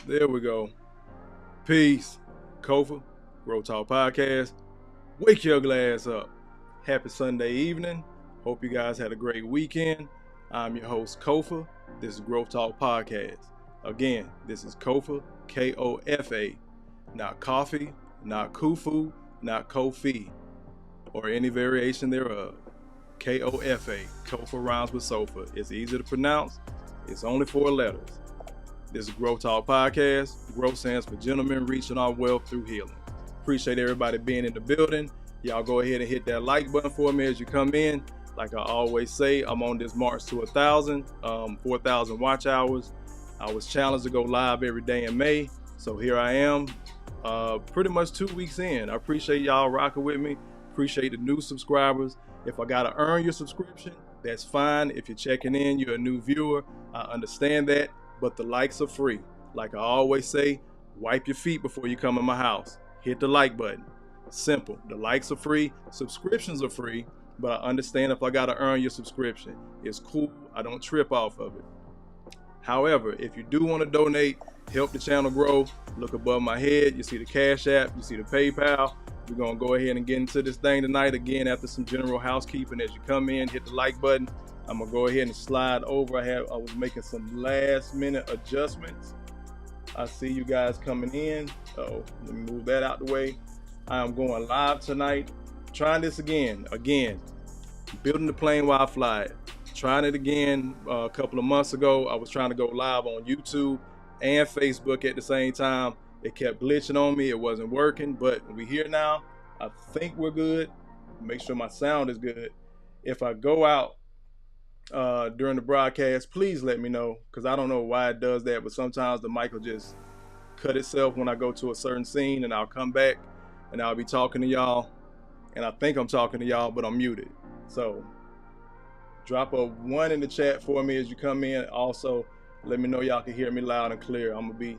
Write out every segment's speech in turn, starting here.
There we go. Peace. Kofa, G.R.O.W.T.H podcast. Wake your glass up. Happy Sunday evening. Hope you guys had a great weekend. I'm your host, Kofa. This is G.R.O.W.T.H podcast. Again, this is Kofa, K-O-F-A. Not coffee, not kufu, not kofi, or any variation thereof. K-O-F-A. Kofa rhymes with sofa. It's easy to pronounce. It's only 4 letters. This is G.R.O.W.T.H podcast. GROW stands for Gentlemen Reaching Our Wealth Through Healing. Appreciate everybody being in the building. Y'all go ahead and hit that like button for me as you come in. Like I always say, I'm on this march to 1,000, 4,000 watch hours. I was challenged to go live every day in May. So here I am, pretty much 2 weeks in. I appreciate y'all rocking with me. Appreciate the new subscribers. If I gotta earn your subscription, that's fine. If you're checking in, you're a new viewer, I understand that. But the likes are free. Like I always say, wipe your feet before you come in my house. Hit the like button. Simple. The likes are free. Subscriptions are free. But I understand if I got to earn your subscription. It's cool. I don't trip off of it. However, if you do want to donate, help the channel grow, look above my head. You see the Cash App. You see the PayPal. We're going to go ahead and get into this thing tonight. Again, after some general housekeeping, as you come in, hit the like button. I'm gonna go ahead and slide over. I was making some last minute adjustments. I see you guys coming in. Let me move that out the way. I am going live tonight. Trying this again. Building the plane while I fly it. Trying it again a couple of months ago. I was trying to go live on YouTube and Facebook at the same time. It kept glitching on me. It wasn't working, but we're here now. I think we're good. Make sure my sound is good. If I go out during the broadcast, please let me know, because I don't know why it does that, but sometimes the mic will just cut itself when I go to a certain scene, and I'll come back and I'll be talking to y'all, and I think I'm talking to y'all, but I'm muted. So drop a 1 in the chat for me as you come in. Also, let me know y'all can hear me loud and clear. I'm gonna be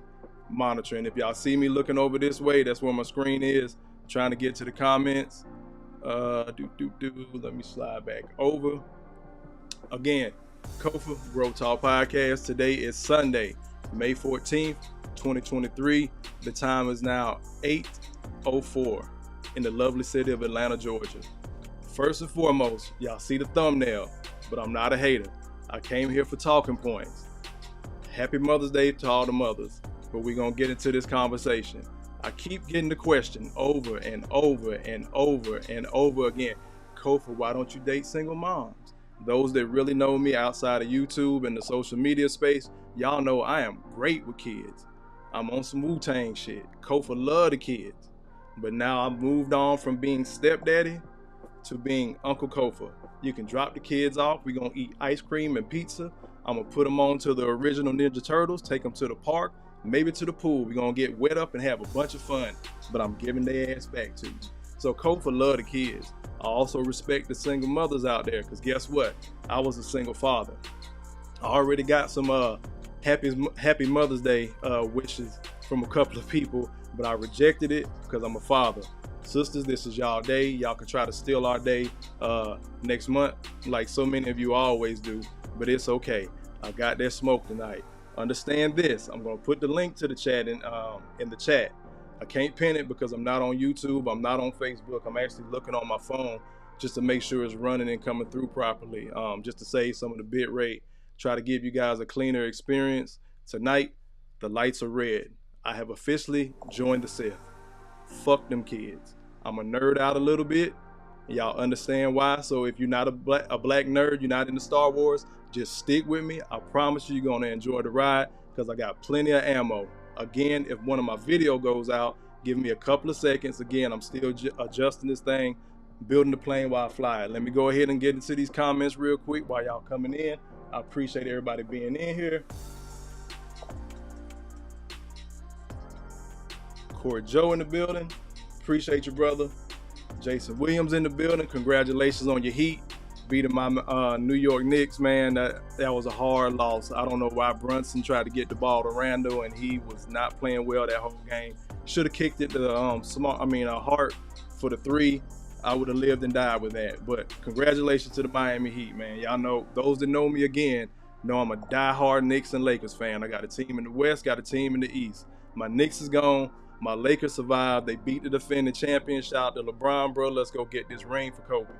monitoring. If y'all see me looking over this way, that's where my screen is. I'm trying to get to the comments. Let me slide back over. Again, Kofa, G.R.O.W.T.H podcast. Today is Sunday, May 14th, 2023. The time is now 8:04 in the lovely city of Atlanta, Georgia. First and foremost, y'all see the thumbnail, but I'm not a hater. I came here for talking points. Happy Mother's Day to all the mothers, but we're going to get into this conversation. I keep getting the question over and over and over and over again. Kofa, why don't you date single moms? Those that really know me outside of YouTube and the social media space, y'all know I am great with kids. I'm on some Wu-Tang shit. Kofa love the kids. But now I've moved on from being stepdaddy to being Uncle Kofa. You can drop the kids off. We're going to eat ice cream and pizza. I'm going to put them on to the original Ninja Turtles, take them to the park, maybe to the pool. We're going to get wet up and have a bunch of fun. But I'm giving their ass back to you. So Kofa love the kids. I also respect the single mothers out there, because guess what? I was a single father. I already got some happy Mother's Day wishes from a couple of people, but I rejected it because I'm a father. Sisters, this is y'all day. Y'all can try to steal our day next month, like so many of you always do, but it's okay. I got that smoke tonight. Understand this. I'm going to put the link to the chat in the chat. I can't pin it because I'm not on YouTube. I'm not on Facebook. I'm actually looking on my phone just to make sure it's running and coming through properly, just to save some of the bit rate, try to give you guys a cleaner experience. Tonight, the lights are red. I have officially joined the Sith. Fuck them kids. I'm a nerd out a little bit. Y'all understand why. So if you're not a black nerd, you're not into Star Wars, just stick with me. I promise you're going to enjoy the ride, because I got plenty of ammo. Again, if one of my video goes out, give me a couple of seconds. Again, I'm still adjusting this thing, building the plane while I fly it. Let me go ahead and get into these comments real quick while y'all coming in. I appreciate everybody being in here. Corey Joe in the building. Appreciate you, brother. Jason Williams in the building. Congratulations on your Heat. Beating my New York Knicks, man. That was a hard loss. I don't know why Brunson tried to get the ball to Randall, and he was not playing well that whole game. Should have kicked it to Hart for the 3. I would have lived and died with that. But congratulations to the Miami Heat, man. Y'all know, those that know me, again, know I'm a diehard Knicks and Lakers fan. I got a team in the West, got a team in the East. My Knicks is gone. My Lakers survived. They beat the defending champion. Shout out to LeBron, bro. Let's go get this ring for Kobe.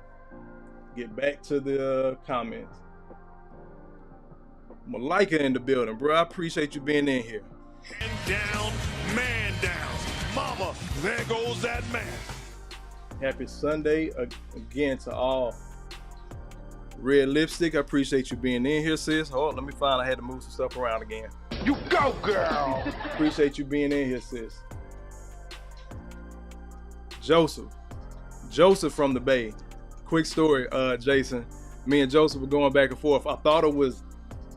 Get back to the comments. Malika in the building, bro. I appreciate you being in here. Man down. Mama, there goes that man. Happy Sunday again to all. Red Lipstick, I appreciate you being in here, sis. Hold on, let me find. I had to move some stuff around again. You go, girl. Appreciate you being in here, sis. Joseph from the Bay. Quick story, Jason. Me and Joseph were going back and forth. I thought it was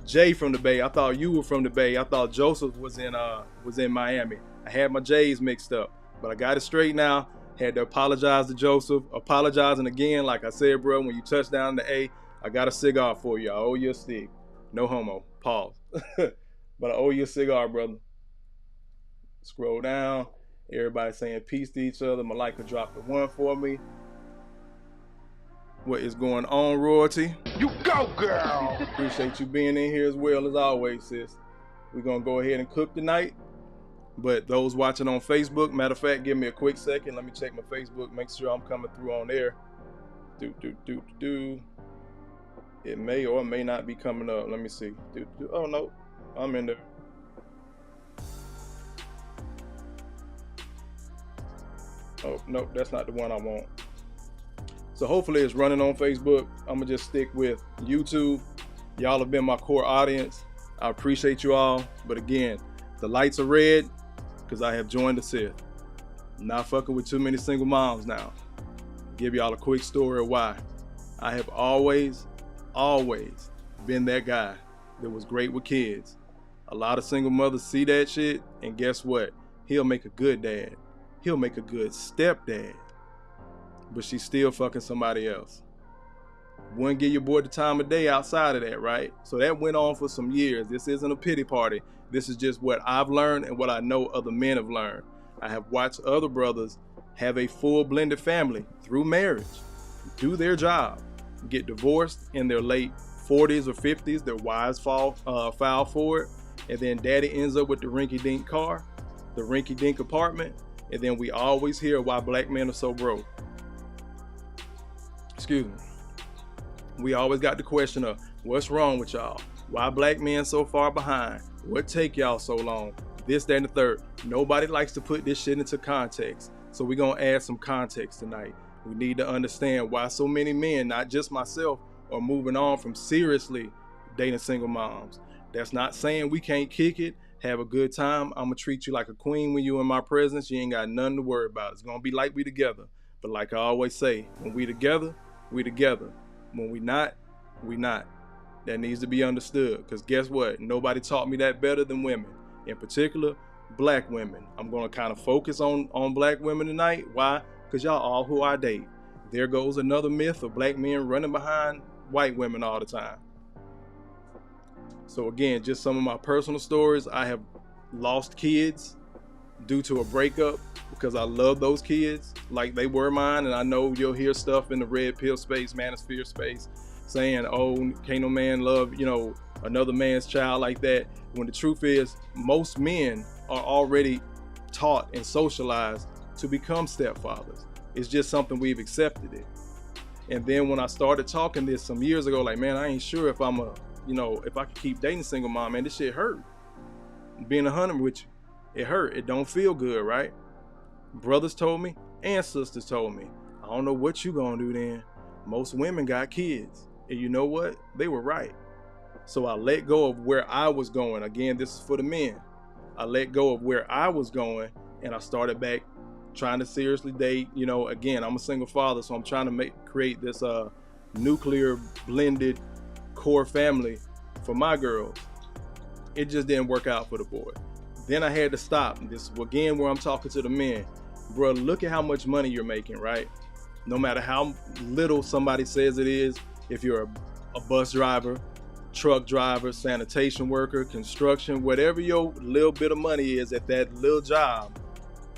Jay from the Bay. I thought you were from the Bay. I thought Joseph was in Miami. I had my J's mixed up, but I got it straight now. Had to apologize to Joseph. Apologizing again, like I said, bro. When you touch down the A, I got a cigar for you. I owe you a stick. No homo. Pause. But I owe you a cigar, brother. Scroll down. Everybody saying peace to each other. Malika dropped the one for me. What is going on, Royalty? You go, girl. Appreciate you being in here as well as always, sis. We're going to go ahead and cook tonight. But those watching on Facebook, matter of fact, give me a quick second. Let me check my Facebook. Make sure I'm coming through on there. It may or may not be coming up. Let me see. Oh, no. I'm in there. Oh, no, that's not the one I want. So hopefully it's running on Facebook. I'm going to just stick with YouTube. Y'all have been my core audience. I appreciate you all. But again, the lights are red because I have joined the Sith. Not fucking with too many single moms now. Give y'all a quick story of why. I have always been that guy that was great with kids. A lot of single mothers see that shit, and guess what? He'll make a good dad. He'll make a good stepdad. But she's still fucking somebody else. Wouldn't give your boy the time of day outside of that, right? So that went on for some years. This isn't a pity party. This is just what I've learned and what I know other men have learned. I have watched other brothers have a full blended family through marriage, do their job, get divorced in their late 40s or 50s, their wives foul for it, and then daddy ends up with the rinky-dink car, the rinky-dink apartment, and then we always hear why black men are so broke. Excuse me. We always got the question of, what's wrong with y'all? Why black men so far behind? What take y'all so long? This, that, and the third. Nobody likes to put this shit into context. So we're going to add some context tonight. We need to understand why so many men, not just myself, are moving on from seriously dating single moms. That's not saying we can't kick it, have a good time. I'm going to treat you like a queen when you're in my presence. You ain't got nothing to worry about. It's going to be like we together. But like I always say, when we together, we together. When we not, we not. That needs to be understood. Because guess what? Nobody taught me that better than women. In particular, black women. I'm going to kind of focus on black women tonight. Why? Because y'all all who I date. There goes another myth of black men running behind white women all the time. So again, just some of my personal stories. I have lost kids due to a breakup because I love those kids like they were mine. And I know you'll hear stuff in the red pill space, manosphere space, saying, oh, can't no man love, another man's child like that. When the truth is, most men are already taught and socialized to become stepfathers. It's just something we've accepted it. And then when I started talking this some years ago, like, man, I ain't sure if if I could keep dating single mom, man, this shit hurt. Being 100 with you, it hurt. It don't feel good, right? Brothers told me and sisters told me, I don't know what you gonna do then. Most women got kids. And you know what? They were right. So I let go of where I was going. Again, this is for the men. I let go of where I was going and I started back trying to seriously date. Again, I'm a single father, so I'm trying to create this nuclear blended core family for my girls. It just didn't work out for the boy. Then I had to stop. And this is again where I'm talking to the men. Bro, look at how much money you're making, right? No matter how little somebody says it is, if you're a bus driver, truck driver, sanitation worker, construction, whatever your little bit of money is at that little job,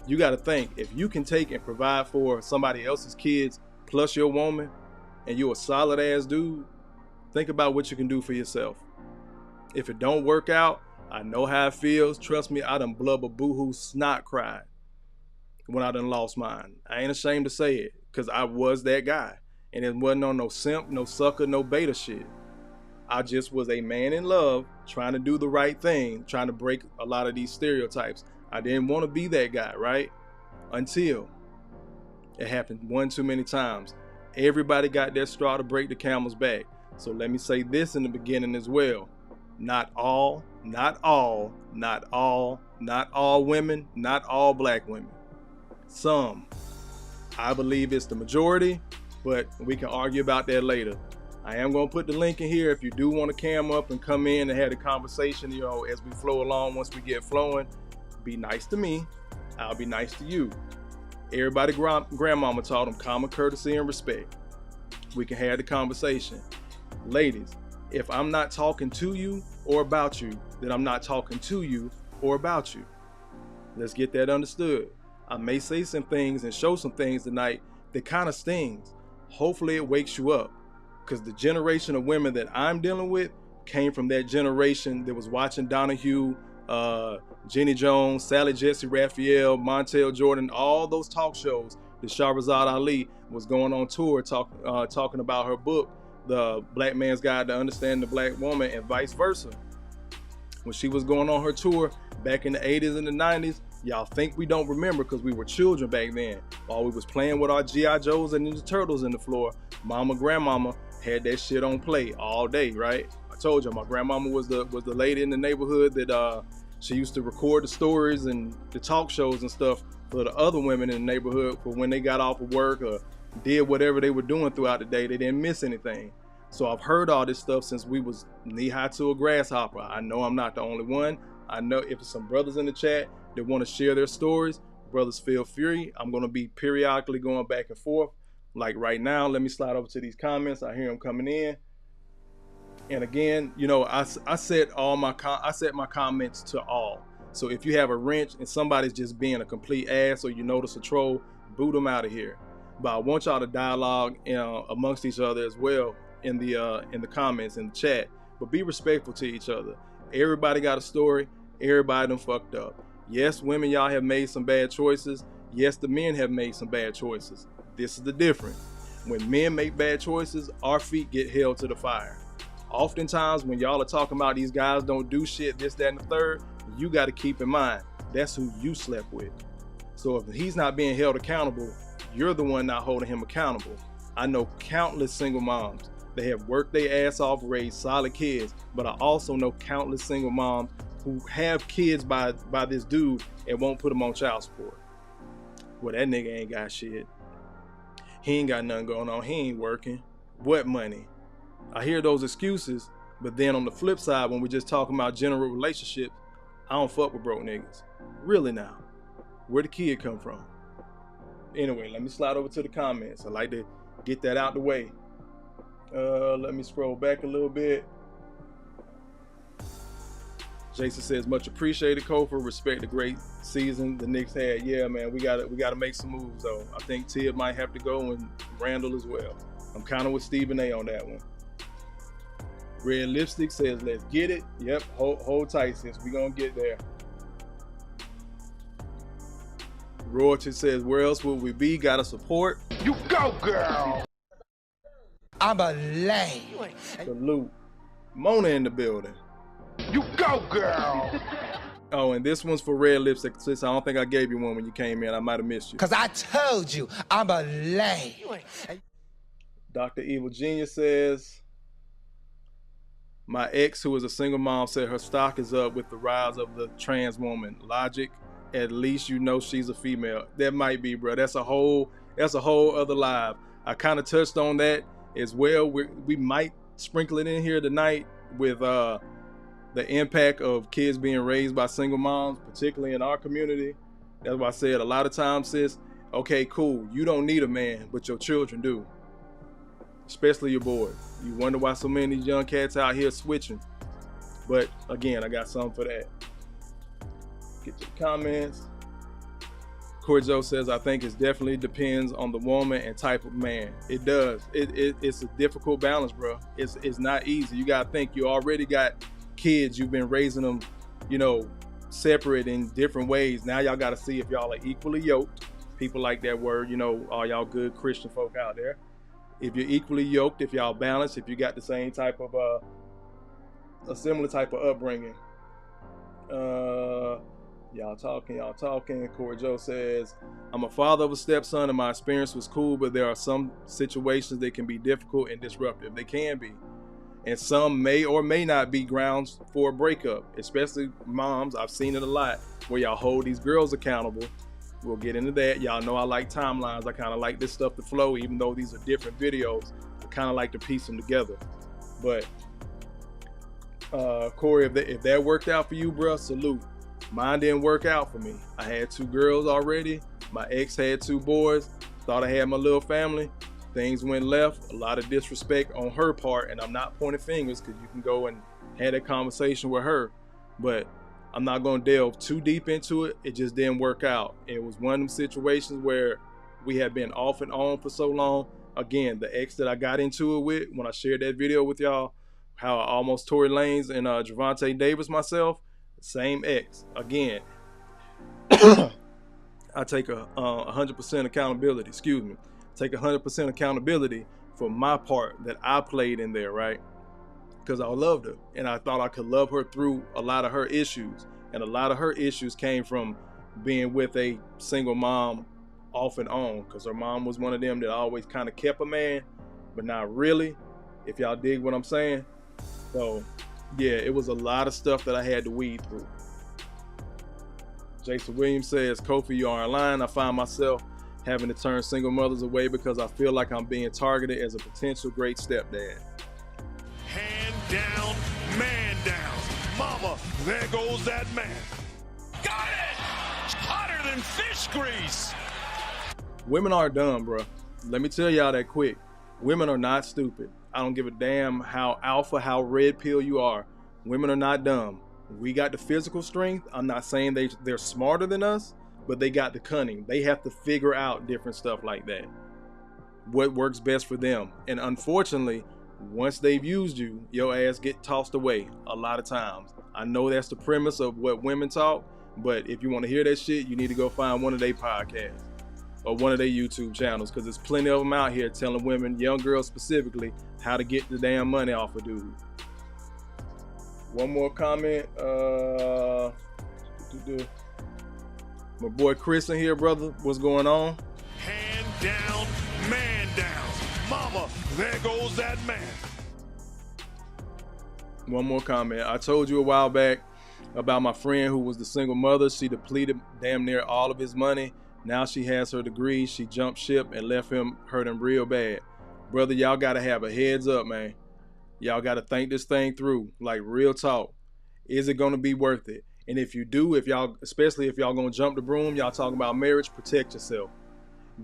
you got to think, if you can take and provide for somebody else's kids plus your woman and you're a solid ass dude, think about what you can do for yourself. If it don't work out, I know how it feels. Trust me, I done blubber boohoo snot cried when I done lost mine. I ain't ashamed to say it, because I was that guy. And it wasn't on no simp, no sucker, no beta shit. I just was a man in love, trying to do the right thing, trying to break a lot of these stereotypes. I didn't want to be that guy, right? Until it happened one too many times. Everybody got their straw to break the camel's back. So let me say this in the beginning as well. Not all women, not all black women. Some. I believe it's the majority, but we can argue about that later. I am going to put the link in here if you do want to cam up and come in and have a conversation, as we flow along. Once we get flowing, be nice to me. I'll be nice to you. Everybody grandmama taught them common courtesy and respect. We can have the conversation. Ladies, if I'm not talking to you or about you, then I'm not talking to you or about you. Let's get that understood. I may say some things and show some things tonight that kind of stings. Hopefully it wakes you up, because the generation of women that I'm dealing with came from that generation that was watching Donahue, Jenny Jones, Sally Jesse Raphael, Montel Jordan, all those talk shows that Shahrazad Ali was going on tour talking about her book, The Black Man's Guide to Understanding the Black Woman, and vice versa. When she was going on her tour back in the 80s and the 90s, y'all think we don't remember because we were children back then. While we was playing with our G.R. Joes and Ninja Turtles in the floor, mama, grandmama had that shit on play all day, right? I told you, my grandmama was the lady in the neighborhood that she used to record the stories and the talk shows and stuff for the other women in the neighborhood for when they got off of work or did whatever they were doing throughout the day. They didn't miss anything. So I've heard all this stuff since we was knee-high to a grasshopper. I know I'm not the only one. I know if there's some brothers in the chat that want to share their stories, brothers, feel free. I'm going to be periodically going back and forth. Like right now, let me slide over to these comments. I hear them coming in. And again, I set my comments to all. So if you have a wrench and somebody's just being a complete ass, or you notice a troll, boot them out of here. But I want y'all to dialogue amongst each other as well in the comments, in the chat. But be respectful to each other. Everybody got a story. Everybody done fucked up. Yes, women, y'all have made some bad choices. Yes, the men have made some bad choices. This is the difference. When men make bad choices, our feet get held to the fire. Oftentimes, when y'all are talking about these guys don't do shit, this, that, and the third, you got to keep in mind, that's who you slept with. So if he's not being held accountable, you're the one not holding him accountable. I know countless single moms. They have worked their ass off, raised solid kids, but I also know countless single moms who have kids by this dude and won't put them on child support. Well, that nigga ain't got shit. He ain't got nothing going on. He ain't working. What money? I hear those excuses, but then on the flip side, when we're just talking about general relationships, I don't fuck with broke niggas. Really now. Where'd the kid come from? Anyway, let me slide over to the comments. I like to get that out the way. Let me scroll back a little bit. Jason says, much appreciated, Kofa. Respect the great season the Knicks had. Yeah, man, we gotta make some moves though. I think Tibb might have to go, and Randall as well. I'm kind of with Stephen A on that one. Red Lipstick says, let's get it. Yep, hold tight, sis. We gonna get there. Royalty says, where else would we be? Gotta support. You go, girl. I'm a lame. Salute. Mona in the building. You go, girl. Oh, and this one's for Red Lipstick. Sis, I don't think I gave you one when you came in. I might have missed you. Cause I told you, I'm a lame. Dr. Evil Genius says, my ex, who is a single mom, said her stock is up with the rise of the trans woman. Logic, at least you know she's a female. That might be, bro. That's a whole other live. I kind of touched on that as well. We might sprinkle it in here tonight with the impact of kids being raised by single moms, particularly in our community. That's why I said a lot of times, sis, okay, cool, you don't need a man, but your children do. Especially your boys. You wonder why so many young cats out here switching. But again, I got something for that. Get to the comments. Corjo says, I think it definitely depends on the woman and type of man. It does. It's a difficult balance, bro. It's not easy. You gotta think, you already got kids, you've been raising them, you know, separate in different ways. Now y'all got to see if y'all are equally yoked. People like that word, you know, all y'all good Christian folk out there. If you're equally yoked, if y'all balanced, if you got the same type of, a similar type of upbringing. Y'all talking. Corey Joe says, I'm a father of a stepson and my experience was cool, but there are some situations that can be difficult and disruptive. They can be. And some may or may not be grounds for a breakup, especially moms. I've seen it a lot where y'all hold these girls accountable. We'll get into that. Y'all know I like timelines. I kind of like this stuff to flow, even though these are different videos. I kind of like to piece them together. But Corey, if that worked out for you, bro, salute. Mine didn't work out for me. I had 2 girls already. My ex had 2 boys. Thought I had my little family. Things went left. A lot of disrespect on her part, and I'm not pointing fingers because you can go and have that conversation with her. But I'm not going to delve too deep into it. It just didn't work out. It was one of them situations where we had been off and on for so long. Again, the ex that I got into it with, when I shared that video with y'all, how I almost Tory Lanez and Gervonta Davis myself, same ex. Again, I take 100% accountability. Excuse me. Take 100% accountability for my part that I played in there, right? Because I loved her and I thought I could love her through a lot of her issues. And a lot of her issues came from being with a single mom off and on, because her mom was one of them that always kind of kept a man, but not really, if y'all dig what I'm saying. So yeah, it was a lot of stuff that I had to weed through. Jason Williams says, Kofi, you are in line. I find myself having to turn single mothers away because I feel like I'm being targeted as a potential great stepdad. Hand down, man down. Mama, there goes that man. Got it! Hotter than fish grease. Women are dumb, bro. Let me tell y'all that quick. Women are not stupid. I don't give a damn how alpha, how red pill you are. Women are not dumb. We got the physical strength. I'm not saying they're smarter than us, but they got the cunning. They have to figure out different stuff like that. What works best for them. And unfortunately, once they've used you, your ass get tossed away a lot of times. I know that's the premise of what women talk, but if you want to hear that shit, you need to go find one of their podcasts or one of their YouTube channels, because there's plenty of them out here telling women, young girls specifically, how to get the damn money off a dude. One more comment. My boy Chris in here, brother. What's going on? Hand down, man down. Mama, there goes that man. One more comment. I told you a while back about my friend who was the single mother. She depleted damn near all of his money. Now she has her degree. She jumped ship and left him hurting real bad. Brother, y'all got to have a heads up, man. Y'all got to think this thing through. Like, real talk. Is it going to be worth it? And if you do, especially if y'all going to jump the broom, y'all talking about marriage, protect yourself.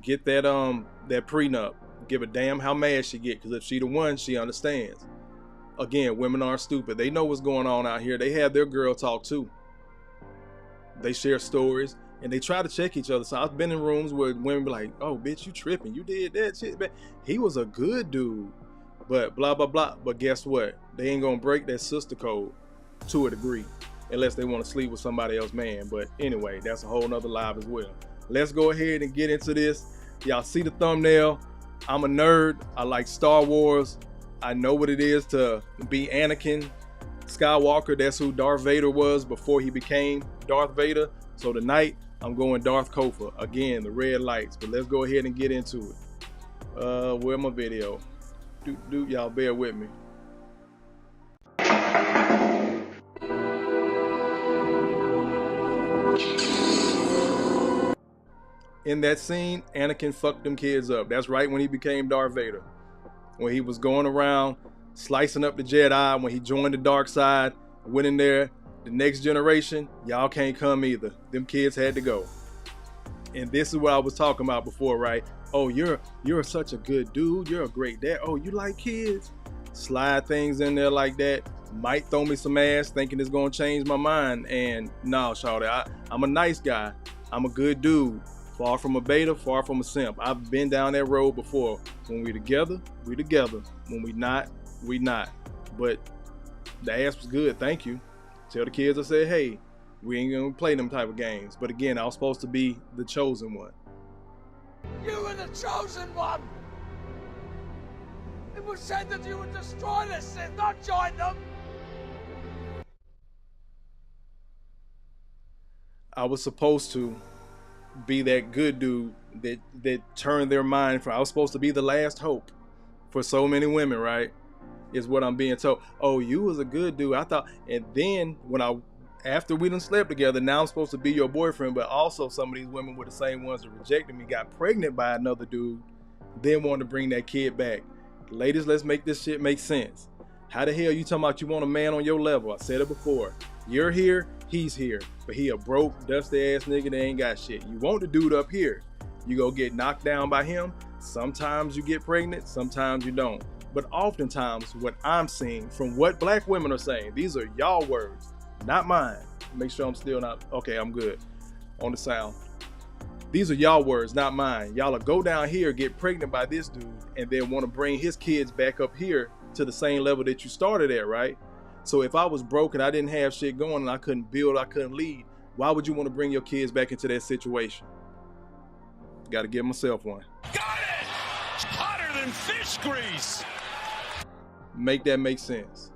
Get that prenup. Give a damn how mad she get, because if she the one, she understands. Again, women aren't stupid. They know what's going on out here. They have their girl talk too. They share stories and they try to check each other. So I've been in rooms where women be like, oh, bitch, you tripping. You did that shit, man. He was a good dude, but blah, blah, blah. But guess what? They ain't going to break that sister code to a degree unless they want to sleep with somebody else's man. But anyway, that's a whole nother live as well. Let's go ahead and get into this. Y'all see the thumbnail. I'm a nerd. I like Star Wars. I know what it is to be Anakin Skywalker. That's who Darth Vader was before he became Darth Vader. So tonight, I'm going Darth Kofa. Again, the red lights. But let's go ahead and get into it. Where's my video? Y'all bear with me. In that scene, Anakin fucked them kids up. That's right, when he became Darth Vader. When he was going around slicing up the Jedi, when he joined the dark side, went in there, the next generation, y'all can't come either. Them kids had to go. And this is what I was talking about before, right? Oh, you're such a good dude. You're a great dad. Oh, you like kids? Slide things in there like that. Might throw me some ass thinking it's going to change my mind. And no, shawty, I'm a nice guy. I'm a good dude. Far from a beta, far from a simp. I've been down that road before. When we together, we together. When we not, we not. But The ass was good, thank you. Tell the kids I said, hey, we ain't gonna play them type of games. But again, I was supposed to be the chosen one. You were the chosen one! It was said that you would destroy the Sith, not join them! I was supposed to be that good dude that turned their mind from. I was supposed to be the last hope for so many women, right? Is what I'm being told. Oh, you was a good dude. I thought, and then after we done slept together, now I'm supposed to be your boyfriend, but also some of these women were the same ones that rejected me, got pregnant by another dude, then wanted to bring that kid back. Ladies, let's make this shit make sense. How the hell you talking about you want a man on your level? I said it before. You're here, he's here, but he a broke, dusty ass nigga that ain't got shit. You want the dude up here, you go get knocked down by him. Sometimes you get pregnant, sometimes you don't. But oftentimes what I'm seeing from what black women are saying, these are y'all words, not mine. Make sure I'm still not, okay, I'm good on the sound. These are y'all words, not mine. Y'all will go down here, get pregnant by this dude, and then want to bring his kids back up here to the same level that you started at, right? So if I was broke and I didn't have shit going and I couldn't build, I couldn't lead, why would you want to bring your kids back into that situation? Got to give myself one. Got it! It's hotter than fish grease! Make that make sense.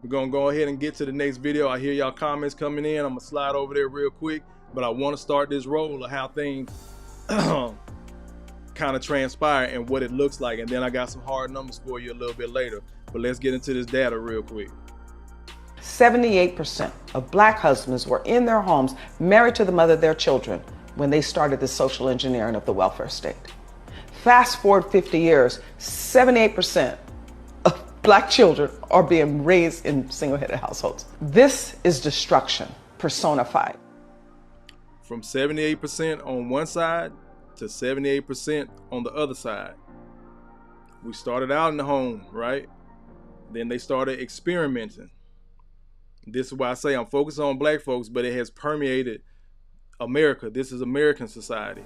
We're going to go ahead and get to the next video. I hear y'all comments coming in. I'm going to slide over there real quick, but I want to start this roll of how things kind of transpire and what it looks like. And then I got some hard numbers for you a little bit later. But let's get into this data real quick. 78% of black husbands were in their homes married to the mother of their children when they started the social engineering of the welfare state. Fast forward 50 years, 78% of black children are being raised in single-headed households. This is destruction personified. From 78% on one side to 78% on the other side. We started out in the home, right? Then they started experimenting. This is why I say I'm focused on black folks, but it has permeated America. This is American society.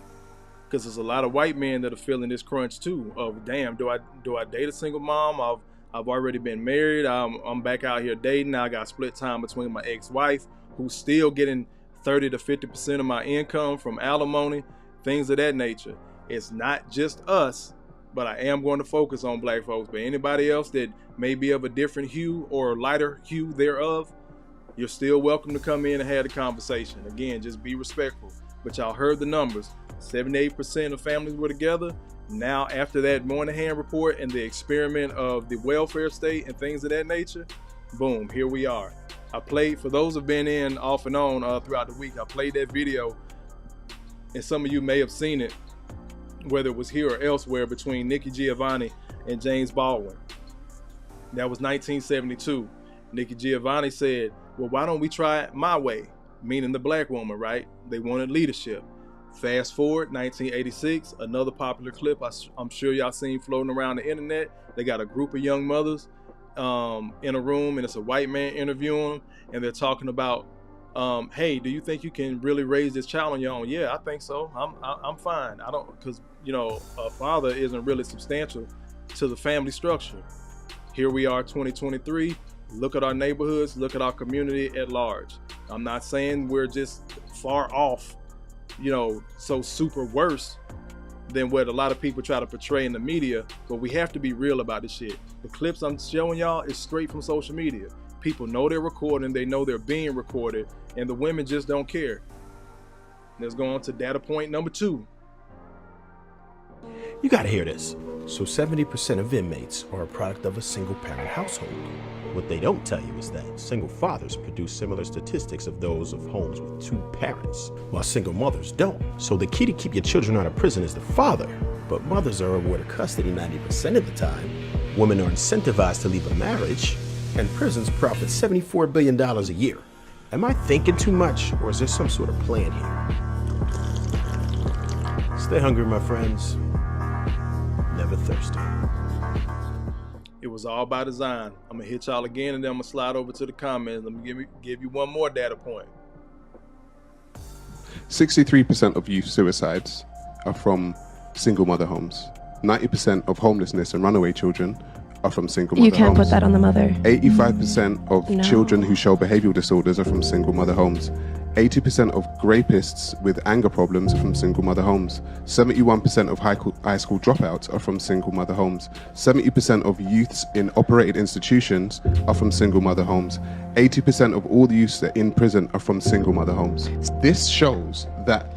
Because there's a lot of white men that are feeling this crunch too of, damn, do I date a single mom? I've already been married. I'm back out here dating. I got split time between my ex-wife, who's still getting 30 to 50% of my income from alimony, things of that nature. It's not just us, but I am going to focus on black folks. But anybody else that may be of a different hue or lighter hue thereof, you're still welcome to come in and have the conversation. Again, just be respectful. But y'all heard the numbers. 78% of families were together. Now, after that Moynihan report and the experiment of the welfare state and things of that nature, boom, here we are. I played, for those who've been in off and on throughout the week, I played that video, and some of you may have seen it, whether it was here or elsewhere, between Nikki Giovanni and James Baldwin. That was 1972. Nikki Giovanni said, well, why don't we try it my way? Meaning the black woman, right? They wanted leadership. Fast forward, 1986, another popular clip I'm sure y'all seen floating around the internet. They got a group of young mothers in a room, and it's a white man interviewing them, and they're talking about, hey, do you think you can really raise this child on your own? Yeah, I think so. I'm fine. I don't, because, you know, a father isn't really substantial to the family structure. Here we are, 2023. Look at our neighborhoods, look at our community at large. I'm not saying we're just far off, you know, so super worse than what a lot of people try to portray in the media, but we have to be real about this shit. The clips I'm showing y'all is straight from social media. People know they're recording, they know they're being recorded, and the women just don't care. Let's go on to data point number 2. You gotta hear this. So 70% of inmates are a product of a single parent household. What they don't tell you is that single fathers produce similar statistics of those of homes with 2 parents, while single mothers don't. So the key to keep your children out of prison is the father, but mothers are awarded custody 90% of the time. Women are incentivized to leave a marriage, and prisons profit $74 billion a year. Am I thinking too much, or is there some sort of plan here? Stay hungry, my friends. Never thirsty. It was all by design. I'm gonna hit y'all again, and then I'm gonna slide over to the comments. Let me give you one more data point. 63% of youth suicides are from single mother homes. 90% of homelessness and runaway children are from single mother You can't homes. put that on the mother. 85% of No. children who show behavioral disorders are from single mother homes. 80% of rapists with anger problems are from single mother homes. 71% of high school dropouts are from single mother homes. 70% of youths in operated institutions are from single mother homes. 80% of all the youths that are in prison are from single mother homes. This shows that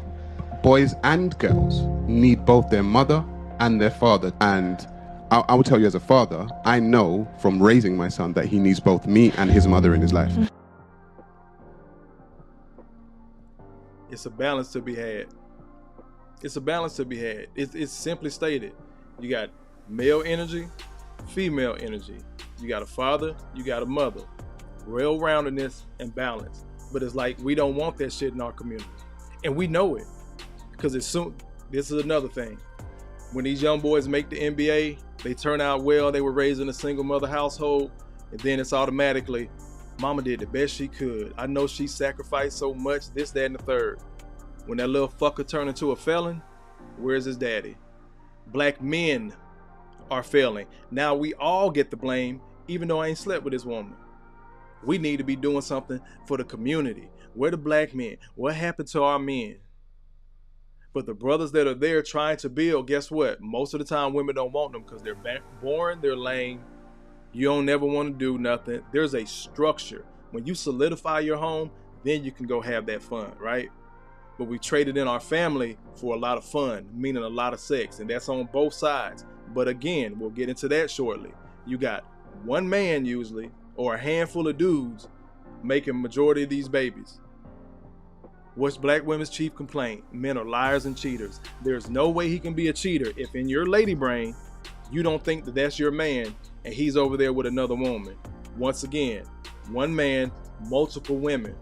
boys and girls need both their mother and their father. And I will tell you, as a father, I know from raising my son that he needs both me and his mother in his life. It's a balance to be had. It's a balance to be had. It's simply stated. You got male energy, female energy. You got a father, you got a mother. Well-roundedness and balance. But it's like we don't want that shit in our community. And we know it. Because this is another thing. When these young boys make the NBA, they turn out well, they were raised in a single mother household, and then it's automatically, mama did the best she could. I know she sacrificed so much, this, that, and the third. When that little fucker turned into a felon, where's his daddy? Black men are failing. Now we all get the blame, even though I ain't slept with this woman. We need to be doing something for the community. Where the black men? What happened to our men? But the brothers that are there trying to build, guess what? Most of the time women don't want them because they're boring, they're lame. You don't never want to do nothing. There's a structure. When you solidify your home, then you can go have that fun, right? But we traded in our family for a lot of fun, meaning a lot of sex, and that's on both sides. But again, we'll get into that shortly. You got one man usually, or a handful of dudes, making majority of these babies. What's black women's chief complaint? Men are liars and cheaters. There's no way he can be a cheater if in your lady brain, you don't think that that's your man and he's over there with another woman. Once again, one man, multiple women.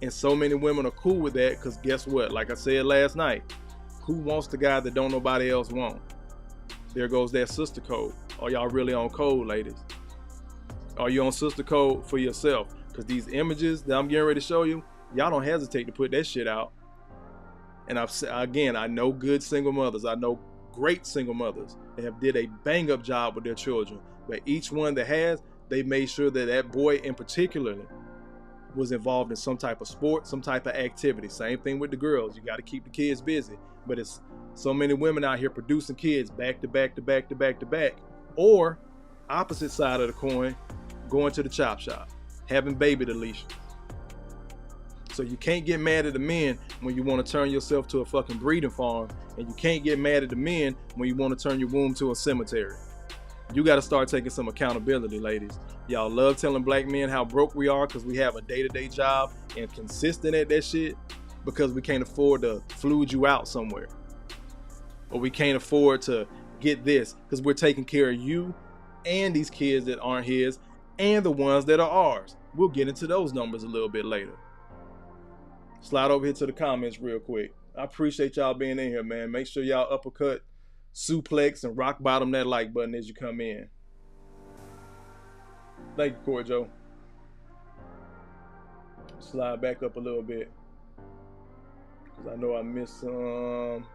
And so many women are cool with that because guess what? Like I said last night, who wants the guy that don't nobody else want? There goes that sister code. Are y'all really on code, ladies? Are you on sister code for yourself? Because these images that I'm getting ready to show you, y'all don't hesitate to put that shit out. And I know good single mothers. I know great single mothers that have did a bang up job with their children. But each one that has, they made sure that that boy in particular was involved in some type of sport, some type of activity. Same thing with the girls. You got to keep the kids busy. But it's so many women out here producing kids back to back to back to back to back. Or opposite side of the coin, going to the chop shop, having baby deletions. So you can't get mad at the men when you want to turn yourself to a fucking breeding farm, and you can't get mad at the men when you want to turn your womb to a cemetery. You got to start taking some accountability, ladies. Y'all love telling black men how broke we are because we have a day-to-day job and consistent at that shit because we can't afford to fluid you out somewhere. Or we can't afford to get this because we're taking care of you and these kids that aren't his and the ones that are ours. We'll get into those numbers a little bit later. Slide over here to the comments real quick. I appreciate y'all being in here, man. Make sure y'all uppercut, suplex, and rock bottom that like button as you come in. Thank you, Corey Joe. Slide back up a little bit. Because I know I missed some.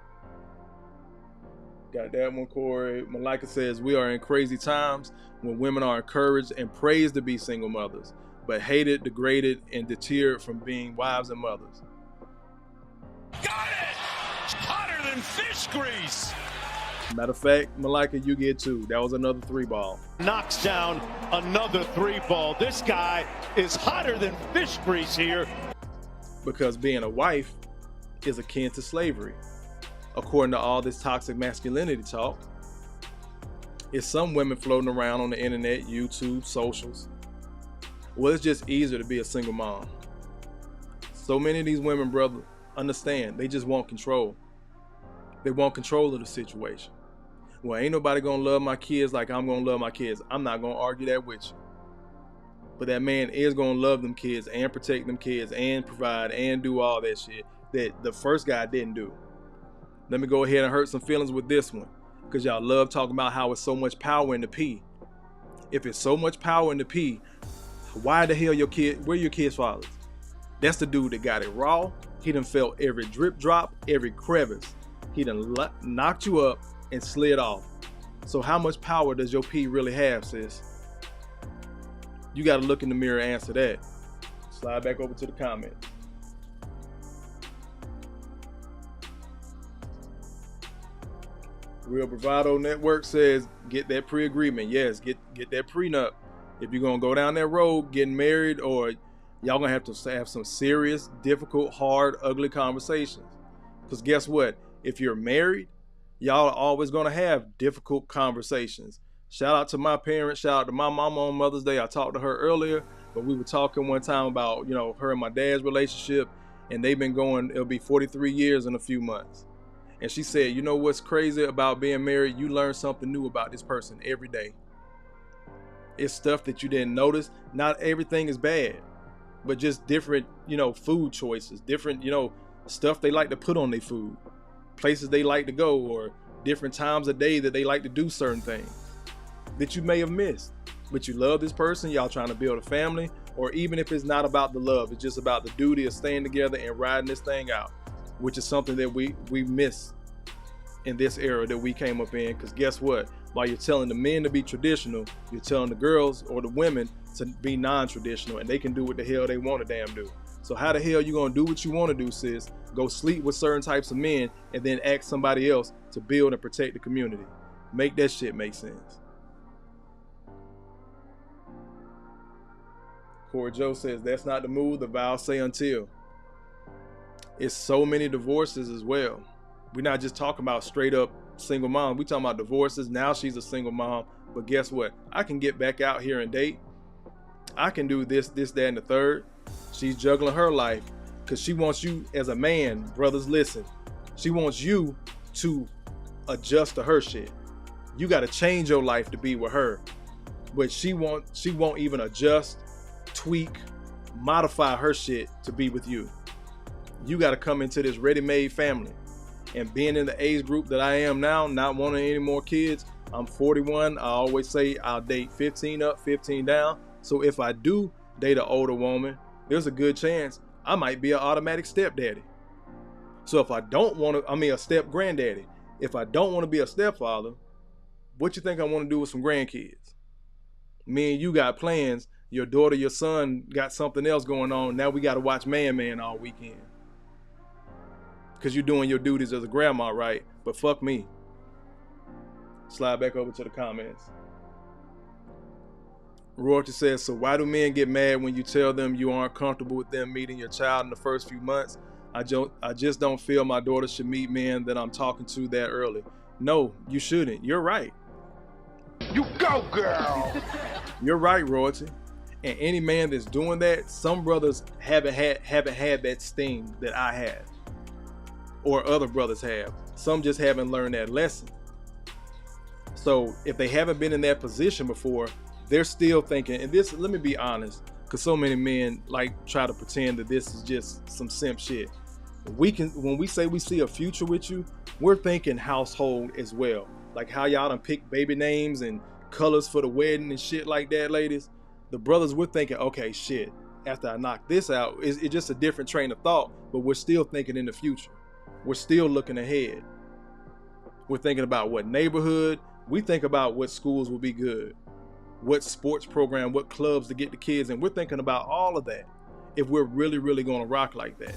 Got that one, Corey. Malika says, we are in crazy times when women are encouraged and praised to be single mothers, but hated, degraded, and deterred from being wives and mothers. Got it! Hotter than fish grease! Matter of fact, Malika, you get two. That was another 3-ball. Knocks down another 3-ball. This guy is hotter than fish grease here. Because being a wife is akin to slavery. According to all this toxic masculinity talk, it's some women floating around on the internet, YouTube, socials. Well, it's just easier to be a single mom. So many of these women, brother, understand. They just want control. They want control of the situation. Well, ain't nobody gonna love my kids like I'm gonna love my kids. I'm not gonna argue that with you. But that man is gonna love them kids and protect them kids and provide and do all that shit that the first guy didn't do. Let me go ahead and hurt some feelings with this one, because y'all love talking about how it's so much power in the P. If it's so much power in the P, why the hell where your kids' fathers? That's the dude that got it raw. He done felt every drip drop, every crevice. He done knocked you up and slid off. So how much power does your P really have, sis? You got to look in the mirror and answer that. Slide back over to the comments. Real Bravado Network says, get that pre-agreement. Yes, get that prenup. If you're going to go down that road, getting married, or y'all going to have some serious, difficult, hard, ugly conversations. Because guess what? If you're married, y'all are always going to have difficult conversations. Shout out to my parents. Shout out to my mama on Mother's Day. I talked to her earlier, but we were talking one time about, her and my dad's relationship, and they've been going, it'll be 43 years in a few months. And she said, you know what's crazy about being married? You learn something new about this person every day. It's stuff that you didn't notice. Not everything is bad, but just different, food choices, different, stuff they like to put on their food, places they like to go, or different times of day that they like to do certain things that you may have missed. But you love this person, y'all trying to build a family, or even if it's not about the love, it's just about the duty of staying together and riding this thing out, which is something that we miss in this era that we came up in. Because guess what? While you're telling the men to be traditional, you're telling the girls or the women to be non-traditional, and they can do what the hell they want to damn do. So how the hell you gonna do what you want to do, sis? Go sleep with certain types of men and then ask somebody else to build and protect the community. Make that shit make sense. Corey Joe says, that's not the move, the vows say until. It's so many divorces as well. We're not just talking about straight up single mom. We talking about divorces. Now she's a single mom, but guess what? I can get back out here and date. I can do this, that, and the third. She's juggling her life because she wants you as a man, brothers, listen. She wants you to adjust to her shit. You got to change your life to be with her, but she won't even adjust, tweak, modify her shit to be with you. You got to come into this ready-made family. And being in the age group that I am now, not wanting any more kids, I'm 41. I always say I'll date 15 up, 15 down. So if I do date an older woman, there's a good chance I might be an automatic stepdaddy. So if I don't want to, a step granddaddy. If I don't want to be a stepfather, what you think I want to do with some grandkids? Me and you got plans. Your daughter, your son got something else going on. Now we got to watch Man all weekend. Because you're doing your duties as a grandma, right? But fuck me. Slide back over to the comments. Royalty says, so why do men get mad when you tell them you aren't comfortable with them meeting your child in the first few months? I just don't feel my daughter should meet men that I'm talking to that early. No, you shouldn't. You're right. You go, girl. You're right, Royalty. And any man that's doing that, some brothers haven't had that sting that I had. Or other brothers have. Some just haven't learned that lesson. So if they haven't been in that position before, they're still thinking, and this, let me be honest, because so many men try to pretend that this is just some simp shit. When we say we see a future with you, we're thinking household as well. Like how y'all done pick baby names and colors for the wedding and shit like that, ladies. The brothers, we're thinking, okay, shit, after I knock this out, it's just a different train of thought, but we're still thinking in the future. We're still looking ahead. We're thinking about what neighborhood. We think about what schools will be good, what sports program, what clubs to get the kids in. We're thinking about all of that if we're really, really going to rock like that.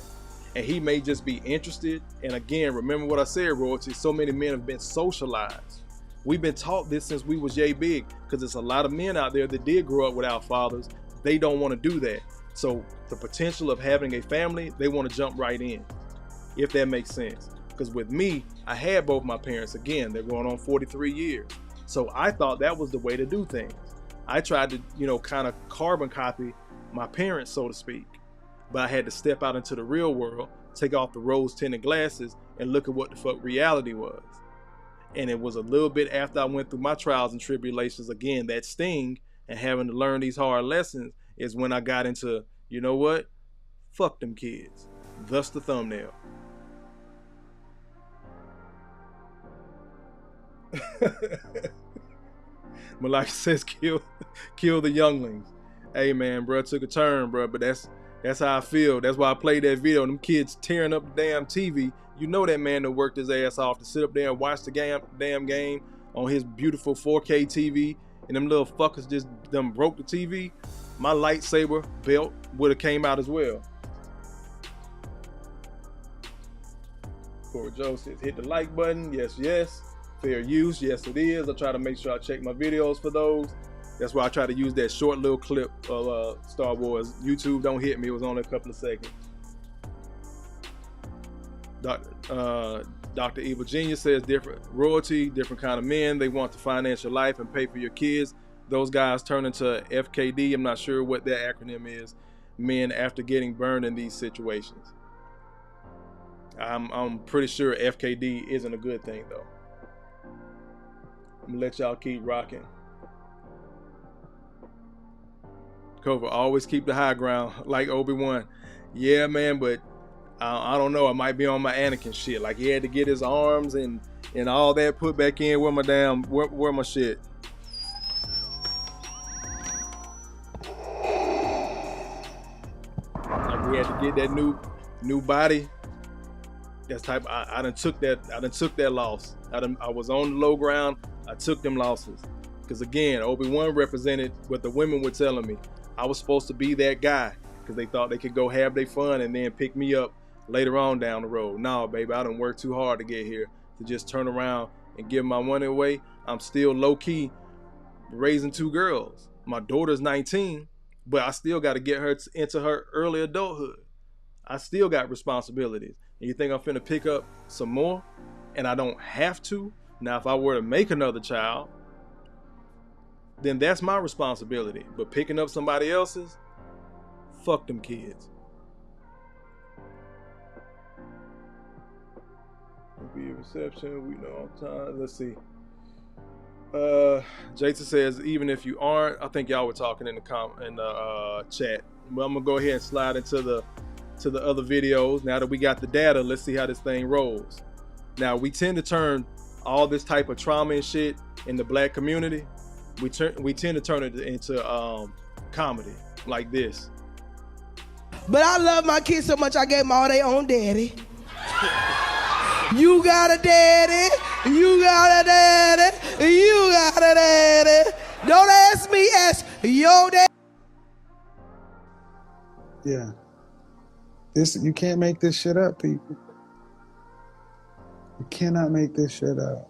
And he may just be interested. And again, remember what I said, Royalty, so many men have been socialized. We've been taught this since we was yay big, because there's a lot of men out there that did grow up without fathers. They don't want to do that. So the potential of having a family, they want to jump right in. If that makes sense. Because with me, I had both my parents. Again, they're going on 43 years. So I thought that was the way to do things. I tried to, kind of carbon copy my parents, so to speak. But I had to step out into the real world, take off the rose-tinted glasses, and look at what the fuck reality was. And it was a little bit after I went through my trials and tribulations, again, that sting, and having to learn these hard lessons is when I got into, you know what? Fuck them kids. Thus the thumbnail. Malaki says kill the younglings. Hey man, bro, took a turn, bro, but that's how I feel. That's why I played that video. Them kids tearing up the damn TV. You know that man that worked his ass off to sit up there and watch the damn game on his beautiful 4K TV, and them little fuckers just done broke the TV, my lightsaber belt would have came out as well. Corey Joe says, hit the like button. Yes, yes. Fair use. Yes, it is. I try to make sure I check my videos for those. That's why I try to use that short little clip of Star Wars. YouTube don't hit me. It was only a couple of seconds. Dr. Evil Genius says, different royalty, different kind of men. They want to finance your life and pay for your kids. Those guys turn into FKD. I'm not sure what that acronym is. Men after getting burned in these situations. I'm pretty sure FKD isn't a good thing though. I'm gonna let y'all keep rocking. Kofa, always keep the high ground like Obi-Wan. Yeah, man, but I don't know. I might be on my Anakin shit. Like he had to get his arms and all that put back in. Where my damn where my shit? Like he had to get that new body. That's type. I done took that loss. I was on the low ground. I took them losses. Because again, Obi-Wan represented what the women were telling me. I was supposed to be that guy because they thought they could go have their fun and then pick me up later on down the road. No, baby, I done worked too hard to get here to just turn around and give my money away. I'm still low-key raising 2 girls. My daughter's 19, but I still got to get her into her early adulthood. I still got responsibilities. And you think I'm finna pick up some more? And I don't have to? Now, if I were to make another child, then that's my responsibility. But picking up somebody else's, fuck them kids. Be a reception, we know on time. Let's see. Jason says, even if you aren't, I think y'all were talking in the chat. Well, I'm gonna go ahead and slide into the other videos. Now that we got the data, let's see how this thing rolls. Now, we tend to turn all this type of trauma and shit in the black community. We tend to turn it into comedy like this. But I love my kids so much I gave them all their own daddy. You got a daddy, you got a daddy, you got a daddy. Don't ask me, ask your daddy. Yeah. You can't make this shit up, people. You cannot make this shit up.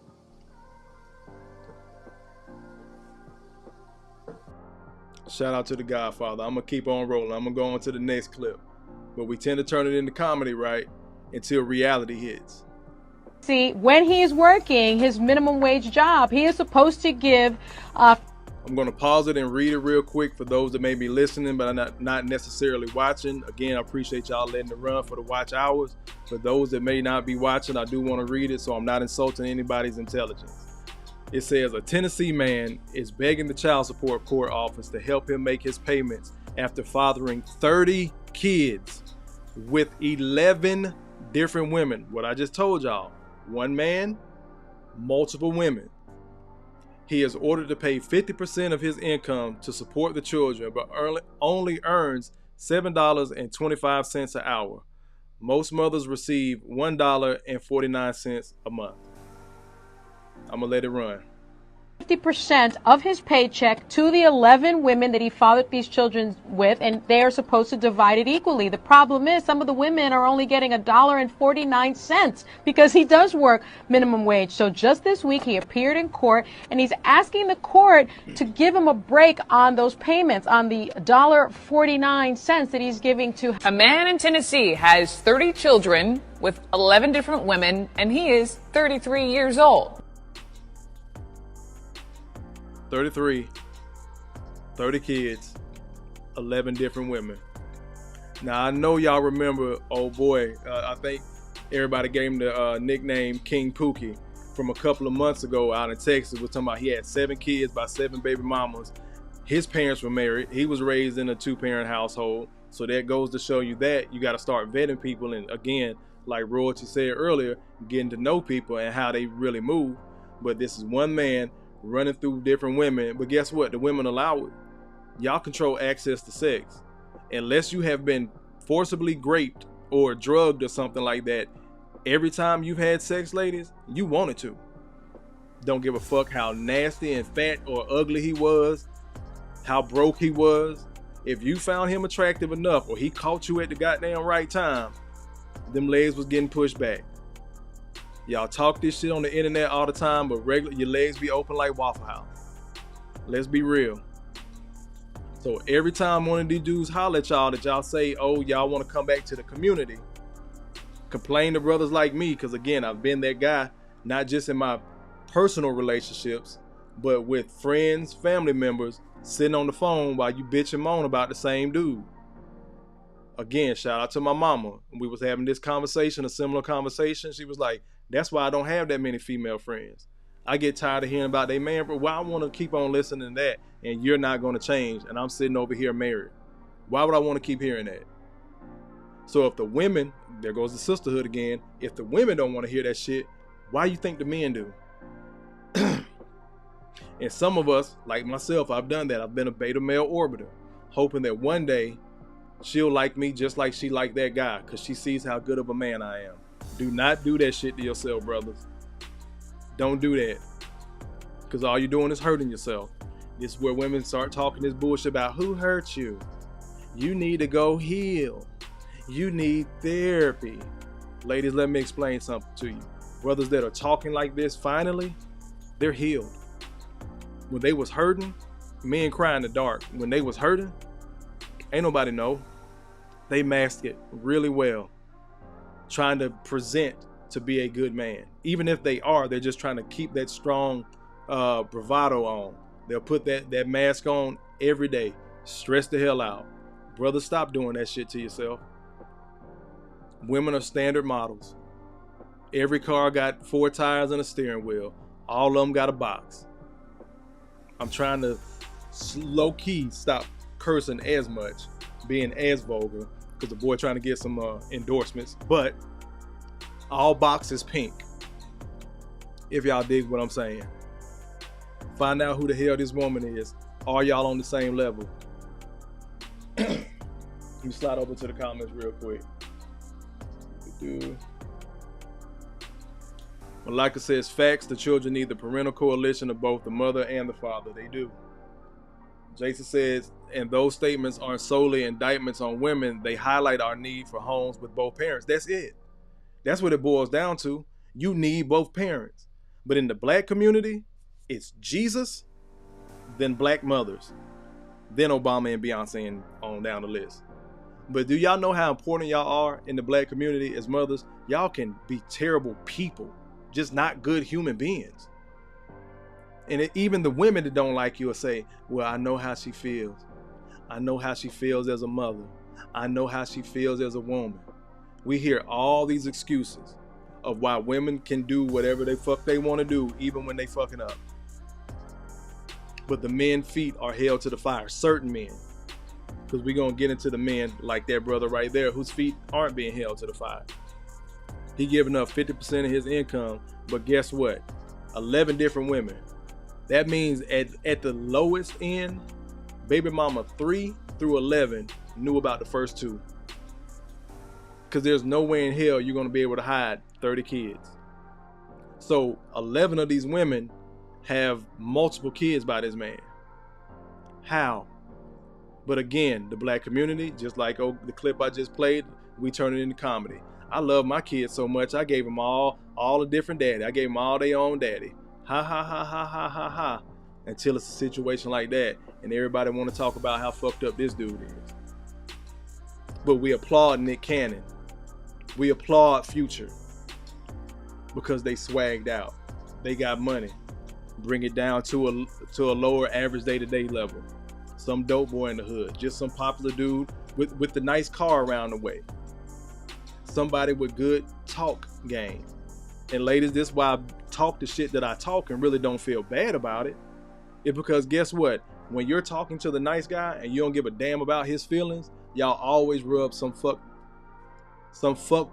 Shout out to the Godfather. I'm gonna keep on rolling. I'm gonna go on to the next clip. But we tend to turn it into comedy, right? Until reality hits. See, when he is working his minimum wage job, he is supposed to give. I'm going to pause it and read it real quick for those that may be listening, but are not necessarily watching. Again, I appreciate y'all letting it run for the watch hours. For those that may not be watching, I do want to read it, so I'm not insulting anybody's intelligence. It says, a Tennessee man is begging the child support court office to help him make his payments after fathering 30 kids with 11 different women. What I just told y'all. One man, multiple women. He is ordered to pay 50% of his income to support the children, but only earns $7.25 an hour. Most mothers receive $1.49 a month. I'm gonna let it run. 50% of his paycheck to the 11 women that he fathered these children with, and they are supposed to divide it equally. The problem is some of the women are only getting $1.49 because he does work minimum wage. So just this week he appeared in court and he's asking the court to give him a break on those payments, on the $1.49 that he's giving to. A man in Tennessee has 30 children with 11 different women, and he is 33 years old. 33, 30 kids, 11 different women. Now, I know y'all remember, oh boy, I think everybody gave him the nickname King Pookie from a couple of months ago out in Texas. We're talking about he had 7 kids by 7 baby mamas. His parents were married. He was raised in a 2-parent household. So that goes to show you that you got to start vetting people. And again, like Royalty said earlier, getting to know people and how they really move. But this is one man running through different women, but guess what? The women allow it. Y'all control access to sex. Unless you have been forcibly raped or drugged or something like that, every time you've had sex, ladies, you wanted to. Don't give a fuck how nasty and fat or ugly he was, how broke he was. If you found him attractive enough or he caught you at the goddamn right time, them legs was getting pushed back. Y'all talk this shit on the internet all the time, but your legs be open like Waffle House. Let's be real. So every time one of these dudes holler at y'all that y'all say, oh, y'all want to come back to the community, complain to brothers like me, because again, I've been that guy, not just in my personal relationships, but with friends, family members, sitting on the phone while you bitch and moan about the same dude. Again, shout out to my mama. We was having this conversation, a similar conversation. She was like, that's why I don't have that many female friends. I get tired of hearing about they man, but why I want to keep on listening to that and you're not going to change and I'm sitting over here married. Why would I want to keep hearing that? So if the women, there goes the sisterhood again, if the women don't want to hear that shit, why you think the men do? And some of us, like myself, I've done that. I've been a beta male orbiter, hoping that one day she'll like me just like she liked that guy because she sees how good of a man I am. Do not do that shit to yourself, brothers. Don't do that, because all you're doing is hurting yourself. This is where women start talking this bullshit about who hurt you. You need to go heal. You need therapy. Ladies, let me explain something to you. Brothers that are talking like this, finally, they're healed. When they was hurting, men cry in the dark. When they was hurting, ain't nobody know. They masked it really well, trying to present to be a good man. Even if they are, they're just trying to keep that strong bravado on. They'll put that mask on every day, stress the hell out. Brothers, stop doing that shit to yourself. Women are standard models. Every car got 4 tires and a steering wheel. All of them got a box. I'm trying to low-key stop cursing as much, being as vulgar, because the boy trying to get some endorsements. But all boxes pink, if y'all dig what I'm saying. Find out who the hell this woman is. Are y'all on the same level? Let me slide over to the comments real quick. Malika says, facts, the children need the parental coalition of both the mother and the father. They do. Jason says, and those statements aren't solely indictments on women. They highlight our need for homes with both parents. That's it. That's what it boils down to. You need both parents. But in the black community, it's Jesus, then black mothers, then Obama and Beyonce, and on down the list. But do y'all know how important y'all are in the black community as mothers? Y'all can be terrible people, just not good human beings. And even the women that don't like you will say, well, I know how she feels. I know how she feels as a mother. I know how she feels as a woman. We hear all these excuses of why women can do whatever the fuck they want to do, even when they fucking up. But the men's feet are held to the fire, certain men. Because we're going to get into the men like that brother right there whose feet aren't being held to the fire. He giving up 50% of his income, but guess what? 11 different women. That means at the lowest end, baby mama 3 through 11 knew about the first 2. Because there's no way in hell you're going to be able to hide 30 kids. So 11 of these women have multiple kids by this man. How? But again, the black community, just like the clip I just played, we turn it into comedy. I love my kids so much, I gave them all a different daddy. I gave them all their own daddy. Ha ha ha ha ha ha ha. Until it's a situation like that, and everybody want to talk about how fucked up this dude is. But we applaud Nick Cannon. We applaud Future. Because they swagged out. They got money. Bring it down to a lower average day-to-day level. Some dope boy in the hood. Just some popular dude with the nice car around the way. Somebody with good talk game. And ladies, this is why I talk the shit that I talk and really don't feel bad about it. It's because guess what? When you're talking to the nice guy and you don't give a damn about his feelings, y'all always rub some fuck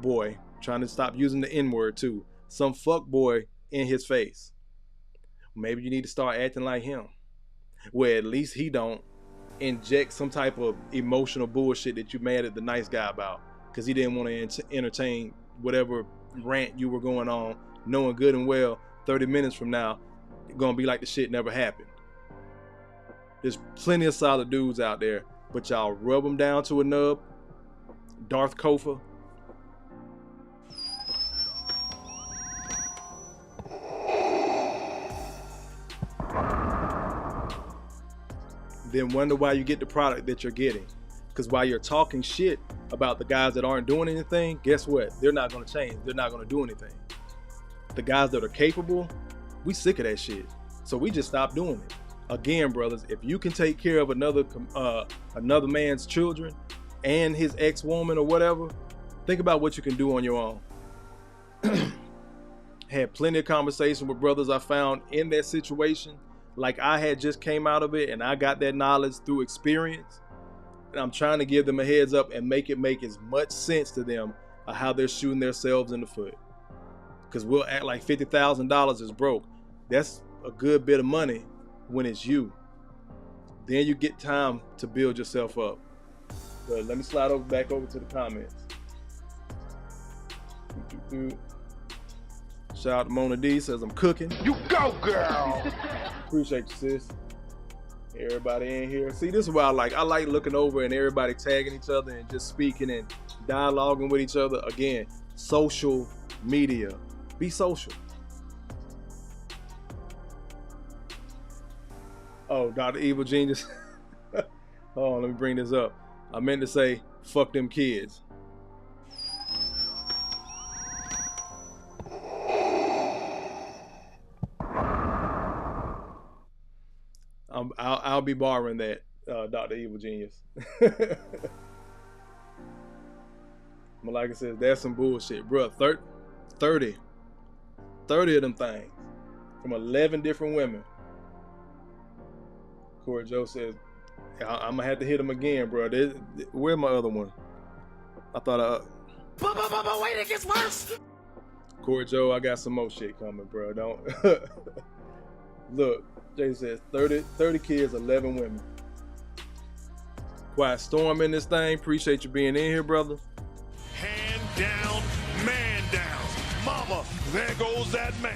boy, trying to stop using the N-word too, some fuck boy in his face. Maybe you need to start acting like him, where at least he don't inject some type of emotional bullshit that you mad at the nice guy about because he didn't want to entertain whatever rant you were going on, knowing good and well 30 minutes from now gonna be like the shit never happened. There's plenty of solid dudes out there, but y'all rub them down to a nub. Darth Kofa. Then wonder why you get the product that you're getting. Because while you're talking shit about the guys that aren't doing anything, guess what? They're not going to change. They're not going to do anything. The guys that are capable, we sick of that shit. So we just stop doing it. Again, brothers, if you can take care of another man's children and his ex-woman or whatever, think about what you can do on your own. Had plenty of conversation with brothers I found in that situation. Like I had just came out of it and I got that knowledge through experience. And I'm trying to give them a heads up and make it make as much sense to them of how they're shooting themselves in the foot. Because we'll act like $50,000 is broke. That's a good bit of money when it's you. Then you get time to build yourself up. But let me slide back over to the comments. Shout out to Mona D, says I'm cooking. You go, girl. Appreciate you, sis. Everybody in here. See, this is what I like. I like looking over and everybody tagging each other and just speaking and dialoguing with each other. Again, social media. Be social. Oh, Dr. Evil Genius. Hold on, let me bring this up. I meant to say, fuck them kids. I'll be borrowing that, Dr. Evil Genius. Malika says, that's some bullshit. Bro, 30 of them things from 11 different women. Corey Joe says, I'm gonna have to hit him again, bro. Where's my other one? I thought wait, it gets worse. Corey Joe, I got some more shit coming, bro. Don't look. Jay says 30 kids, 11 women. Quiet Storm in this thing. Appreciate you being in here, brother. Hand down, man down. Mama, there goes that man.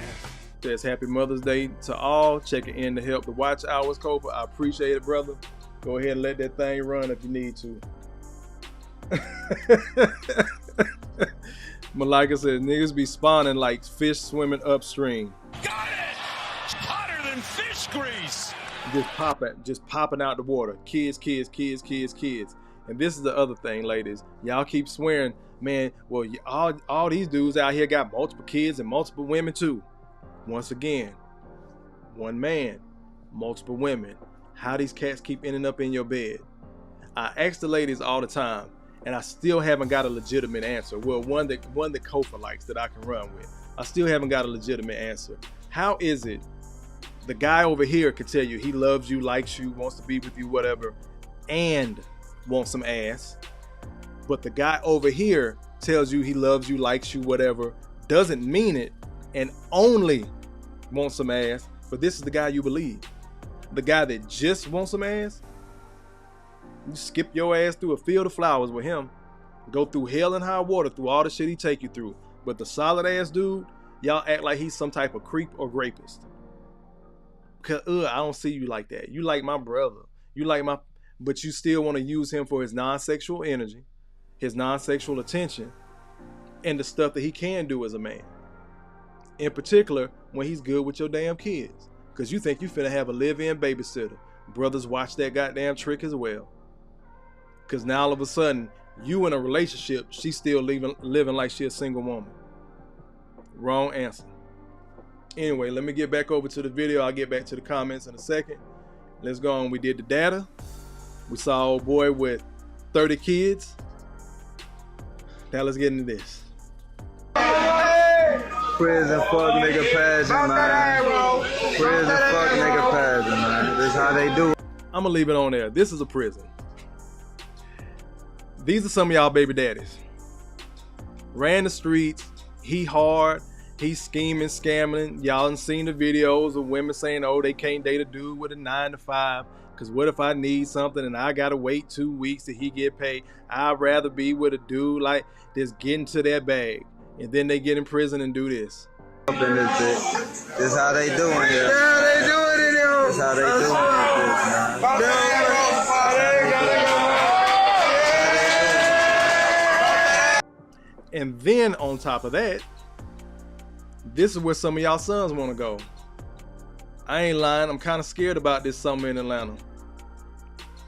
Says happy Mother's Day to all. Checking in to help the watch hours, Kofa. I appreciate it, brother. Go ahead and let that thing run if you need to. Malika says niggas be spawning like fish swimming upstream. Got it! Hotter than fish grease. Just popping out the water. Kids. And this is the other thing, ladies. Y'all keep swearing, man, well, all these dudes out here got multiple kids and multiple women too. Once again, one man, multiple women. How these cats keep ending up in your bed? I ask the ladies all the time, and I still haven't got a legitimate answer. Well, one that Kofa likes that I can run with. I still haven't got a legitimate answer. How is it the guy over here could tell you he loves you, likes you, wants to be with you, whatever, and wants some ass, but the guy over here tells you he loves you, likes you, whatever, doesn't mean it, and only wants some ass, but this is the guy you believe? The guy that just wants some ass? You skip your ass through a field of flowers with him, go through hell and high water through all the shit he take you through, but the solid ass dude, y'all act like he's some type of creep or rapist. Cause I don't see you like that. You like my brother. But you still want to use him for his non-sexual energy, his non-sexual attention, and the stuff that he can do as a man. In particular, when he's good with your damn kids. Cause you think you finna have a live-in babysitter. Brothers watch that goddamn trick as well. Cause now all of a sudden, you in a relationship, she's still living like she a single woman. Wrong answer. Anyway, let me get back over to the video. I'll get back to the comments in a second. Let's go on. We did the data. We saw old boy with 30 kids. Now let's get into this. Prison fuck nigga pageant, man. Prison fuck nigga pageant, man. This is how they do it. I'm gonna leave it on there. This is a prison. These are some of y'all baby daddies. Ran the streets. He hard. He's scheming, scamming. Y'all done seen the videos of women saying, oh, they can't date a dude with a 9 to 5. Because what if I need something and I got to wait 2 weeks till he get paid? I'd rather be with a dude like this getting to that bag. And then they get in prison and do this. This is how they doing here. how they doing this, man. And then on top of that, this is where some of y'all sons want to go. I ain't lying, I'm kind of scared about this summer in Atlanta.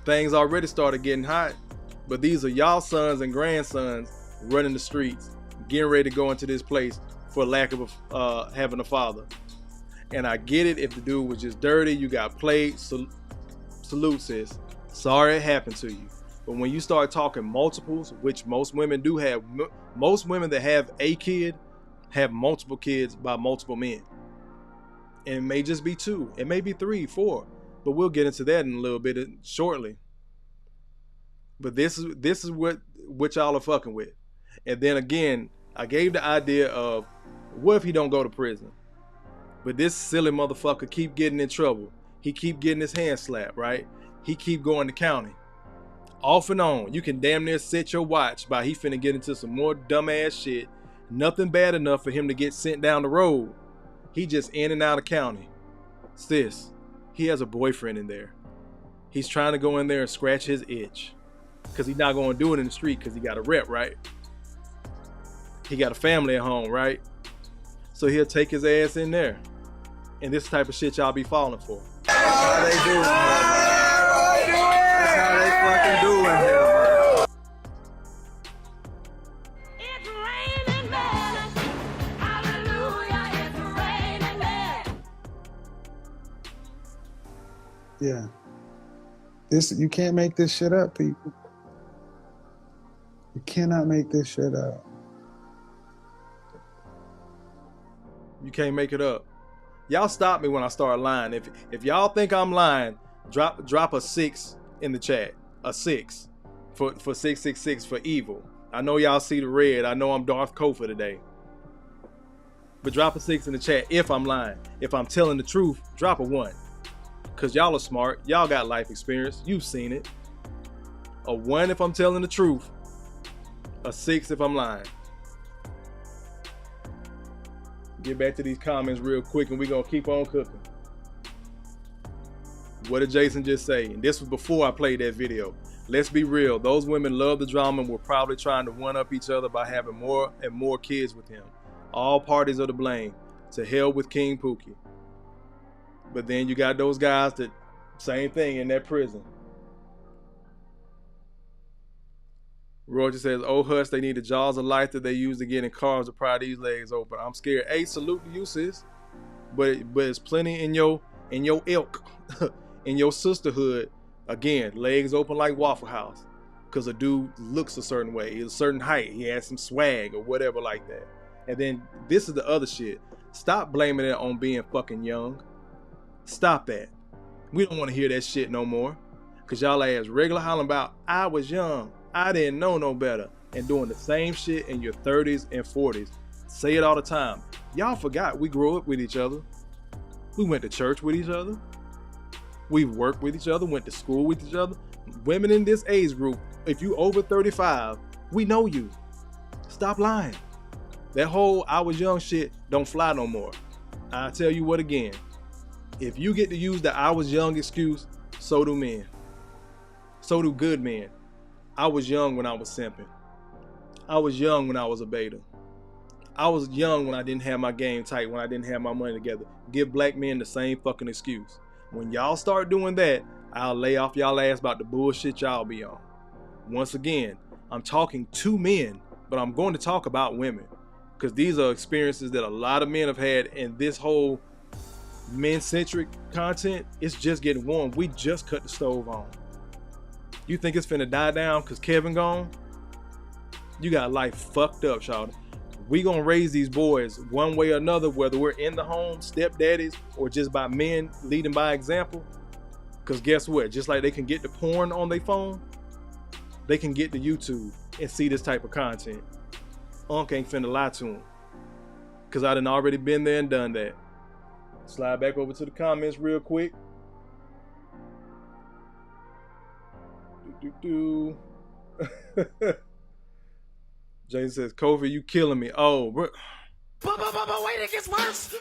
Things already started getting hot, but these are y'all sons and grandsons running the streets, getting ready to go into this place for lack of having a father. And I get it, if the dude was just dirty, you got played, salute sis. Sorry it happened to you. But when you start talking multiples, which most women do have, most women that have a kid have multiple kids by multiple men. And it may just be 2, it may be 3, 4, but we'll get into that in a little bit shortly. But this is what y'all are fucking with. And then again, I gave the idea of, what if he don't go to prison? But this silly motherfucker keep getting in trouble. He keep getting his hand slapped, right? He keep going to county. Off and on. You can damn near set your watch by he finna get into some more dumbass shit. Nothing bad enough for him to get sent down the road. He just in and out of county. Sis, he has a boyfriend in there. He's trying to go in there and scratch his itch. Because he's not going to do it in the street because he got a rep, right? He got a family at home, right? So he'll take his ass in there. And this type of shit y'all be falling for. That's how they do it, man. That's how they fucking do it here, man. It's raining men. Hallelujah, it's raining men. Yeah. You can't make this shit up, people. You cannot make this shit up. You can't make it up. Y'all stop me when I start lying. If y'all think I'm lying, drop a 6 in the chat. A 6 for 666 for evil. I know y'all see the red. I know I'm Darth Kofa today. But drop a 6 in the chat if I'm lying. If I'm telling the truth, drop a 1. Cause y'all are smart. Y'all got life experience. You've seen it. A 1 if I'm telling the truth. A 6 if I'm lying. Get back to these comments real quick and we're going to keep on cooking. What did Jason just say? And this was before I played that video. Let's be real. Those women love the drama and were probably trying to one-up each other by having more and more kids with him. All parties are to blame. To hell with King Pookie. But then you got those guys that, same thing in that prison. Roger says, oh hush, they need the jaws of life that they use to get in cars to pry these legs open. I'm scared. Hey, salute to you, sis. But it's plenty in your ilk, in your sisterhood. Again, legs open like Waffle House. Because a dude looks a certain way. He's a certain height. He has some swag or whatever like that. And then this is the other shit. Stop blaming it on being fucking young. Stop that. We don't want to hear that shit no more. Because y'all ass regular hollering about, I was young. I didn't know no better. And doing the same shit in your 30s and 40s. Say it all the time. Y'all forgot we grew up with each other. We went to church with each other. We worked with each other, went to school with each other. Women in this age group, if you over 35, we know you. Stop lying. That whole I was young shit don't fly no more. I tell you what again. If you get to use the I was young excuse, so do men. So do good men. I was young when I was simping. I was young when I was a beta. I was young when I didn't have my game tight, when I didn't have my money together. Give black men the same fucking excuse. When y'all start doing that, I'll lay off y'all ass about the bullshit y'all be on. Once again, I'm talking to men, but I'm going to talk about women. Because these are experiences that a lot of men have had, and this whole men-centric content, it's just getting warm. We just cut the stove on. You think it's finna die down because Kevin gone? You got life fucked up, y'all. We gonna raise these boys one way or another, whether we're in the home, stepdaddies, or just by men leading by example. Because guess what? Just like they can get the porn on their phone, they can get to YouTube and see this type of content. Unc ain't finna lie to them. Because I done already been there and done that. Slide back over to the comments real quick. Jason says, Kofa, you killing me. Oh, bro. But wait, it gets worse.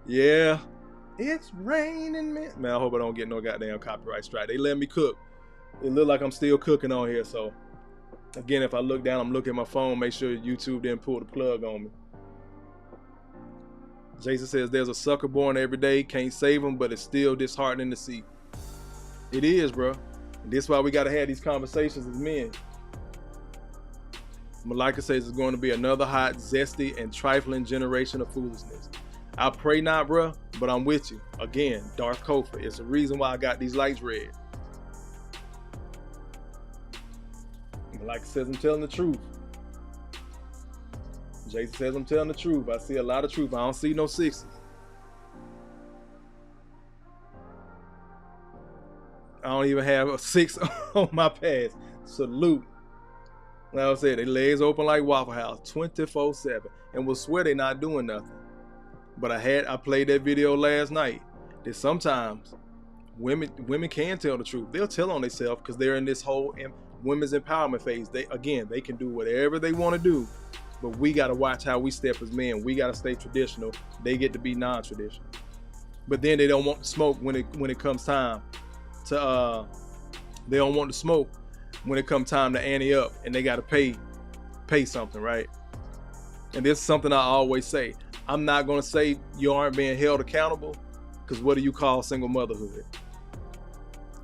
Yeah, it's raining, man. Man, I hope I don't get no goddamn copyright strike. They let me cook. It look like I'm still cooking on here. So again, if I look down, I'm looking at my phone. Make sure YouTube didn't pull the plug on me. Jason says there's a sucker born every day. Can't save him, but it's still disheartening to see. It is, bro. And this is why we got to have these conversations as men. Malika says it's going to be another hot, zesty, and trifling generation of foolishness. I pray not, bro, but I'm with you. Again, Darth Kofa. It's the reason why I got these lights red. Malika says I'm telling the truth. Jason says I'm telling the truth. I see a lot of truth. I don't see no 60s. I don't even have a 6 on my pass. Salute. Like I said, their legs open like Waffle House 24/7, and will swear they're not doing nothing. But I played that video last night. That sometimes women can tell the truth. They'll tell on themselves because they're in this whole women's empowerment phase. They can do whatever they want to do, but we got to watch how we step as men. We got to stay traditional. They get to be non-traditional. But then they don't want to smoke when it comes time to they don't want to smoke when it comes time to ante up, and they got to pay something, right? And this is something I always say. I'm not going to say you aren't being held accountable, because what do you call single motherhood?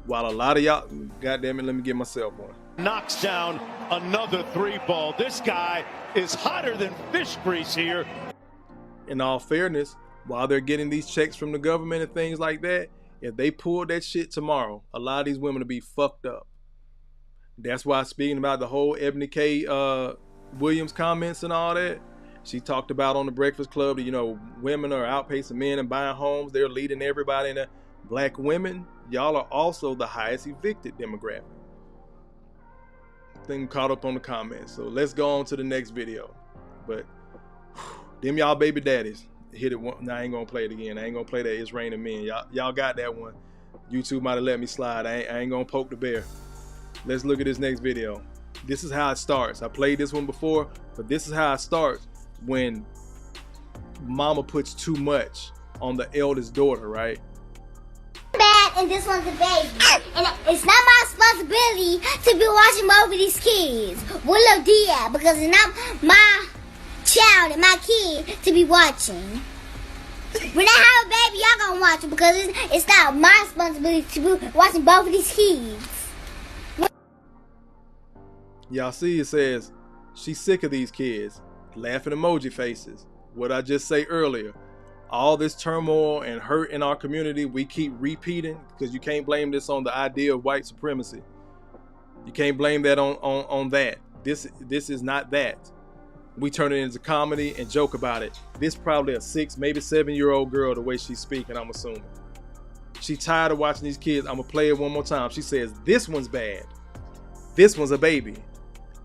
While a lot of y'all, goddamn it, let me get myself one. Knocks down another 3-ball. This guy is hotter than fish grease here. In all fairness, while they're getting these checks from the government and things like that, if they pull that shit tomorrow, a lot of these women will be fucked up. That's why, speaking about the whole Ebony K. Williams comments and all that, she talked about on the Breakfast Club that, women are outpacing men and buying homes. They're leading everybody in the black women. Y'all are also the highest evicted demographic. Thing caught up on the comments. So let's go on to the next video. But them y'all baby daddies hit it one. Now I ain't gonna play it again. I ain't gonna play that It's Raining Men. Y'all got that one. YouTube might have let me slide. I ain't gonna poke the bear. Let's look at this next video. This is how it starts. I played this one before, but this is how it starts when mama puts too much on the eldest daughter, right? Bad, and this one's a baby. And it's not my responsibility to be watching over these kids. Willow Dia, because it's not my child and my kid to be watching. When I have a baby, y'all gonna watch it, because it's not my responsibility to be watching both of these kids. Y'all see it says, she's sick of these kids. Laughing emoji faces. What I just say earlier. All this turmoil and hurt in our community, we keep repeating, because you can't blame this on the idea of white supremacy. You can't blame that on that. This is not that. We turn it into comedy and joke about it. This probably a 6, maybe 7-year-old girl, the way she's speaking, I'm assuming. She's tired of watching these kids. I'm gonna play it one more time. She says, this one's bad. This one's a baby.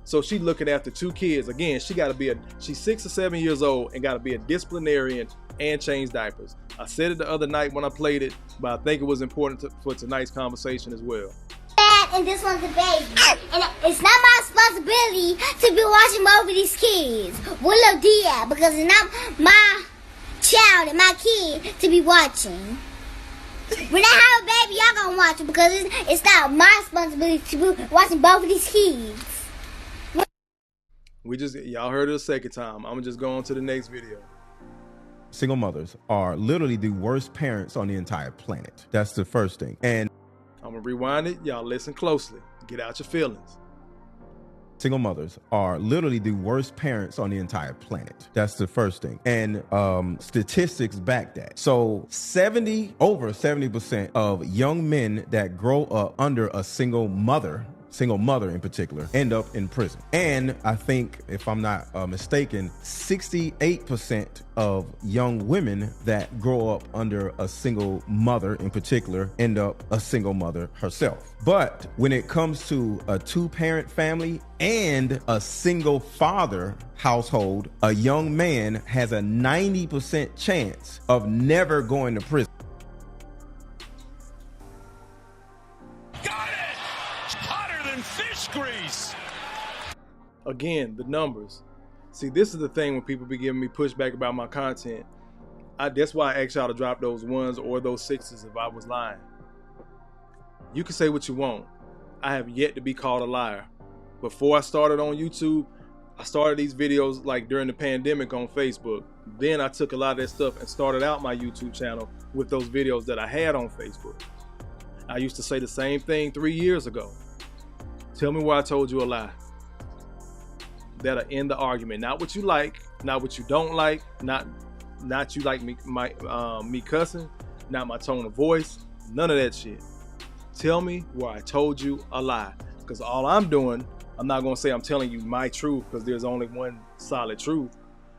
So she looking after 2 kids. Again, she's 6 or 7 years old and gotta be a disciplinarian and change diapers. I said it the other night when I played it, but I think it was important for tonight's conversation as well. And this one's a baby. And it's not my responsibility to be watching over these kids. Willow Dia, because it's not my child and my kid to be watching. When I have a baby, y'all gonna watch it, because it's not my responsibility to be watching both of these kids. Y'all heard it a second time. I'm gonna just go on to the next video. Single mothers are literally the worst parents on the entire planet. That's the first thing. And I'm gonna rewind it. Y'all listen closely. Get out your feelings. Single mothers are literally the worst parents on the entire planet. That's the first thing. And statistics back that. So over 70% of young men that grow up under a single mother in particular, end up in prison. And I think, if I'm not mistaken, 68% of young women that grow up under a single mother in particular end up a single mother herself. But when it comes to a 2-parent family and a single father household, a young man has a 90% chance of never going to prison. Fish grease. Again, the numbers. See, this is the thing when people be giving me pushback about my content. That's why I asked y'all to drop those 1s or those 6s if I was lying. You can say what you want. I have yet to be called a liar. Before I started on YouTube, I started these videos like during the pandemic on Facebook. Then I took a lot of that stuff and started out my YouTube channel with those videos that I had on Facebook. I used to say the same thing 3 years ago. Tell me where I told you a lie. That'll end the argument. Not what you like, not what you don't like, not you like me cussing, not my tone of voice, none of that shit. Tell me where I told you a lie. Because all I'm doing, I'm not going to say I'm telling you my truth because there's only one solid truth,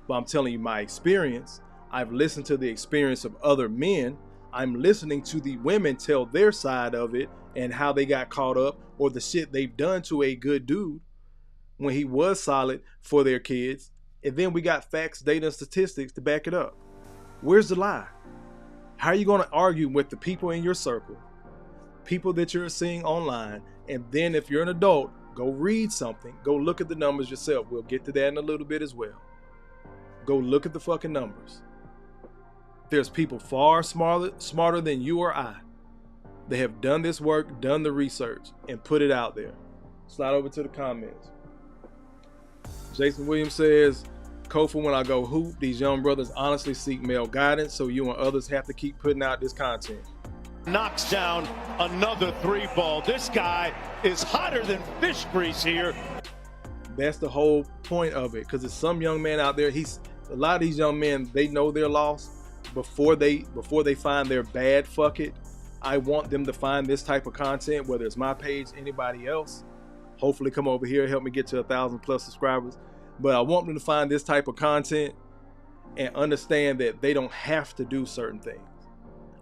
but I'm telling you my experience. I've listened to the experience of other men. I'm listening to the women tell their side of it and how they got caught up or the shit they've done to a good dude when he was solid for their kids. And then we got facts, data, and statistics to back it up. Where's the lie? How are you going to argue with the people in your circle, people that you're seeing online, and then if you're an adult, go read something, go look at the numbers yourself. We'll get to that in a little bit as well. Go look at the fucking numbers. There's people far smarter than you or I. They have done this work, done the research, and put it out there. Slide over to the comments. Jason Williams says, Kofa, when I go hoop, these young brothers honestly seek male guidance, so you and others have to keep putting out this content. Knocks down another 3-ball. This guy is hotter than fish grease here. That's the whole point of it, because there's some young man out there, a lot of these young men, they know they're lost before they find their bad. Fuck it. I want them to find this type of content, whether it's my page, anybody else. Hopefully come over here, help me get to 1,000+ subscribers. But I want them to find this type of content and understand that they don't have to do certain things.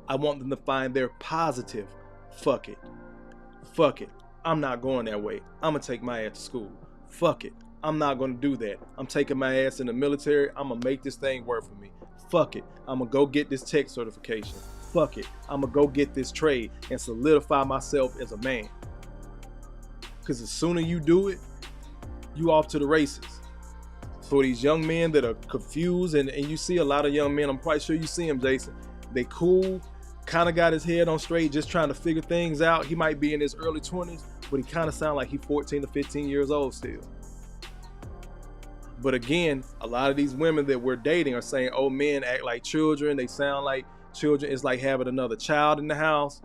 I want them to find their positive. Fuck it. Fuck it. I'm not going that way. I'm going to take my ass to school. Fuck it. I'm not going to do that. I'm taking my ass in the military. I'm going to make this thing work for me. Fuck it. I'm going to go get this tech certification. Fuck it. I'm going to go get this trade and solidify myself as a man. Because the sooner you do it, you off to the races. For these young men that are confused, and you see a lot of young men, I'm quite sure you see them, Jason. They cool, kind of got his head on straight, just trying to figure things out. He might be in his early 20s, but he kind of sound like he's 14 to 15 years old still. But again, a lot of these women that we're dating are saying, oh, men act like children. They sound like children. It's like having another child in the house.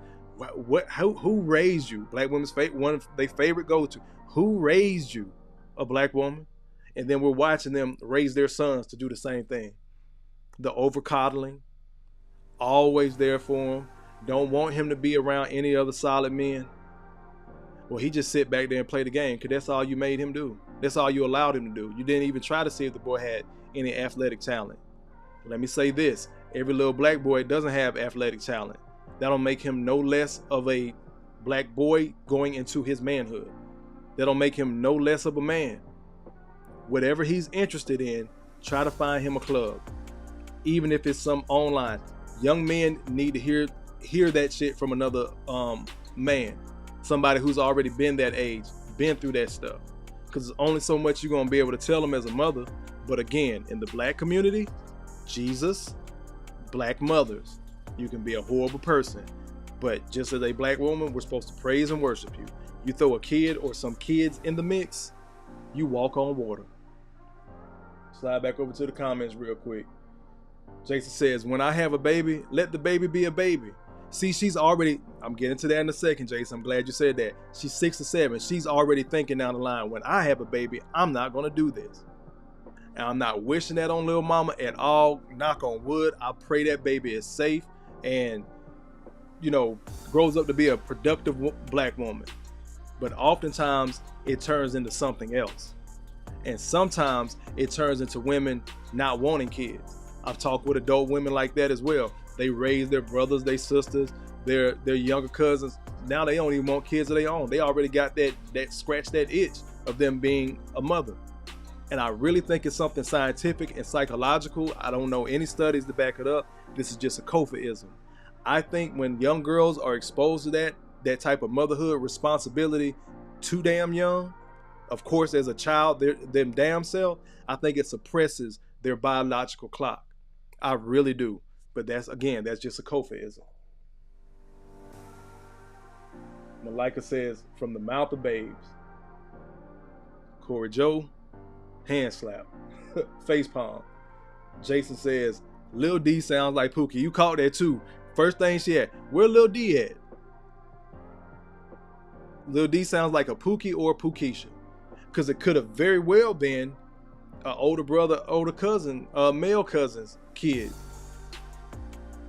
Who raised you? Black women's one of their favorite go-to. Who raised you? A black woman. And then we're watching them raise their sons to do the same thing. The over-coddling. Always there for him. Don't want him to be around any other solid men. Well, he just sit back there and play the game because that's all you made him do. That's all you allowed him to do. You didn't even try to see if the boy had any athletic talent. Let me say this. Every little black boy doesn't have athletic talent. That'll make him no less of a black boy going into his manhood. That'll make him no less of a man. Whatever he's interested in, try to find him a club. Even if it's some online. Young men need to hear that shit from another man. Somebody who's already been that age, been through that stuff. Because there's only so much you're going to be able to tell them as a mother. But again, in the black community, Jesus, black mothers, you can be a horrible person. But just as a black woman, we're supposed to praise and worship you. You throw a kid or some kids in the mix, you walk on water. Slide back over to the comments real quick. Jason says, when I have a baby, let the baby be a baby. See, she's already, I'm getting to that in a second, Jason. I'm glad you said that. She's 6 or 7. She's already thinking down the line, when I have a baby, I'm not going to do this. And I'm not wishing that on little mama at all. Knock on wood. I pray that baby is safe and, grows up to be a productive black woman. But oftentimes it turns into something else. And sometimes it turns into women not wanting kids. I've talked with adult women like that as well. They raise their brothers, their sisters, their younger cousins. Now they don't even want kids of their own. They already got that scratch that itch of them being a mother. And I really think it's something scientific and psychological. I don't know any studies to back it up. This is just a Kofa-ism. I think when young girls are exposed to that type of motherhood responsibility too damn young, Of course, as a child, them damn self, I think it suppresses their biological clock. I really do. But that's just a Kofaism. Malika says, from the mouth of babes. Corey Joe, hand slap, face palm. Jason says, Lil D sounds like Pookie. You caught that too. First thing she had, where Lil D at? Lil D sounds like a Pookie or a Pookisha. Because it could have very well been an older brother, older cousin, male cousin's kid.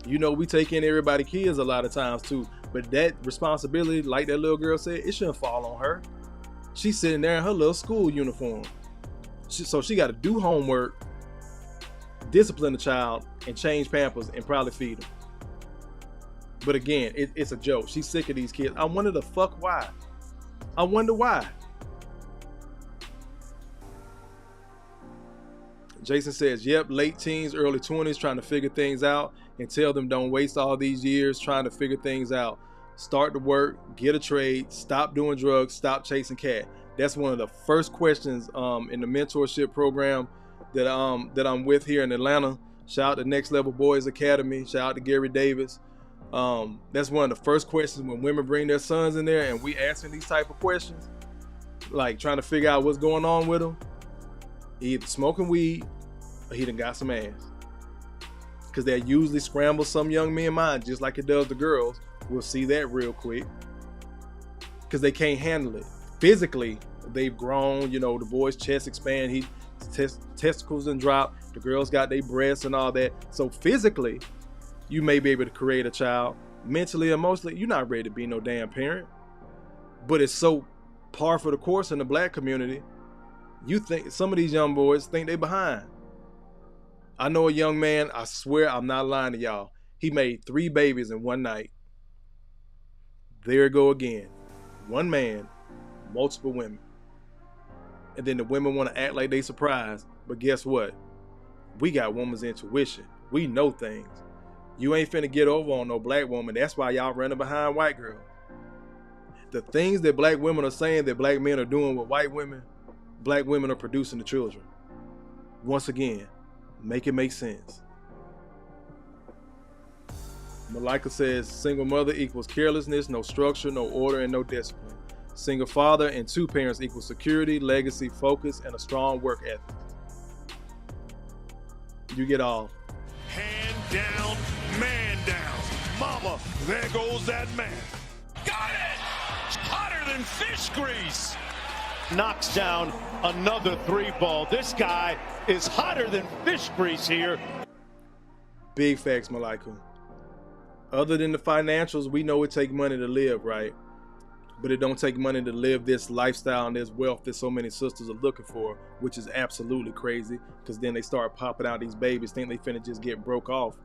You know, we take in everybody's kids a lot of times too. But that responsibility, like that little girl said, it shouldn't fall on her. She's sitting there in her little school uniform. So she got to do homework, discipline the child, and change Pampers and probably feed them. But again, it's a joke. She's sick of these kids. I wonder the fuck why. I wonder why. Jason says, yep, late teens, early 20s, trying to figure things out, and tell them don't waste all these years trying to figure things out. Start to work, get a trade, stop doing drugs, stop chasing cat. That's one of the first questions in the mentorship program that I'm with here in Atlanta. Shout out to Next Level Boys Academy. Shout out to Gary Davis. That's one of the first questions when women bring their sons in there and we asking these type of questions, like trying to figure out what's going on with them. He either smoking weed or he done got some ass. Because that usually scrambles some young men's mind just like it does the girls. We'll see that real quick. Because they can't handle it. Physically, they've grown. You know, the boy's chest expand. Testicles done drop. The girls got their breasts and all that. So physically, you may be able to create a child. Mentally, emotionally, you're not ready to be no damn parent. But it's so par for the course in the black community. You think some of these young boys think they behind. I know a young man, I swear I'm not lying to y'all. He made 3 babies in one night. There it go again. One man, multiple women. And then the women want to act like they surprised. But guess what? We got woman's intuition. We know things. You ain't finna get over on no black woman. That's why y'all running behind white girls. The things that black women are saying that black men are doing with white women, black women are producing the children. Once again, make it make sense. Malika says, single mother equals carelessness, no structure, no order, and no discipline. Single father and 2 parents equals security, legacy, focus, and a strong work ethic. You get all. Hand down, man down. Mama, there goes that man. Got it! Hotter than fish grease. Knocks down another 3-ball. This guy is hotter than fish grease here. Big facts, Malika. Other than the financials, we know it takes money to live, right? But it don't take money to live this lifestyle and this wealth that so many sisters are looking for, which is absolutely crazy, because then they start popping out these babies, think they finna just get broke off.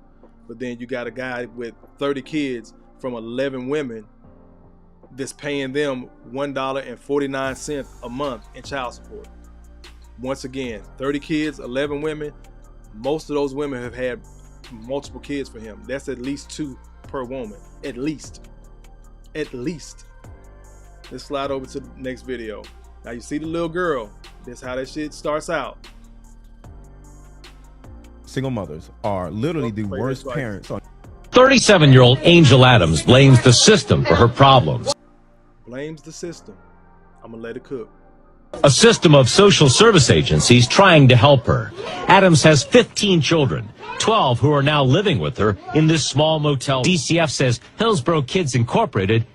But then you got a guy with 30 kids from 11 women that's paying them $1.49 a month in child support. Once again, 30 kids, 11 women. Most of those women have had multiple kids for him. That's at least 2 per woman. At least. Let's slide over to the next video. Now you see the little girl. That's how that shit starts out. Single mothers are literally the worst parents on. 37-year-old Angel Adams blames the system for her problems. Blames the system. I'm gonna let it cook. A system of social service agencies trying to help her. Adams has 15 children, 12 who are now living with her in this small motel. DCF says Hillsborough Kids Incorporated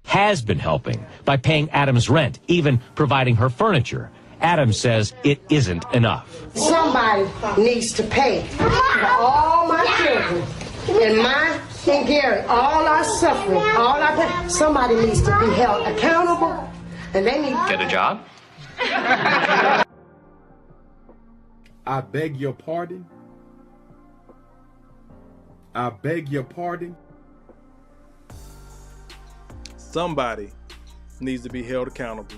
has been helping by paying Adams rent, even providing her furniture. Adams says it isn't enough. Somebody needs to pay for all my children and mine and Gary, all our suffering, all our pain. Somebody needs to be held accountable, and they need to get a job. I beg your pardon. I beg your pardon. Somebody needs to be held accountable.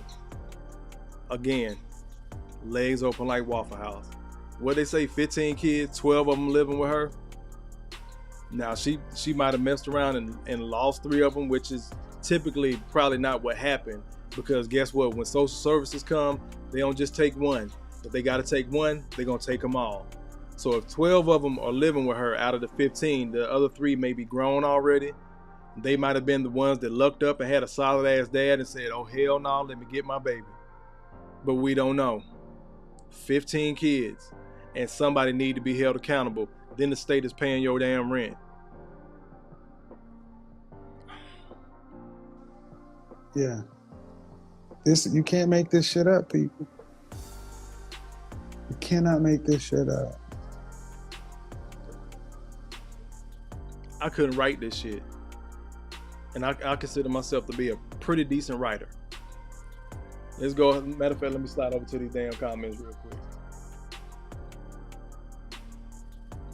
Again, legs open like Waffle House. What they say, 15 kids, 12 of them living with her. Now she might have messed around and lost 3 of them, which is typically probably not what happened. Because guess what? When social services come, they don't just take one. If they got to take one, they're going to take them all. So if 12 of them are living with her out of the 15, the other 3 may be grown already. They might have been the ones that lucked up and had a solid ass dad and said, oh, hell no, let me get my baby. But we don't know. 15 kids, and somebody need to be held accountable. Then the state is paying your damn rent. Yeah. You can't make this shit up, people. You cannot make this shit up. I couldn't write this shit. And I consider myself to be a pretty decent writer. Let's go. Matter of fact, let me slide over to these damn comments real quick.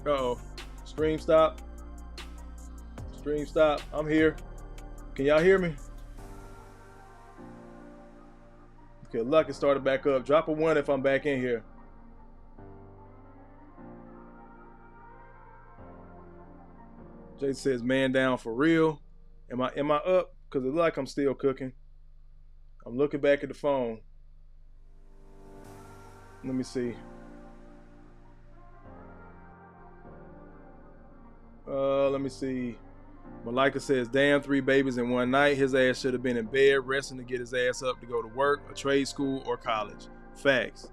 Uh-oh. Stream stop. Stream stop. I'm here. Can y'all hear me? Okay, luck it started back up. Drop a 1 if I'm back in here. Jay says, man down for real. Am I up? Because it looks like I'm still cooking. I'm looking back at the phone. Let me see. Let me see. Malika says, damn, 3 babies in one night. His ass should have been in bed resting to get his ass up to go to work, a trade school, or college. Facts.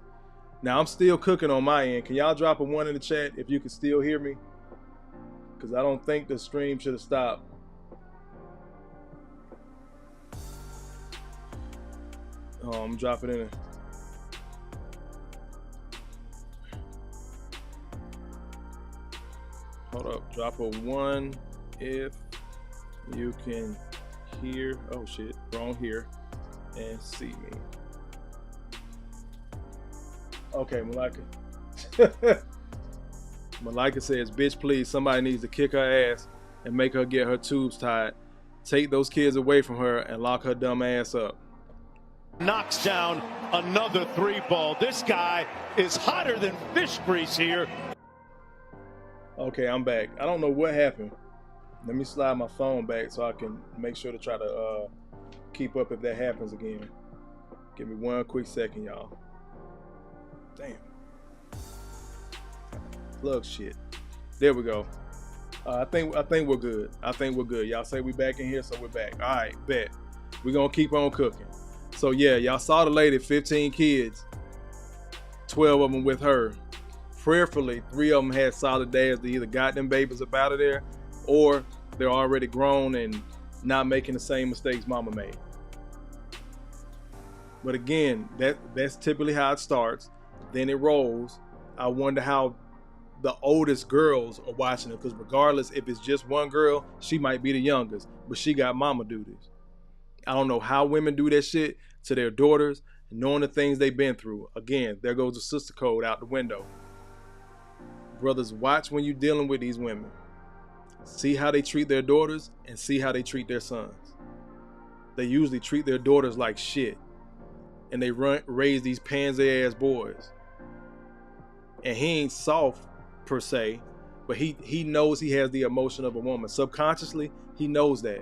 Now, I'm still cooking on my end. Can y'all drop a 1 in the chat if you can still hear me? Because I don't think the stream should have stopped. Oh, I'm dropping in. Hold up. Drop a 1 if you can hear. Oh shit. Wrong here. And see me. Okay, Malika. Malika says, bitch, please, somebody needs to kick her ass and make her get her tubes tied. Take those kids away from her and lock her dumb ass up. Knocks down another 3 ball. This guy is hotter than fish grease here. Okay, I'm back. I don't know what happened. Let me slide my phone back so I can make sure to try to keep up if that happens again. Give me 1 quick second, y'all. Damn. Plug shit. There we go. I think we're good. I think we're good. Y'all say we back in here, so we're back. All right, bet. We're gonna keep on cooking. So yeah, y'all saw the lady, 15 kids, 12 of them with her. Prayerfully, 3 of them had solid dads that either got them babies up out of there or they're already grown and not making the same mistakes mama made. But again, that's typically how it starts. Then it rolls. I wonder how the oldest girls are watching it, because regardless if it's just one girl, she might be the youngest, but she got mama duties. I don't know how women do that shit to their daughters, knowing the things they've been through. Again, there goes the sister code out the window. Brothers, watch when you're dealing with these women. See how they treat their daughters and see how they treat their sons. They usually treat their daughters like shit, and they raise these pansy ass boys. And he ain't soft per se, but he knows he has the emotion of a woman. Subconsciously, he knows that.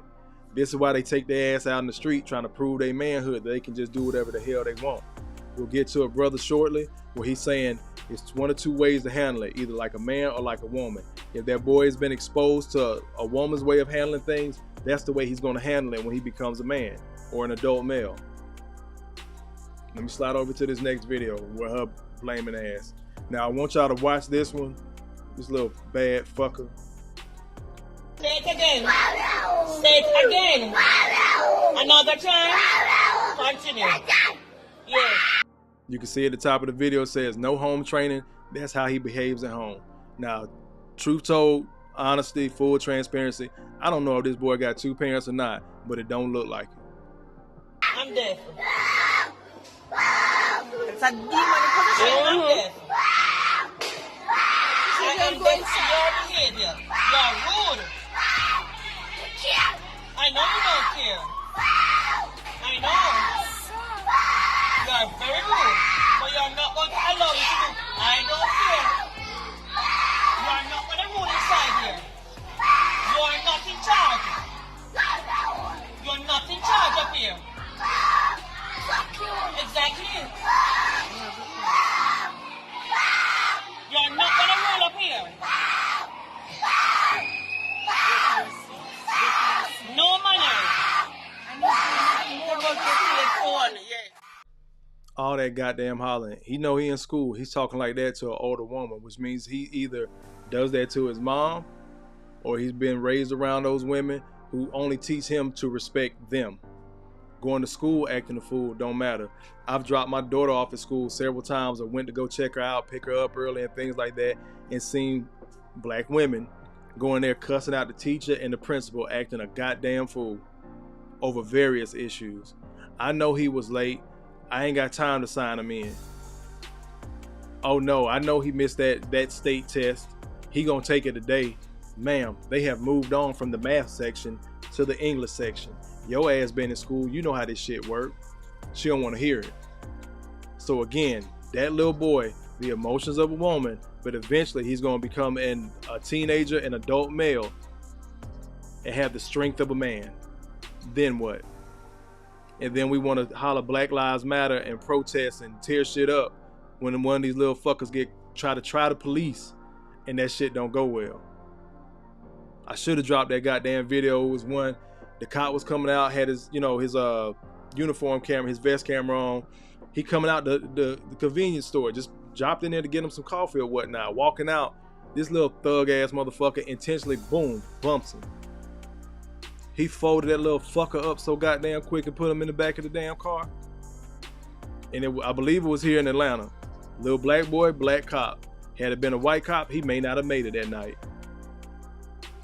This is why they take their ass out in the street trying to prove their manhood, that they can just do whatever the hell they want. We'll get to a brother shortly where he's saying it's 1 or 2 ways to handle it, either like a man or like a woman. If that boy has been exposed to a woman's way of handling things, that's the way he's going to handle it when he becomes a man or an adult male. Let me slide over to this next video with her blaming ass. Now I want y'all to watch this one. This little bad fucker. Say it again. Say it again. Another time. Continue. Yeah. You can see at the top of the video it says no home training. That's how he behaves at home. Now, truth told, honesty, full transparency. I don't know if this boy got 2 parents or not, but it don't look like it. I'm deaf. It's a demon position. I'm deaf. I am deaf to your behavior. You're rude. I know you don't care. I know. You are very rude. But you are not going to allow me to do. I don't care. You are not going to rule inside here. You are not in charge. You are not in charge up here. that goddamn hollering. He know he in school. He's talking like that to an older woman, which means he either does that to his mom or he's been raised around those women who only teach him to respect them. Going to school acting a fool don't matter. I've dropped my daughter off at school several times or went to go check her out, pick her up early and things like that, and seen black women going there cussing out the teacher and the principal acting a goddamn fool over various issues. I know he was late. I ain't got time to sign him in. Oh no, I know he missed that state test. He gonna take it today. Ma'am, they have moved on from the math section to the English section. Your ass been in school, you know how this shit work. She don't want to hear it. So again, that little boy, the emotions of a woman, but eventually he's going to become a teenager, an adult male, and have the strength of a man. Then what? And then we want to holler Black Lives Matter and protest and tear shit up when one of these little fuckers try to police and that shit don't go well. I should have dropped that goddamn video. It was one, the cop was coming out, had his, his uniform camera, his vest camera on. He coming out the convenience store, just dropped in there to get him some coffee or whatnot. Walking out, this little thug ass motherfucker intentionally, boom, bumps him. He folded that little fucker up so goddamn quick and put him in the back of the damn car. And I believe it was here in Atlanta. Little black boy, black cop. Had it been a white cop, he may not have made it that night.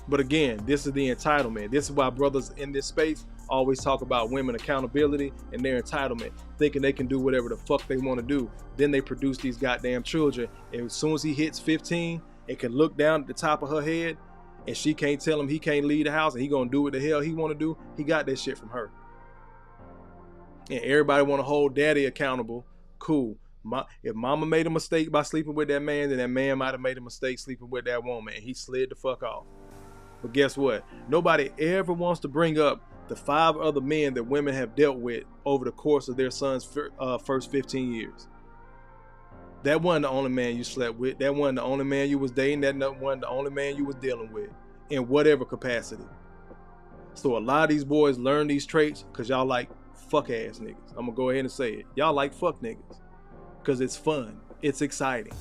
But again, this is the entitlement. This is why brothers in this space always talk about women accountability and their entitlement, thinking they can do whatever the fuck they want to do. Then they produce these goddamn children, and as soon as he hits 15 and can look down at the top of her head and she can't tell him he can't leave the house and he gonna do what the hell he want to do, he got that shit from her. And everybody want to hold daddy accountable. Cool. If mama made a mistake by sleeping with that man, then that man might have made a mistake sleeping with that woman and he slid the fuck off. But guess what? Nobody ever wants to bring up the 5 other men that women have dealt with over the course of their son's first 15 years. That wasn't the only man you slept with. That wasn't the only man you was dating. That wasn't the only man you was dealing with in whatever capacity. So a lot of these boys learn these traits because y'all like fuck ass niggas. I'm gonna go ahead and say it. Y'all like fuck niggas because it's fun. It's exciting.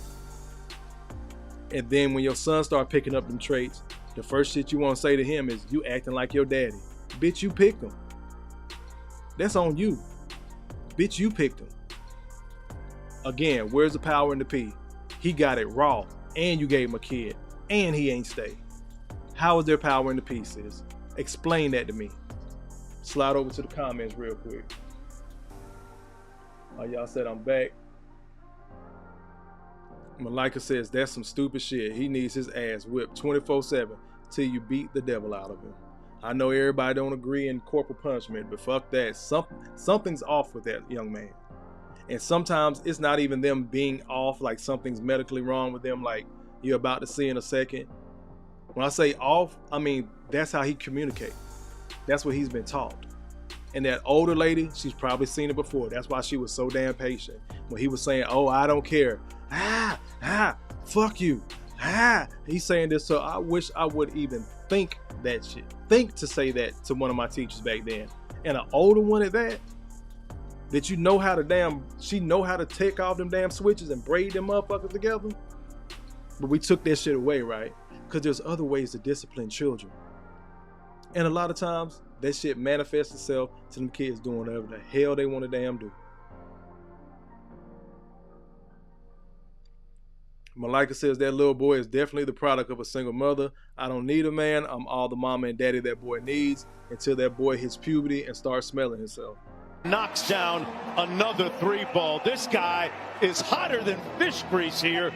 And then when your son start picking up them traits, the first shit you want to say to him is, you acting like your daddy. Bitch, you picked him. That's on you. Bitch, you picked him. Again, where's the power in the P? He got it raw, and you gave him a kid, and he ain't stay. How is there power in the P, sis? Explain that to me. Slide over to the comments real quick. Y'all said I'm back. Malika says, that's some stupid shit. He needs his ass whipped 24/7 till you beat the devil out of him. I know everybody don't agree in corporal punishment, but fuck that. Something's off with that young man. And sometimes it's not even them being off, like something's medically wrong with them, like you're about to see in a second. When I say off, I mean that's how he communicates. That's what he's been taught. And that older lady, she's probably seen it before. That's why she was so damn patient. When he was saying, oh, I don't care. Fuck you. He's saying this, so I wish I would even think that shit. Think to say that to one of my teachers back then. And an older one at that you know how to she know how to take off them damn switches and braid them motherfuckers together. But we took that shit away, right? Because there's other ways to discipline children. And a lot of times, that shit manifests itself to them kids doing whatever the hell they want to damn do. Malika says that little boy is definitely the product of a single mother. I don't need a man. I'm all the mama and daddy that boy needs until that boy hits puberty and starts smelling himself. Knocks down another 3-ball. This guy is hotter than fish grease here.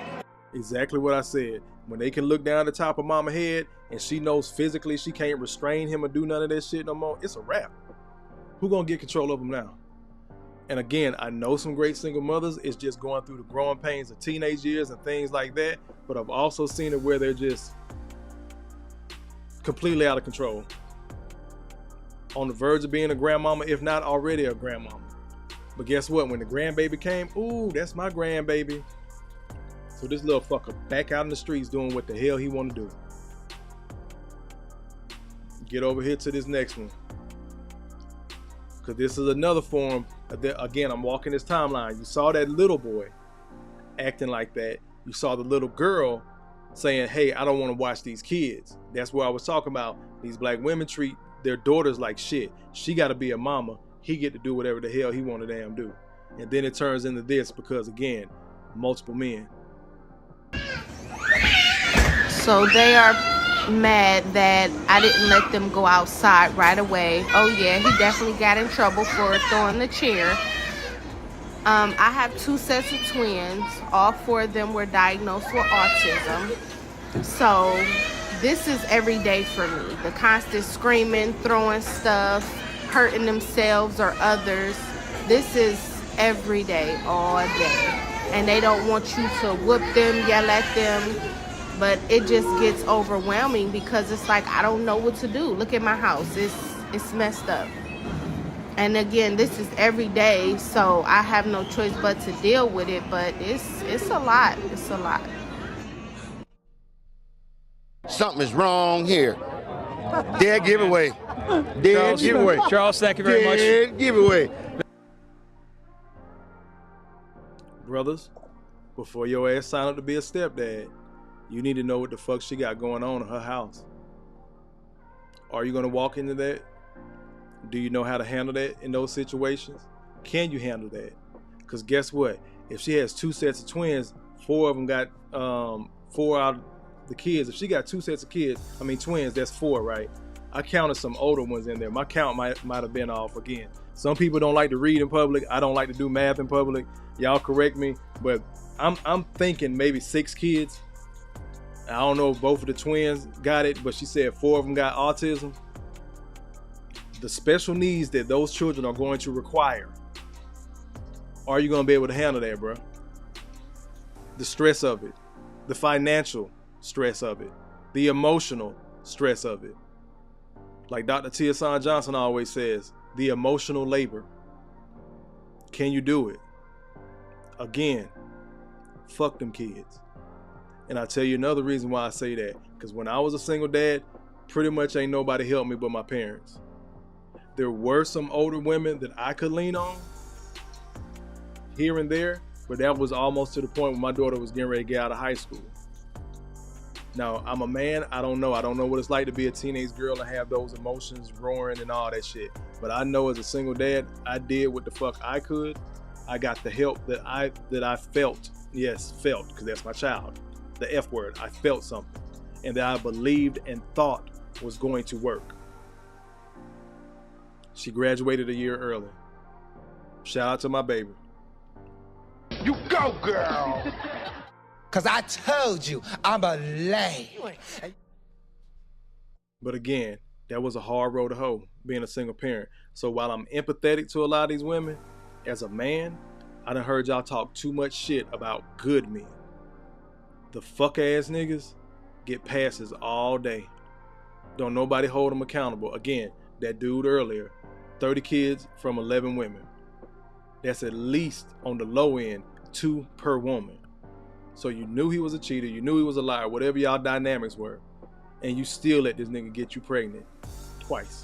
Exactly what I said. When they can look down the top of mama's head and she knows physically she can't restrain him or do none of that shit no more, it's a wrap. Who gonna get control of him now? And again, I know some great single mothers is just going through the growing pains of teenage years and things like that, but I've also seen it where they're just completely out of control. On the verge of being a grandmama, if not already a grandmama. But guess what? When the grandbaby came, ooh, that's my grandbaby. So this little fucker back out in the streets doing what the hell he want to do. Get over here to this next one. Because this is another form Again, I'm walking this timeline. You saw that little boy acting like that. You saw the little girl saying, hey, I don't want to watch these kids. That's where I was talking about. These black women treat their daughters like shit. She got to be a mama. He get to do whatever the hell he want to damn do. And then it turns into this because, again, multiple men. So they are mad that I didn't let them go outside right away. Oh yeah, he definitely got in trouble for throwing the chair. I have 2 sets of twins. All 4 of them were diagnosed with autism. So this is every day for me. The constant screaming, throwing stuff, hurting themselves or others. This is every day, all day. And they don't want you to whoop them, yell at them. But it just gets overwhelming because it's like, I don't know what to do. Look at my house. It's messed up. And again, this is every day, so I have no choice but to deal with it. But it's a lot. It's a lot. Something is wrong here. Dead giveaway. Dead giveaway. Charles, thank you very much. Dead giveaway. Brothers, before your ass sign up to be a stepdad, you need to know what the fuck she got going on in her house. Are you going to walk into that? Do you know how to handle that in those situations? Can you handle that? Because guess what? If she has 2 sets of twins, 4 of them got 4 out of the kids. If she got 2 sets of twins, that's 4, right? I counted some older ones in there. My count might have been off again. Some people don't like to read in public. I don't like to do math in public. Y'all correct me, but I'm thinking maybe 6 kids. I don't know if both of the twins got it, but she said 4 of them got autism. The special needs that those children are going to require, are you going to be able to handle that, bro? The stress of it, the financial stress of it, the emotional stress of it. Like Dr. T.S. Johnson always says, the emotional labor. Can you do it? Again, fuck them kids. And I'll tell you another reason why I say that. Because when I was a single dad, pretty much ain't nobody helped me but my parents. There were some older women that I could lean on here and there, but that was almost to the point when my daughter was getting ready to get out of high school. Now, I'm a man. I don't know what it's like to be a teenage girl and have those emotions roaring and all that shit. But I know as a single dad, I did what the fuck I could. I got the help that I felt. Yes, felt, because that's my child. The F word. I felt something. And that I believed and thought was going to work. She graduated a year early. Shout out to my baby. You go, girl. Cause I told you, I'm a lame. But again, that was a hard road to hoe, being a single parent. So while I'm empathetic to a lot of these women, as a man, I done heard y'all talk too much shit about good men. The fuck ass niggas get passes all day. Don't nobody hold them accountable. Again, that dude earlier, 30 kids from 11 women. That's at least on the low end, 2 per woman. So you knew he was a cheater, you knew he was a liar, whatever y'all dynamics were, and you still let this nigga get you pregnant twice.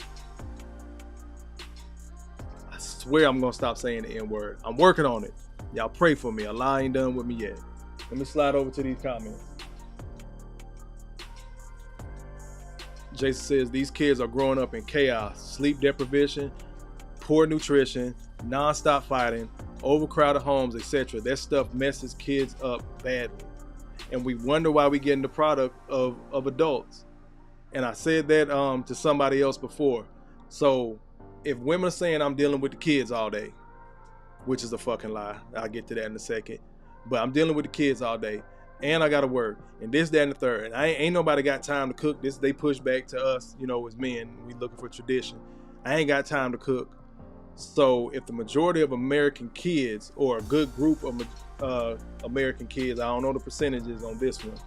I swear I'm gonna stop saying the N-word. I'm working on it. Y'all pray for me. Allah ain't done with me yet. Let me slide over to these comments. Jason says these kids are growing up in chaos, sleep deprivation, poor nutrition, non-stop fighting, overcrowded homes, etc. That stuff messes kids up badly. And we wonder why we getting the product of adults. And I said that to somebody else before. So if women are saying I'm dealing with the kids all day, which is a fucking lie, I'll get to that in a second, but I'm dealing with the kids all day, and I gotta work, and this, that, and the third, and ain't nobody got time to cook. This they push back to us, as men. We looking for tradition. I ain't got time to cook. So if the majority of American kids, or a good group of American kids, I don't know the percentages on this one,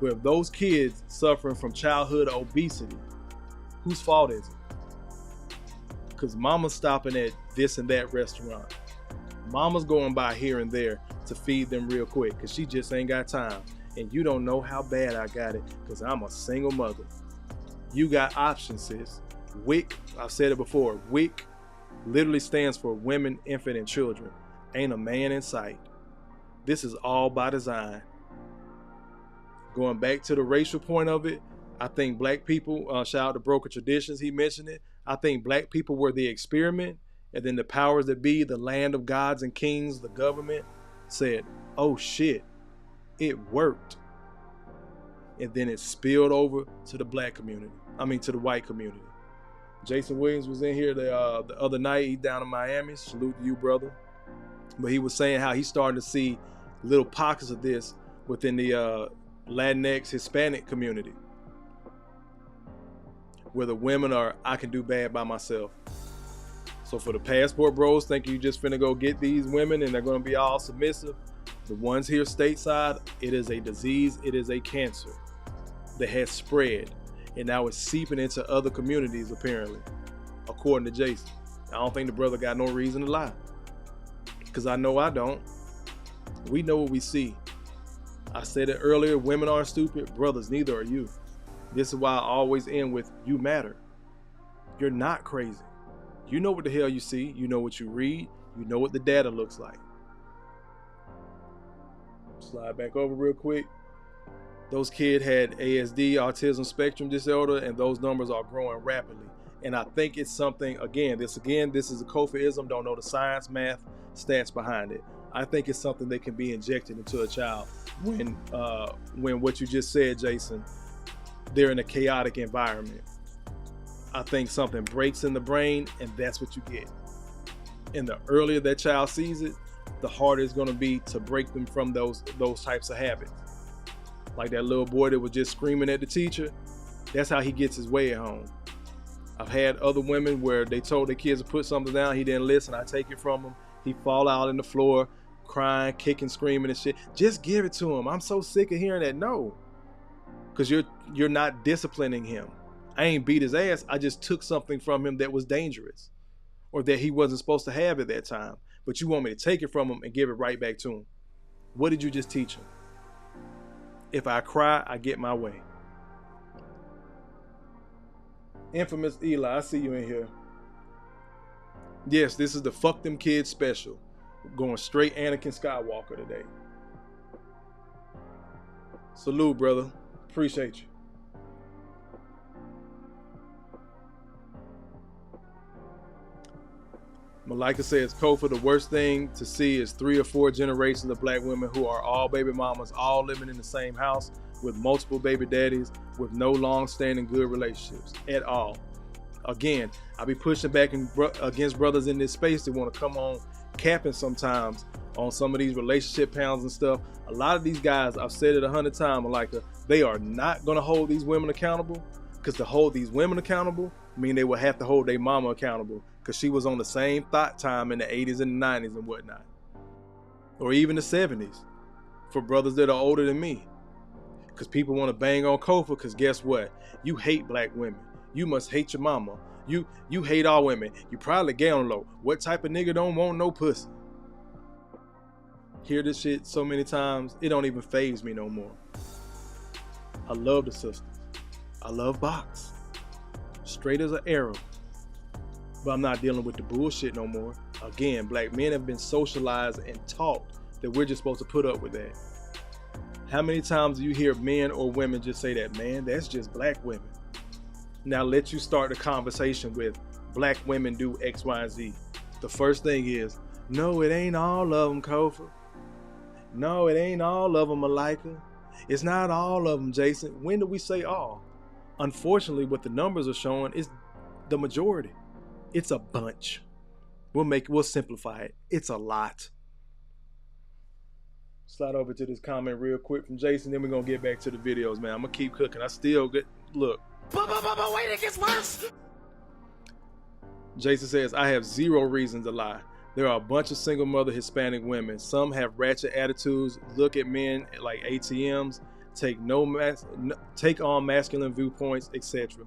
but if those kids suffering from childhood obesity, whose fault is it? Because mama's stopping at this and that restaurant. Mama's going by here and there to feed them real quick because she just ain't got time. And you don't know how bad I got it because I'm a single mother. You got options, sis. WIC, I've said it before, WIC literally stands for women, infant, and children. Ain't a man in sight. This is all by design. Going back to the racial point of it, I think black people, shout out to Broken Traditions, he mentioned it. I think black people were the experiment, and then the powers that be, the land of gods and kings, the government, said, oh shit, it worked. And then it spilled over to the black community. To the white community. Jason Williams was in here the other night. He's down in Miami. Salute to you, brother. But he was saying how he's starting to see little pockets of this within the Latinx Hispanic community, where the women are, I can do bad by myself. So for the passport bros thinking you just finna go get these women and they're gonna be all submissive, the ones here stateside, it is a disease, it is a cancer that has spread, and now it's seeping into other communities apparently, according to Jason. I don't think the brother got no reason to lie, because I know I don't. We know what we see. I said it earlier, women aren't stupid, brothers, neither are you. This is why I always end with, you matter. You're not crazy. You know what the hell you see, you know what you read, you know what the data looks like. Slide back over real quick. Those kids had ASD, autism spectrum disorder, and those numbers are growing rapidly. And I think it's something, this is a Kofa-ism, don't know the science, math, stats behind it. I think it's something that can be injected into a child when what you just said, Jason, they're in a chaotic environment. I think something breaks in the brain, and that's what you get. And the earlier that child sees it, the harder it's going to be to break them from those types of habits. Like that little boy that was just screaming at the teacher, that's how he gets his way at home. I've had other women where they told their kids to put something down, he didn't listen, I take it from him, he fall out on the floor, crying, kicking, screaming and shit. Just give it to him. I'm so sick of hearing that. No, because you're not disciplining him. I ain't beat his ass, I just took something from him that was dangerous or that he wasn't supposed to have at that time. But you want me to take it from him and give it right back to him. What did you just teach him? If I cry, I get my way. Infamous Eli, I see you in here. Yes, this is the Fuck Them Kids special. Going straight Anakin Skywalker today. Salute, brother. Appreciate you. Malika says, Kofa, the worst thing to see is 3 or 4 generations of black women who are all baby mamas, all living in the same house with multiple baby daddies with no long-standing good relationships at all. Again, I be pushing back against brothers in this space that want to come on capping sometimes on some of these relationship panels and stuff. A lot of these guys, I've said it 100 times, Malika, they are not going to hold these women accountable, because to hold these women accountable mean they will have to hold their mama accountable, because she was on the same thought time in the 80s and the 90s and whatnot, or even the 70s for brothers that are older than me. Because people want to bang on Kofa, because guess what? You hate black women. You must hate your mama. You hate all women. You probably gay on low. What type of nigga don't want no pussy? Hear this shit so many times, it don't even faze me no more. I love the sisters. I love Box. Straight as an arrow. But I'm not dealing with the bullshit no more. Again, black men have been socialized and taught that we're just supposed to put up with that. How many times do you hear men or women just say that, man, that's just black women? Now let you start the conversation with black women do X, Y, and Z. The first thing is, no, it ain't all of them, Kofa. No, it ain't all of them, Malika. It's not all of them, Jason. When do we say all? Unfortunately, what the numbers are showing is the majority. It's a bunch. We'll simplify it. It's a lot. Slide over to this comment real quick from Jason, then we're gonna get back to the videos, man. I'm gonna keep cooking. I still get, look. But wait, it gets worse. Jason says, I have 0 reason to lie. There are a bunch of single mother Hispanic women. Some have ratchet attitudes, look at men like ATMs, take on masculine viewpoints, etc.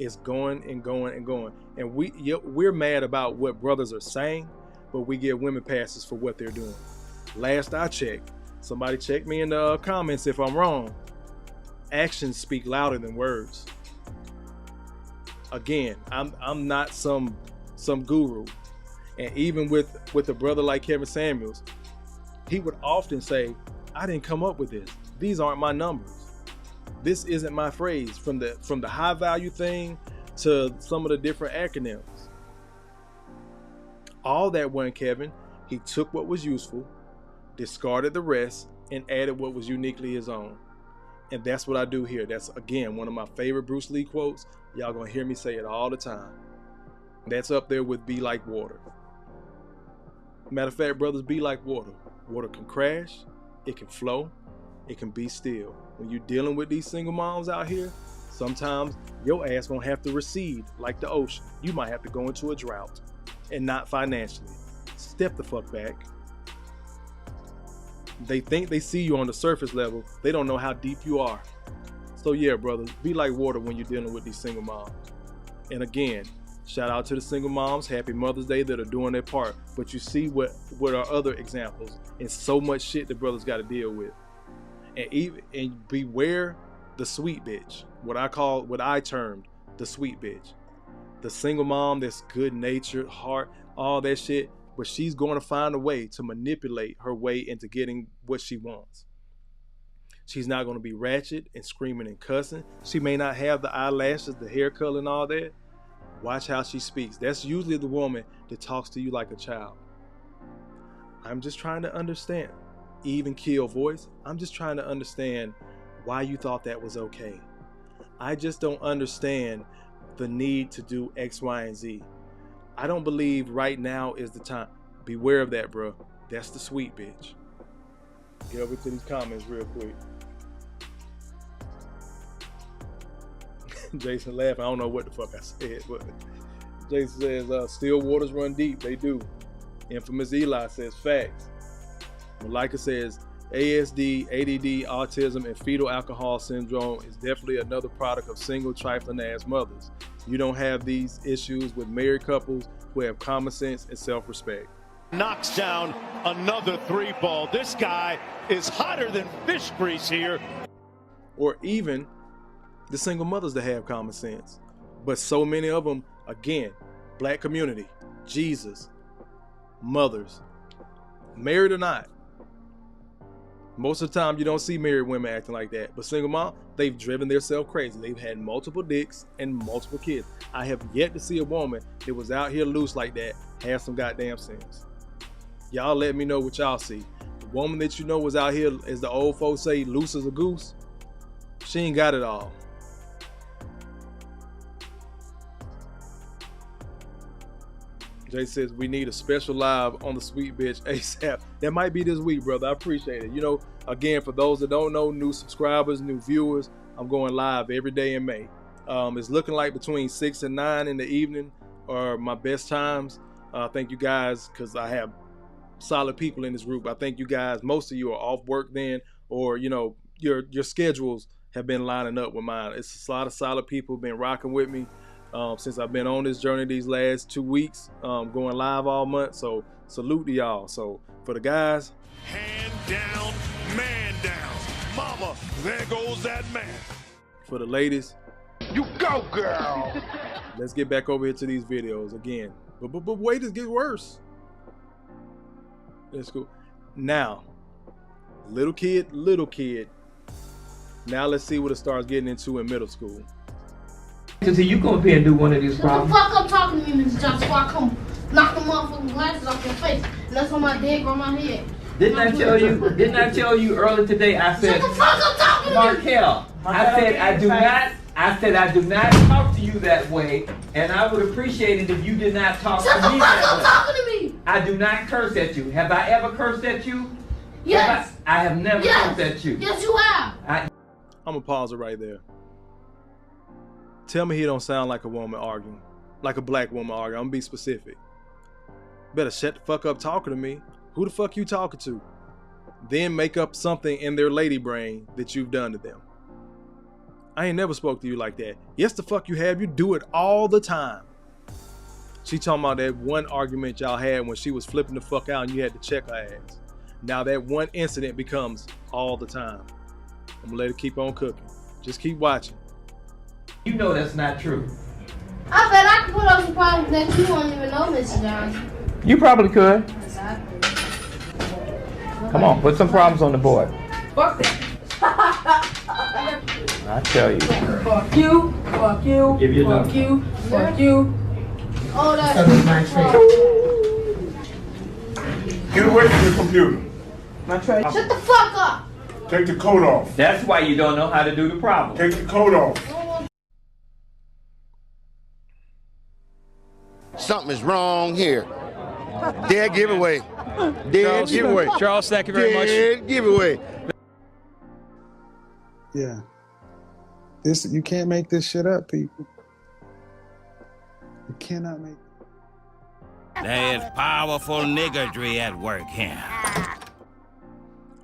It's going and going and going. And we're mad about what brothers are saying, but we give women passes for what they're doing. Last I checked, somebody check me in the comments if I'm wrong. Actions speak louder than words. Again, I'm not some guru. And even with a brother like Kevin Samuels, he would often say, I didn't come up with this. These aren't my numbers. This isn't my phrase. From the high value thing to some of the different acronyms. All that one Kevin, he took what was useful, discarded the rest, and added what was uniquely his own. And that's what I do here. That's, again, one of my favorite Bruce Lee quotes. Y'all gonna hear me say it all the time. That's up there with be like water. Matter of fact, brothers, be like water. Water can crash, it can flow, it can be still. When you're dealing with these single moms out here, sometimes your ass gonna have to recede like the ocean. You might have to go into a drought, and not financially. Step the fuck back. They think they see you on the surface level. They don't know how deep you are. So yeah, brothers, be like water when you're dealing with these single moms. And again, shout out to the single moms. Happy Mother's Day that are doing their part. But you see what are other examples, and so much shit that brothers got to deal with. And beware the sweet bitch. What I termed the sweet bitch. The single mom that's good natured, heart, all that shit. But she's going to find a way to manipulate her way into getting what she wants. She's not going to be ratchet and screaming and cussing. She may not have the eyelashes, the hair color and all that. Watch how she speaks. That's usually the woman that talks to you like a child. I'm just trying to understand. Even kill voice. I'm just trying to understand why you thought that was okay. I just don't understand the need to do X, Y, and Z. I don't believe right now is the time. Beware of that, bro. That's the sweet bitch. Get over to these comments real quick. Jason laughing. I don't know what the fuck I said, but Jason says, still waters run deep. They do. Infamous Eli says, facts. Malika says, ASD, ADD, autism, and fetal alcohol syndrome is definitely another product of single trifling ass mothers. You don't have these issues with married couples who have common sense and self-respect. Knocks down another 3-ball. This guy is hotter than fish grease here. Or even the single mothers that have common sense. But so many of them, again, black community, Jesus, mothers, married or not. Most of the time, you don't see married women acting like that. But single mom, they've driven themselves crazy. They've had multiple dicks and multiple kids. I have yet to see a woman that was out here loose like that have some goddamn sense. Y'all let me know what y'all see. The woman that you know was out here, as the old folks say, loose as a goose, she ain't got it all. Jay says, we need a special live on the sweet bitch ASAP. That might be this week, brother. I appreciate it. You know, again, for those that don't know, new subscribers, new viewers, I'm going live every day in May. It's looking like between 6 and 9 in the evening are my best times. Thank you guys, because I have solid people in this group. I think you guys, most of you are off work then, or, you know, your schedules have been lining up with mine. It's a lot of solid people been rocking with me. Since I've been on this journey these last 2 weeks, going live all month. So salute to y'all. So for the guys, hand down, man down. Mama, there goes that man. For the ladies, you go, girl. Let's get back over here to these videos again. But wait, it gets worse. Let's go. Now, little kid. Now let's see what it starts getting into in middle school. So you come up here and do one of these problems. Shut the fuck up talking to me, Mr. Johnson, before I come knock the motherfucking glasses off your face. And that's on my dick or my head. Didn't I tell you earlier today? I said, shut the fuck up talking to me. Markel, I said I do not talk to you that way, and I would appreciate it if you did not talk to me that way. Shut the fuck up talking to me. I do not curse at you. Have I ever cursed at you? Yes. I have never cursed at you. Yes, you have. I'm gonna pause it right there. Tell me he don't sound like a woman arguing, like a black woman arguing. I'm gonna be specific. Better shut the fuck up talking to me. Who the fuck you talking to? Then make up something in their lady brain that you've done to them. I ain't never spoke to you like that. Yes, the fuck you have. You do it all the time. She talking about that one argument y'all had when she was flipping the fuck out and you had to check her ass. Now that one incident becomes all the time. I'm gonna let it keep on cooking. Just keep watching. You know that's not true. I bet I can put up some problems that you don't even know, Mr. Johnson. You probably could. Come on, put some problems on the board. Fuck that. I tell you. Fuck you. Fuck you. Give you fuck another. you. Fuck you. Oh, that's Get away from the computer. Shut the fuck up. Take the coat off. That's why you don't know how to do the problem. Take the coat off. Something is wrong here. Dead giveaway. Dead giveaway. Charles, thank you very much. Dead giveaway. Yeah. You can't make this shit up, people. You cannot make. There's powerful niggardry at work here.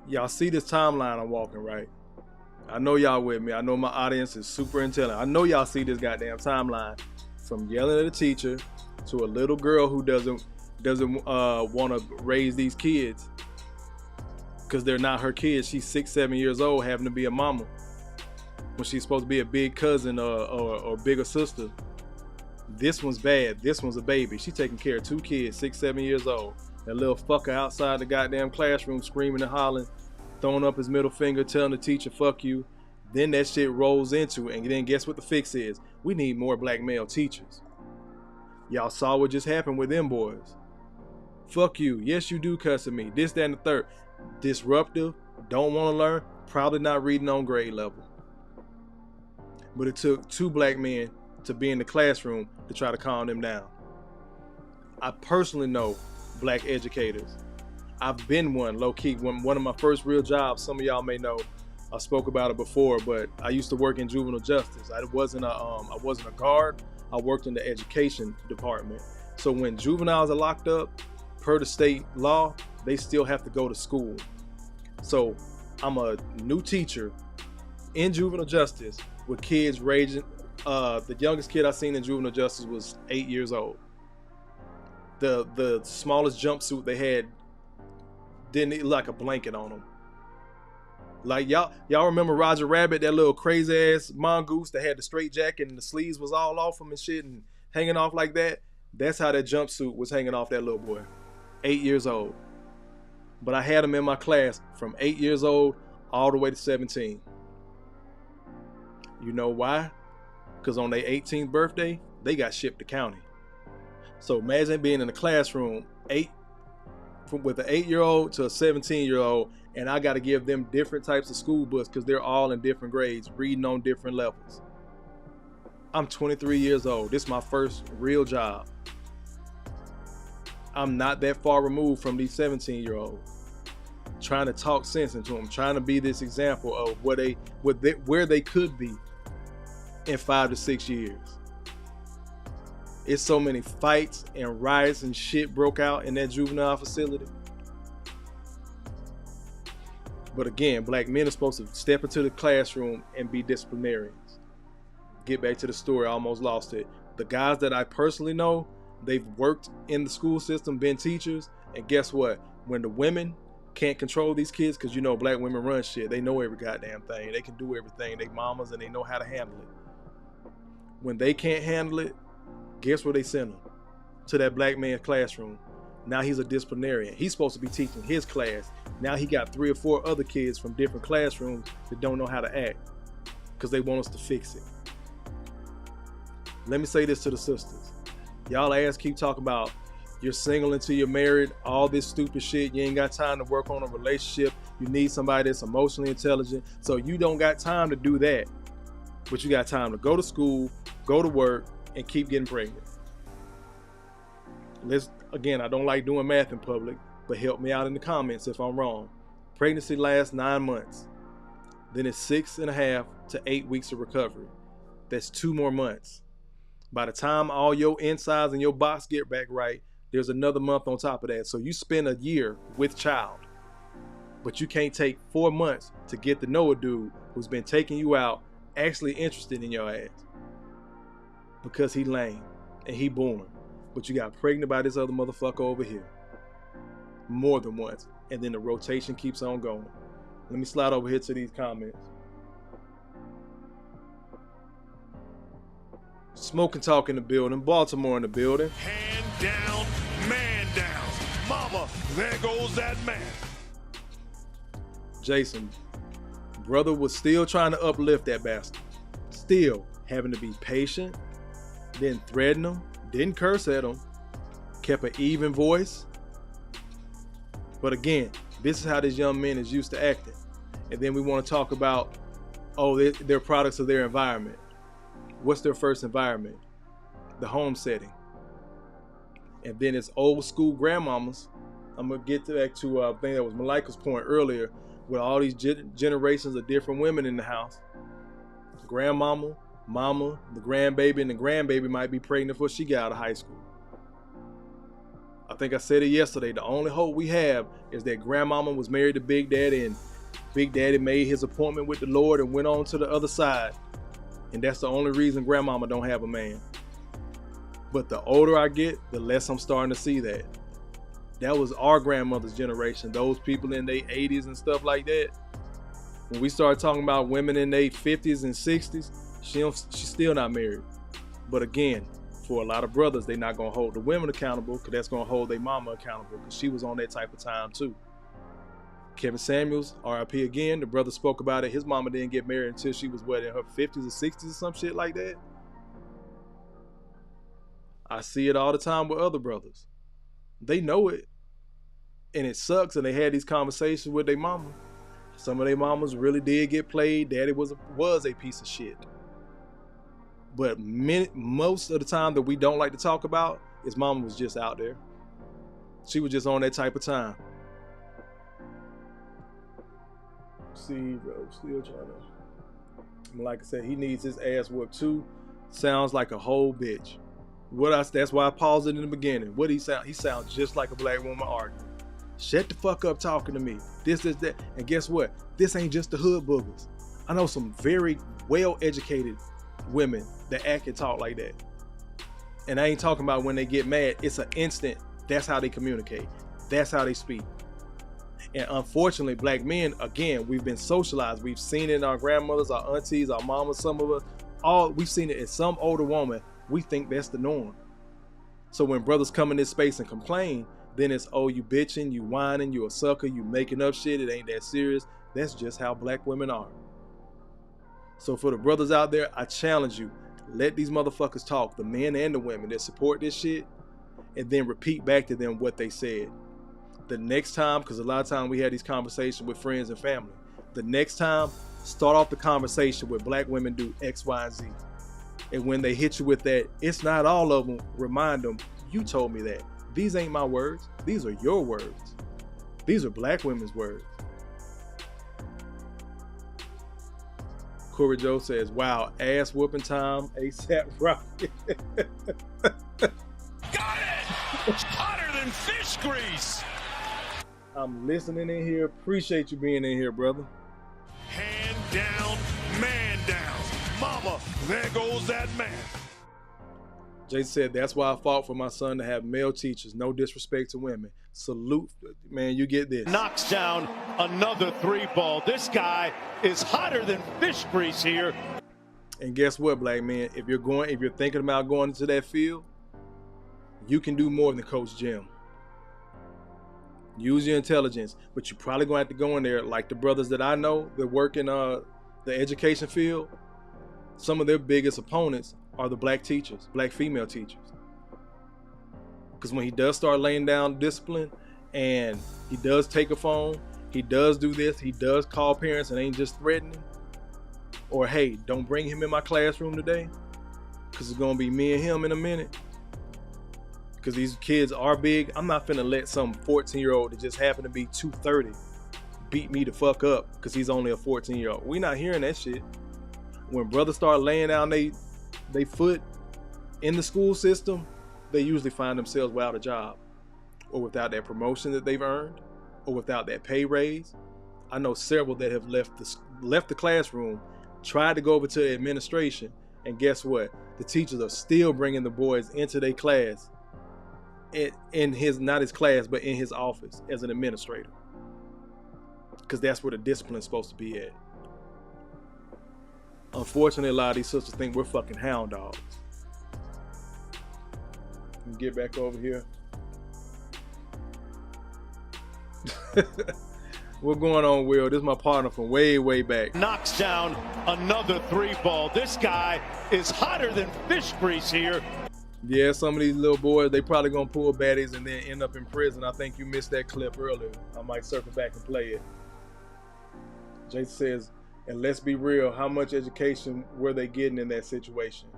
Y'all see this timeline I'm walking, right? I know y'all with me. I know my audience is super intelligent. I know y'all see this goddamn timeline from yelling at a teacher to a little girl who doesn't want to raise these kids because they're not her kids. She's 6, 7 years old, having to be a mama when she's supposed to be a big cousin or bigger sister. This one's bad. This one's a baby. She's taking care of 2 kids, 6, 7 years old. That little fucker outside the goddamn classroom screaming and hollering, throwing up his middle finger, telling the teacher, fuck you. Then that shit rolls into, and then guess what the fix is? We need more black male teachers. Y'all saw what just happened with them boys. Fuck you. Yes, you do cuss at me. This, that, and the third. Disruptive. Don't want to learn. Probably not reading on grade level. But it took 2 black men to be in the classroom to try to calm them down. I personally know black educators. I've been one, low-key. One of my first real jobs, some of y'all may know, I spoke about it before, but I used to work in juvenile justice. I wasn't a guard. I worked in the education department. So when juveniles are locked up, per the state law, they still have to go to school. So I'm a new teacher in juvenile justice with kids ranging. The youngest kid I seen in juvenile justice was 8 years old. The smallest jumpsuit they had didn't look like a blanket on them. Like y'all remember Roger Rabbit, that little crazy ass mongoose that had the straight jacket and the sleeves was all off him and shit and hanging off like that? That's how that jumpsuit was hanging off that little boy. 8 years old. But I had him in my class from 8 years old all the way to 17. You know why? Because on their 18th birthday, they got shipped to county. So imagine being in a classroom with an 8-year-old to a 17-year-old, and I got to give them different types of school books because they're all in different grades, reading on different levels. I'm 23 years old. This is my first real job. I'm not that far removed from these 17-year-olds. Trying to talk sense into them, trying to be this example of where they could be in 5 to 6 years. It's so many fights and riots and shit broke out in that juvenile facility. But again, black men are supposed to step into the classroom and be disciplinarians. Get back to the story, I almost lost it. The guys that I personally know, they've worked in the school system, been teachers, and guess what? When the women can't control these kids, because you know black women run shit, they know every goddamn thing, they can do everything, they mamas, and they know how to handle it. When they can't handle it, guess where they send them? To that black man's classroom. Now he's a disciplinarian. He's supposed to be teaching his class. Now he got 3 or 4 other kids from different classrooms that don't know how to act because they want us to fix it. Let me say this to the sisters. Y'all ass keep talking about you're single until you're married, all this stupid shit. You ain't got time to work on a relationship. You need somebody that's emotionally intelligent. So you don't got time to do that. But you got time to go to school, go to work, and keep getting pregnant. Again, I don't like doing math in public, but help me out in the comments if I'm wrong. Pregnancy lasts 9 months. Then it's 6.5 to 8 weeks of recovery. That's 2 more months. By the time all your insides and your box get back right, there's another month on top of that. So you spend a year with child, but you can't take 4 months to get to know a dude who's been taking you out, actually interested in your ass. Because he lame and he born. But you got pregnant by this other motherfucker over here. More than once. And then the rotation keeps on going. Let me slide over here to these comments. Smoke and talk in the building. Baltimore in the building. Hand down, man down. there goes that man. Jason, brother was still trying to uplift that bastard. Still having to be patient, didn't threaten him, didn't curse at him, kept an even voice. But again, this is how this young man is used to acting. And then we want to talk about, oh, they're products of their environment. What's their first environment? The home setting. And then it's old school grandmamas. I'm going to get back to I think that was Malika's point earlier, with all these generations of different women in the house. Grandmama, mama, the grandbaby, and the grandbaby might be pregnant before she got out of high school. I think I said it yesterday. The only hope we have is that grandmama was married to Big Daddy, and Big Daddy made his appointment with the Lord and went on to the other side. And that's the only reason grandmama don't have a man. But the older I get, the less I'm starting to see that. That was our grandmother's generation. Those people in their 80s and stuff like that. When we start talking about women in their 50s and 60s, she's still not married. But again, for a lot of brothers, they're not going to hold the women accountable, because that's going to hold their mama accountable, because she was on that type of time too. Kevin Samuels, RIP again, the brother spoke about it. His mama didn't get married until she was, what, in her 50s or 60s or some shit like that? I see it all the time with other brothers. They know it, and it sucks, and they had these conversations with their mama. Some of their mamas really did get played. Daddy was a piece of shit. But most of the time that we don't like to talk about, his mama was just out there. She was just on that type of time. See, bro, still trying to. Like I said, he needs his ass whooped too. Sounds like a whole bitch. That's why I paused it in the beginning. What he sound? He sounds just like a black woman arguing. Shut the fuck up talking to me. This, that. And guess what? This ain't just the hood boogers. I know some very well-educated women that act and talk like that. And I ain't talking about when they get mad. It's an instant. That's how they communicate. That's how they speak. And unfortunately, black men, again, we've been socialized. We've seen it in our grandmothers, our aunties, our mamas, some of us. We've seen it in some older woman. We think that's the norm. So when brothers come in this space and complain, then it's, oh, you bitching, you whining, you a sucker, you making up shit. It ain't that serious. That's just how black women are. So for the brothers out there, I challenge you, let these motherfuckers talk, the men and the women that support this shit, and then repeat back to them what they said. The next time, because a lot of times we had these conversations with friends and family, the next time, start off the conversation with black women do X, Y, and Z. And when they hit you with that, it's not all of them, remind them, you told me that. These ain't my words. These are your words. These are black women's words. Corey Joe says, wow, ass whooping time, ASAP Rocky. Got it! Hotter than fish grease! I'm listening in here. Appreciate you being in here, brother. Hand down, man down. Mama, there goes that man. Jay said, that's why I fought for my son to have male teachers. No disrespect to women. Salute, man, you get this. Knocks down another 3-ball. This guy is hotter than fish grease here. And guess what, black men? If you're thinking about going into that field, you can do more than Coach Jim. Use your intelligence, but you're probably going to have to go in there like the brothers that I know that work in the education field. Some of their biggest opponents are the black teachers, black female teachers. Because when he does start laying down discipline and he does take a phone, he does do this, he does call parents and ain't just threatening, or hey, don't bring him in my classroom today because it's going to be me and him in a minute. Because these kids are big. I'm not finna let some 14-year-old that just happened to be 230 beat me the fuck up because he's only a 14-year-old. We not hearing that shit. When brothers start laying down they foot in the school system, they usually find themselves without a job, or without that promotion that they've earned, or without that pay raise. I know several that have left the classroom, tried to go over to the administration, and guess what? The teachers are still bringing the boys into their class, in his, not his class, but in his office as an administrator, because that's where the discipline is supposed to be at. Unfortunately, a lot of these sisters think we're fucking hound dogs. Let me get back over here. What's going on, Will? This is my partner from way, way back. Knocks down another 3-ball. This guy is hotter than fish grease here. Yeah, some of these little boys, they probably gonna pull baddies and then end up in prison. I think you missed that clip earlier. I might circle back and play it. Jason says, and let's be real, how much education were they getting in that situation?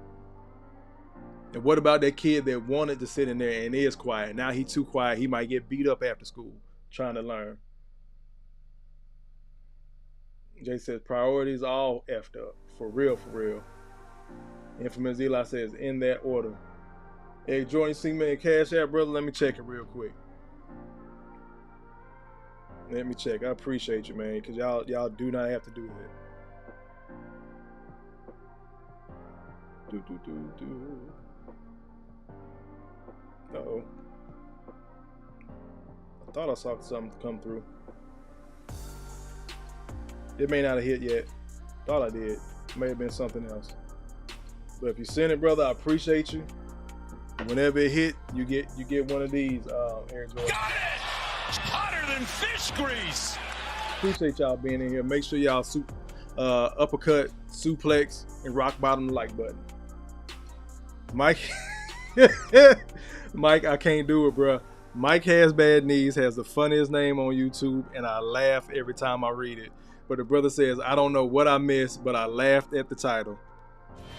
And what about that kid that wanted to sit in there and is quiet? Now he's too quiet. He might get beat up after school trying to learn. Jay says, priorities all effed up. For real, for real. Infamous Eli says, in that order. Hey, Jordan, you see me in Cash App, brother? Let me check it real quick. Let me check. I appreciate you, man, because y'all do not have to do that. Uh-oh. I thought I saw something come through. It may not have hit yet. Thought I did. May have been something else. But if you send it, brother, I appreciate you. Whenever it hit, you get one of these, Aaron Jordan. Got it! Hotter than fish grease! Appreciate y'all being in here. Make sure y'all uppercut, suplex, and rock bottom the like button. Mike, Mike, I can't do it, bro. Mike Has Bad Knees has the funniest name on YouTube, and I laugh every time I read it. But the brother says, I don't know what I missed, but I laughed at the title.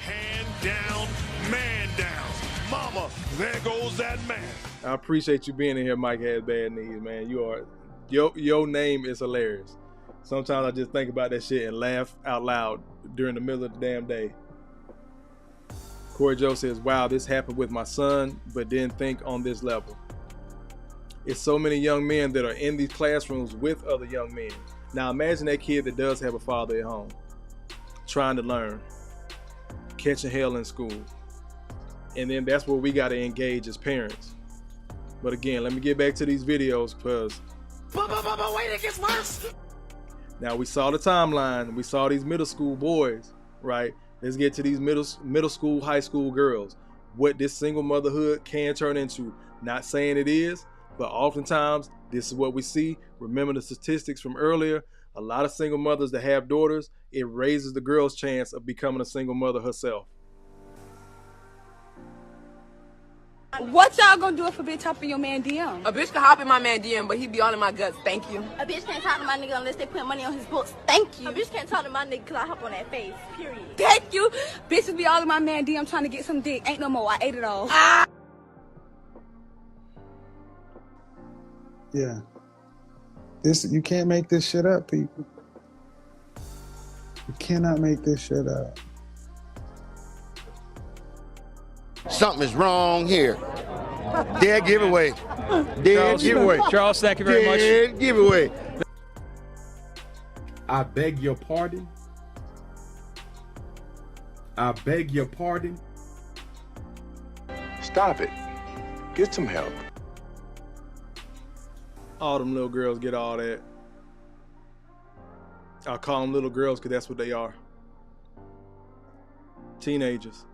Hand down, man down. Mama, there goes that man. I appreciate you being in here, Mike Has Bad Knees, man. Your name is hilarious. Sometimes I just think about that shit and laugh out loud during the middle of the damn day. Corey Joe says, wow, this happened with my son, but didn't think on this level. It's so many young men that are in these classrooms with other young men. Now imagine that kid that does have a father at home, trying to learn, catching hell in school. And then that's where we got to engage as parents. But again, let me get back to these videos because Wait, it gets worse. now we saw the timeline. We saw these middle school boys, right? Let's get to these middle school, high school girls. What this single motherhood can turn into. Not saying it is, but oftentimes this is what we see. Remember the statistics from earlier. A lot of single mothers that have daughters, it raises the girl's chance of becoming a single mother herself. What y'all gonna do if a bitch hop in your man DM? A bitch can hop in my man DM, but he be all in my guts. Thank you. A bitch can't talk to my nigga unless they put money on his books. Thank you. A bitch can't talk to my nigga because I hop on that face. Period. Thank you. Bitches be all in my man DM trying to get some dick. Ain't no more. I ate it all. Yeah. You can't make this shit up, people. You cannot make this shit up. Something is wrong here. Dead giveaway. Dead giveaway. Charles, thank you very much. Dead giveaway. I beg your pardon. I beg your pardon. Stop it. Get some help. All them little girls get all that. I call them little girls because that's what they are. Teenagers.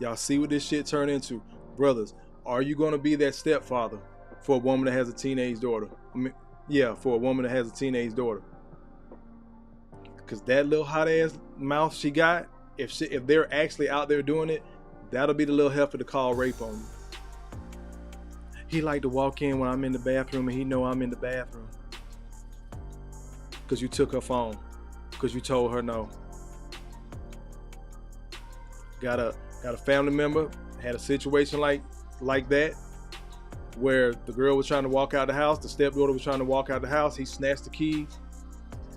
Y'all see what this shit turned into. Brothers, are you going to be that stepfather for a woman that has a teenage daughter? I mean, yeah, for a woman that has a teenage daughter. Because that little hot ass mouth she got, if they're actually out there doing it, that'll be the little heifer to call rape on you. He like to walk in when I'm in the bathroom and he know I'm in the bathroom. Because you took her phone. Because you told her no. Got a family member, had a situation like that, where the girl was trying to walk out the house, the stepdaughter was trying to walk out the house, he snatched the keys.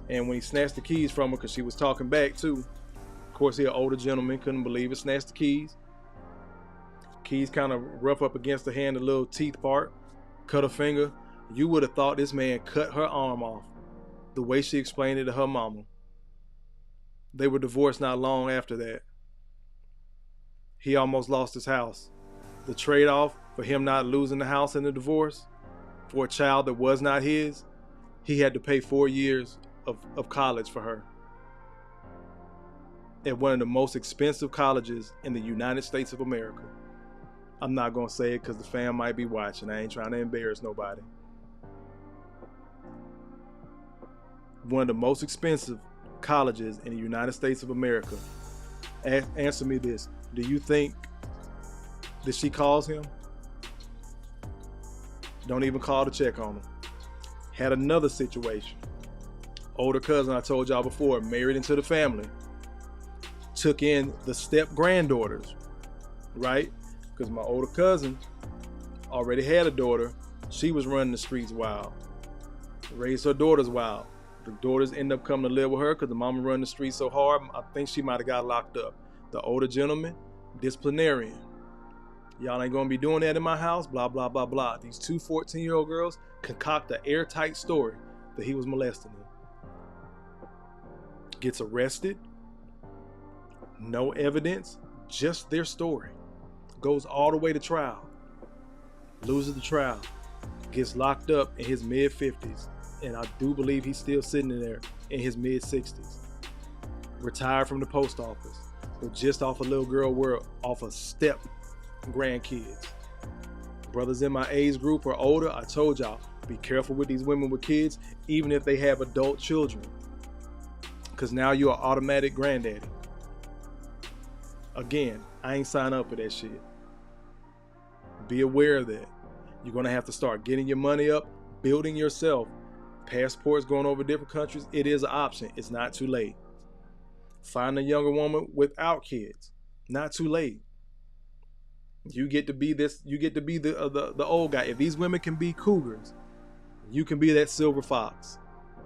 And when he snatched the keys from her, because she was talking back too, of course he an older gentleman, couldn't believe it, snatched the keys. Keys kind of rough up against the hand, the little teeth part, cut her finger. You would have thought this man cut her arm off, the way she explained it to her mama. They were divorced not long after that. He almost lost his house. The trade-off for him not losing the house in the divorce, for a child that was not his, he had to pay 4 years of college for her. At one of the most expensive colleges in the United States of America. I'm not going to say it because the fam might be watching. I ain't trying to embarrass nobody. one of the most expensive colleges in the United States of America. Answer me this. Do you think that she calls him? Don't even call to check on him. Had another situation. Older cousin, I told y'all before, married into the family. Took in the step granddaughters, right? Because my older cousin already had a daughter. She was running the streets wild. Raised her daughters wild. The daughters end up coming to live with her because the mama run the streets so hard, I think she might have got locked up. The older gentleman, disciplinarian. Y'all ain't gonna be doing that in my house, blah, blah, blah, blah. These two 14-year-old girls concoct an airtight story that he was molesting them. Gets arrested. No evidence, just their story. Goes all the way to trial. Loses the trial. Gets locked up in his mid-50s. And I do believe he's still sitting in there in his mid-60s. Retired from the post office. But just off a little girl world, off a step grandkids. Brothers in my age group or older, I told y'all, be careful with these women with kids, even if they have adult children. Because now you're an automatic granddaddy. Again, I ain't signed up for that shit. Be aware of that. You're going to have to start getting your money up, building yourself. Passports going over different countries, it is an option. It's not too late. Find a younger woman without kids. Not too late. You get to be this. You get to be the old guy. If these women can be cougars, you can be that silver fox.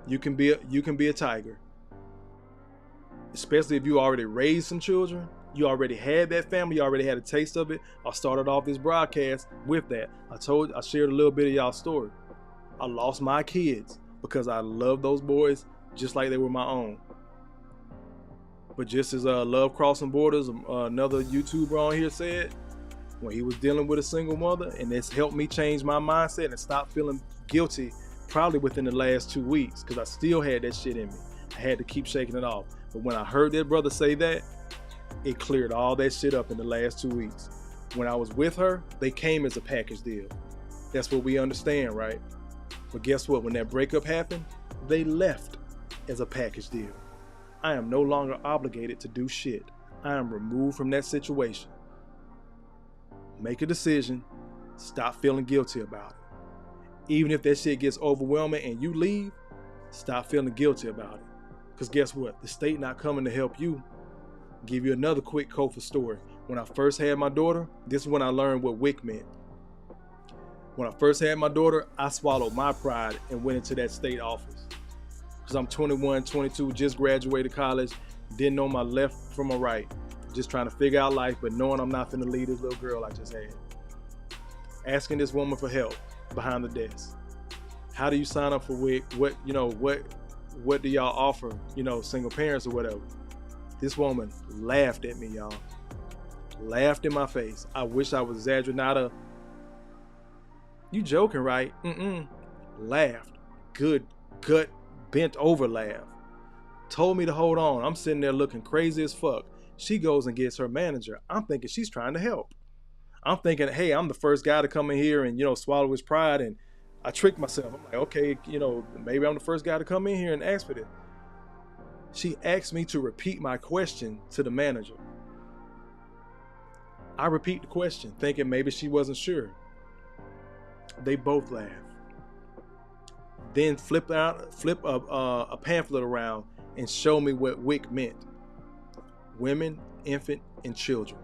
You can be a tiger. Especially if you already raised some children. You already had that family. You already had a taste of it. I started off this broadcast with that. I shared a little bit of y'all's story. I lost my kids because I love those boys just like they were my own. But just as Love Crossing Borders, another YouTuber on here said, when he was dealing with a single mother, and it's helped me change my mindset and stop feeling guilty probably within the last 2 weeks, because I still had that shit in me. I had to keep shaking it off. But when I heard that brother say that, it cleared all that shit up in the last 2 weeks. When I was with her, they came as a package deal. That's what we understand, right? But guess what? When that breakup happened, they left as a package deal. I am no longer obligated to do shit. I am removed from that situation. Make a decision. Stop feeling guilty about it. Even if that shit gets overwhelming and you leave, stop feeling guilty about it. Because guess what? The state not coming to help you. Give you another quick Kofa story. When I first had my daughter, this is when I learned what WIC meant. When I first had my daughter, I swallowed my pride and went into that state office. Because I'm 21, 22, just graduated college, didn't know my left from my right. Just trying to figure out life, but knowing I'm not finna leave this little girl I just had. Asking this woman for help behind the desk. How do you sign up for WIC? What do y'all offer, single parents or whatever? This woman laughed at me, y'all. Laughed in my face. I wish I was exaggerating. Not a, you joking, right? Laughed. Good, gut, bent over laugh. Told me to hold on. I'm sitting there looking crazy as fuck. She goes and gets her manager. I'm thinking she's trying to help. I'm thinking, hey, I'm the first guy to come in here and, swallow his pride. And I tricked myself. I'm like, okay, maybe I'm the first guy to come in here and ask for this. She asked me to repeat my question to the manager. I repeat the question, thinking maybe she wasn't sure. They both laughed. Then flip a pamphlet around and show me what WIC meant. Women, infant, and children.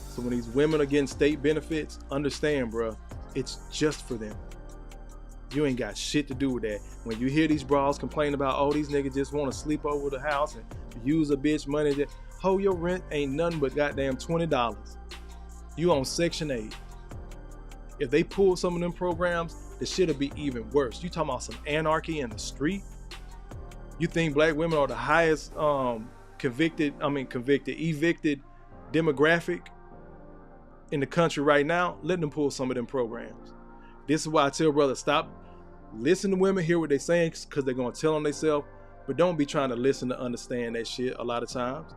So when these women are getting state benefits, understand, bro, it's just for them. You ain't got shit to do with that. When you hear these bras complain about, oh, these niggas just want to sleep over the house and use a bitch money, your rent ain't nothing but goddamn $20. You on Section 8. If they pull some of them programs, the shit'll be even worse. You talking about some anarchy in the street? You think black women are the highest evicted demographic in the country right now? Let them pull some of them programs. This is why I tell brothers, stop listen to women, hear what they're saying, because they're going to tell on themselves, but don't be trying to listen to understand that shit a lot of times,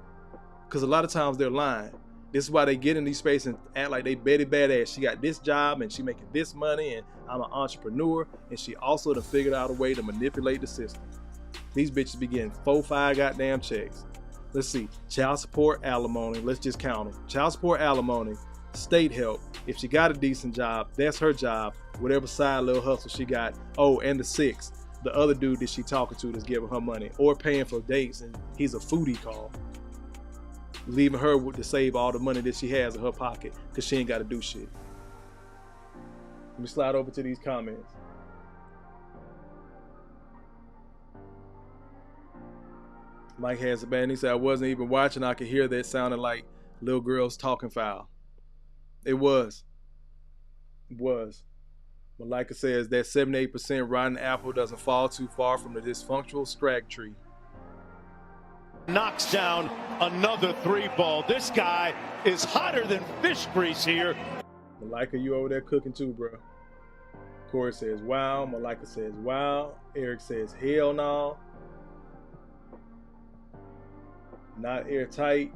because a lot of times they're lying. This is why they get in these spaces and act like they Betty Badass. She got this job and she making this money and I'm an entrepreneur, and she also done figured out a way to manipulate the system. These bitches be getting 4-5 goddamn checks. Let's see, child support, alimony, let's just count them. Child support, alimony, state help. If she got a decent job, that's her job. Whatever side little hustle she got. Oh, and the 6, the other dude that she talking to that's giving her money or paying for dates, and he's a foodie call. Leaving her to save all the money that she has in her pocket because she ain't got to do shit. Let me slide over to these comments. Mike has a band. He said, I wasn't even watching. I could hear that sounding like little girls talking foul. It was. It was. Malika says that 78% rotten apple doesn't fall too far from the dysfunctional scrag tree. Knocks down another 3 ball. This guy is hotter than fish grease here. Malika, you over there cooking too, bro. Corey says, wow. Malika says, wow. Eric says, hell no. Not airtight.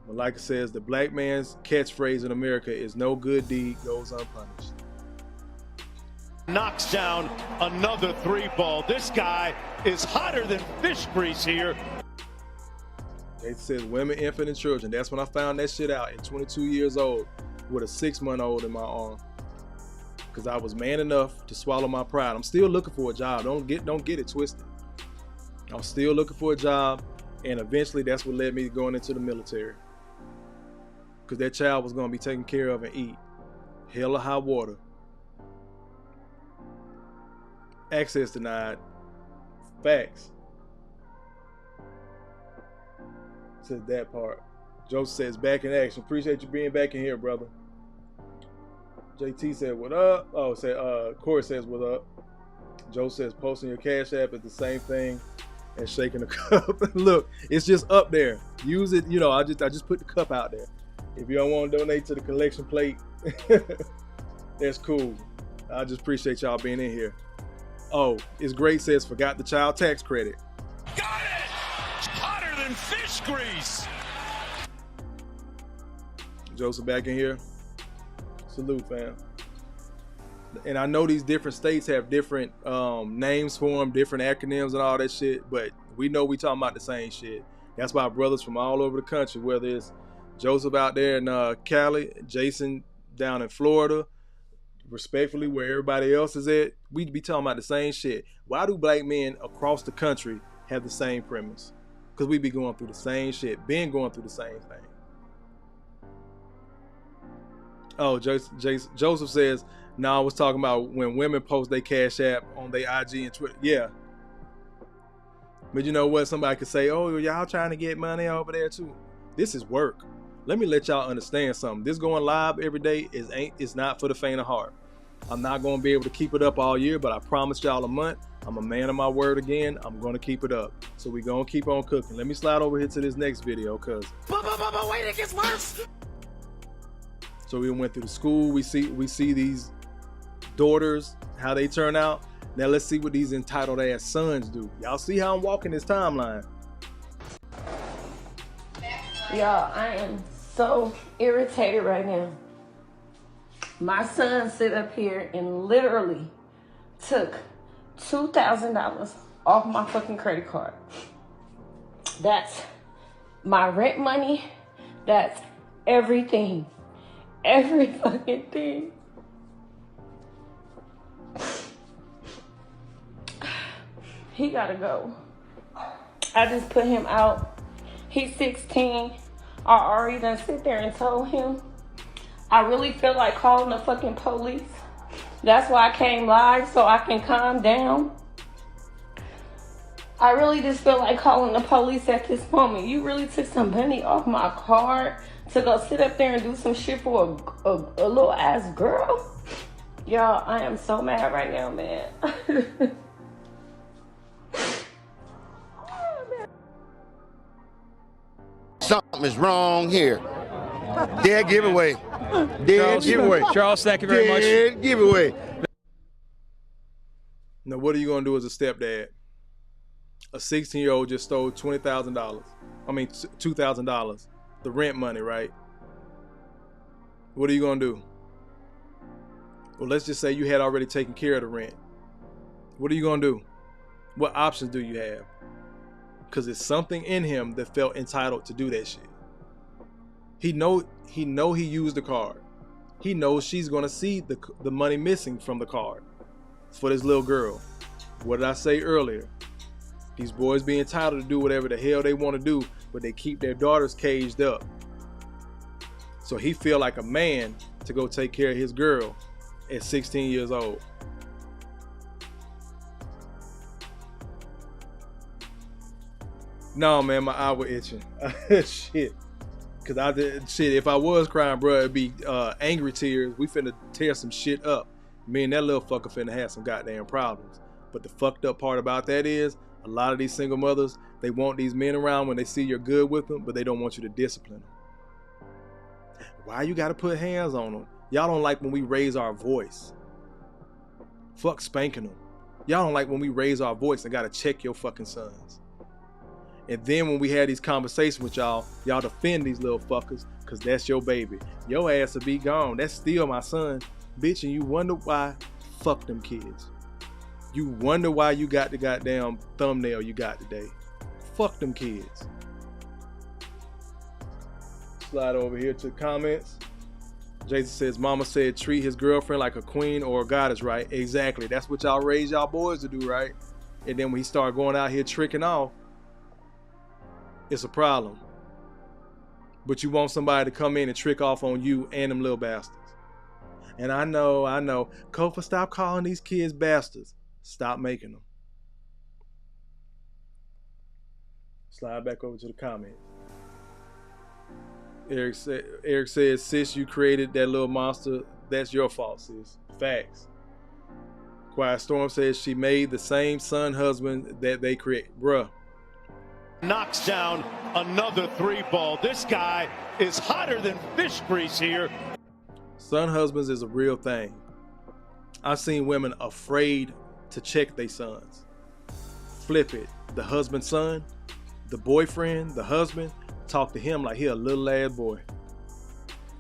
Malika says, the black man's catchphrase in America is no good deed goes unpunished. Knocks down another 3 ball. This guy is hotter than fish grease here. It says women, infant, and children. That's when I found that shit out at 22 years old with a 6-month-old in my arm. Because I was man enough to swallow my pride. I'm still looking for a job. Don't get it twisted. I'm still looking for a job, and eventually that's what led me to going into the military. Because that child was going to be taken care of and eat. Hell or high water. Access denied. Facts. Says that part. Joseph says back in action. Appreciate you being back in here, brother. JT said what up. Oh, Corey says what up. Joe says posting your Cash App is the same thing as shaking a cup. Look, it's just up there. Use it. You know, I just put the cup out there. If you don't want to donate to the collection plate, that's cool. I just appreciate y'all being in here. Oh, it's great. Says forgot the child tax credit. Got it! Hotter than fish grease. Joseph back in here. Salute, fam. And I know these different states have different names for them, different acronyms and all that shit, but we know we talking about the same shit. That's why brothers from all over the country, whether it's Joseph out there in Cali, Jason down in Florida, respectfully where everybody else is at, we be talking about the same shit. Why do black men across the country have the same premise? Because we be going through the same shit, been going through the same thing. Oh, Joseph says, no, I was talking about when women post their Cash App on their IG and Twitter. Yeah. But you know what? Somebody could say, oh, y'all trying to get money over there too. This is work. Let me let y'all understand something. This going live every day is not for the faint of heart. I'm not going to be able to keep it up all year, but I promised y'all a month. I'm a man of my word again. I'm going to keep it up. So we're going to keep on cooking. Let me slide over here to this next video because... Wait, it gets worse. So we went through the school. We see these daughters, how they turn out. Now let's see what these entitled ass sons do. Y'all see how I'm walking this timeline. Y'all, I am so irritated right now. My son sit up here and literally took $2,000 off my fucking credit card. That's my rent money. That's everything. Every fucking thing. He gotta go. I just put him out. He's 16. I already done sit there and told him. I really feel like calling the fucking police. That's why I came live, so I can calm down. I really just feel like calling the police at this moment. You really took some money off my card to go sit up there and do some shit for a little ass girl? Y'all, I am so mad right now, man. Something is wrong here. Dead giveaway. Dead giveaway. Charles, thank you very much. Dead giveaway. Now, what are you going to do as a stepdad? A 16-year-old just stole $20,000. I mean, $2,000. The rent money, right? What are you gonna do? Well, let's just say you had already taken care of the rent. What are you gonna do? What options do you have? Because it's something in him that felt entitled to do that shit. He know he used the card. He knows she's gonna see the money missing from the card for this little girl. What did I say earlier? These boys be entitled to do whatever the hell they want to do, but they keep their daughters caged up. So he feel like a man to go take care of his girl at 16 years old. No, man, my eye was itching. Shit. Cause I did shit. If I was crying, bro, it'd be angry tears. We finna tear some shit up. Me and that little fucker finna have some goddamn problems. But the fucked up part about that is a lot of these single mothers, they want these men around when they see you're good with them, but they don't want you to discipline them. Why you gotta put hands on them? Y'all don't like when we raise our voice. Fuck spanking them. Y'all don't like when we raise our voice and gotta check your fucking sons. And then when we had these conversations with y'all defend these little fuckers because that's your baby. Your ass will be gone. That's still my son. Bitch, and you wonder why? Fuck them kids. You wonder why you got the goddamn thumbnail you got today. Fuck them kids. Slide over here to the comments. Jason says, Mama said treat his girlfriend like a queen or a goddess, right? Exactly. That's what y'all raise y'all boys to do, right? And then when he start going out here tricking off, it's a problem. But you want somebody to come in and trick off on you and them little bastards. And I know. Kofa, stop calling these kids bastards. Stop making them. Slide back over to the comments. Eric says, sis, you created that little monster. That's your fault, sis. Facts. Quiet Storm says she made the same son husband that they create. Bruh. Knocks down another 3-ball. This guy is hotter than fish grease here. Son husbands is a real thing. I've seen women afraid to check their sons. Flip it. The husband's son, the boyfriend, the husband, talk to him like he a little ass boy.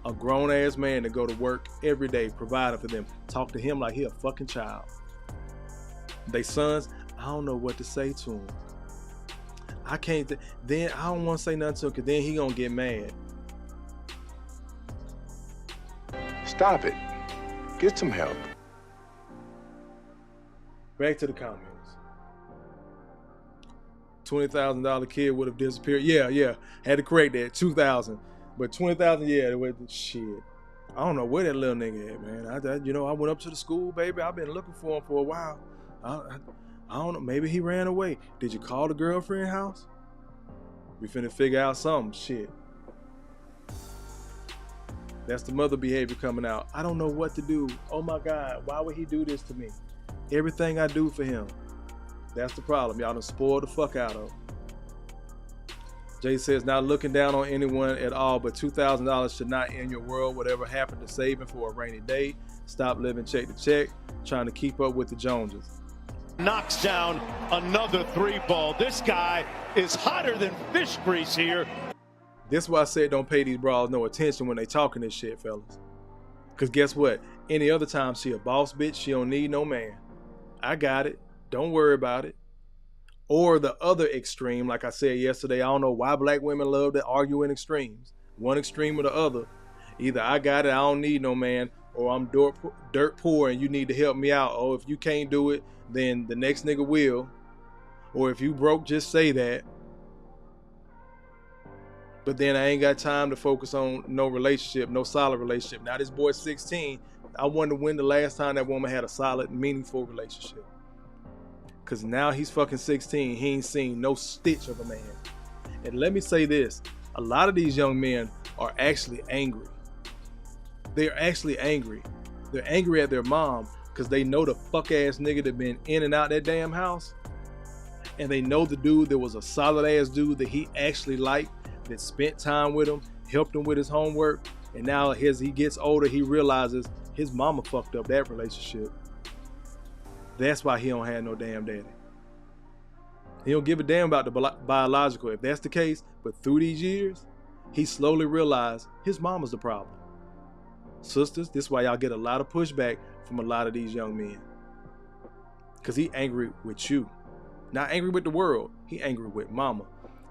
A grown ass man to go to work every day providing for them. Talk to him like he a fucking child. They sons, I don't know what to say to him. I can't, then I don't want to say nothing to him because then he gonna get mad. Stop it. Get some help. Back to the comments. $20,000 kid would have disappeared. Yeah. Had to correct that. 2,000. But 20,000, yeah, it was shit. I don't know where that little nigga at, man. I went up to the school, baby. I've been looking for him for a while. I don't know. Maybe he ran away. Did you call the girlfriend house? We finna figure out something. Shit. That's the mother behavior coming out. I don't know what to do. Oh my God, why would he do this to me? Everything I do for him. That's the problem. Y'all done spoiled the fuck out of him. Jay says, not looking down on anyone at all, but $2,000 should not end your world. Whatever happened to saving for a rainy day. Stop living check to check, trying to keep up with the Joneses. Knocks down another 3-ball. This guy is hotter than fish grease here. This is why I said don't pay these bras no attention when they talking this shit, fellas. Because guess what? Any other time she a boss bitch, she don't need no man. I got it. Don't worry about it. Or the other extreme, like I said yesterday, I don't know why black women love to argue in extremes. One extreme or the other. Either I got it, I don't need no man, or I'm dirt poor and you need to help me out. Or if you can't do it, then the next nigga will. Or if you broke, just say that. But then I ain't got time to focus on no relationship, no solid relationship. Now this boy's 16. I wonder when the last time that woman had a solid, meaningful relationship. Because now he's fucking 16. He ain't seen no stitch of a man. And let me say this. A lot of these young men are actually angry. They're actually angry. They're angry at their mom because they know the fuck ass nigga that been in and out that damn house. And they know the dude that was a solid ass dude that he actually liked, that spent time with him, helped him with his homework. And now as he gets older, he realizes his mama fucked up that relationship. That's why he don't have no damn daddy. He don't give a damn about the biological if that's the case. But through these years, he slowly realized his mama's the problem. Sisters, this is why y'all get a lot of pushback from a lot of these young men. Because he angry with you. Not angry with the world. He angry with mama.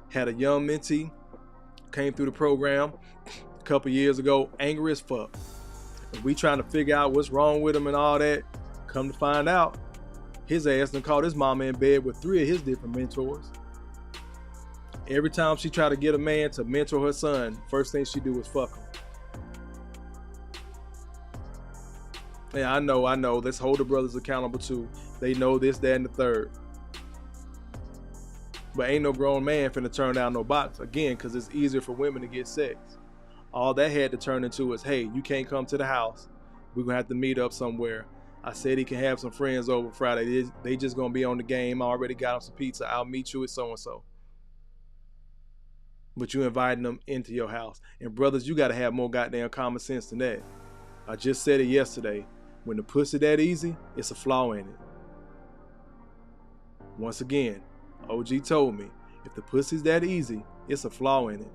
Had a young mentee, came through the program a couple years ago, angry as fuck. And we trying to figure out what's wrong with him and all that. Come to find out, his ass done caught his mama in bed with 3 of his different mentors. Every time she try to get a man to mentor her son, first thing she do is fuck him. Yeah, I know. Let's hold the brothers accountable too. They know this, that, and the third. But ain't no grown man finna turn down no box. Again, because it's easier for women to get sex. All that had to turn into is, hey, you can't come to the house. We're gonna have to meet up somewhere. I said he can have some friends over Friday. They just gonna be on the game. I already got him some pizza. I'll meet you at so-and-so. But you inviting them into your house. And brothers, you gotta have more goddamn common sense than that. I just said it yesterday. When the pussy that easy, it's a flaw in it. Once again, OG told me, if the pussy's that easy, it's a flaw in it.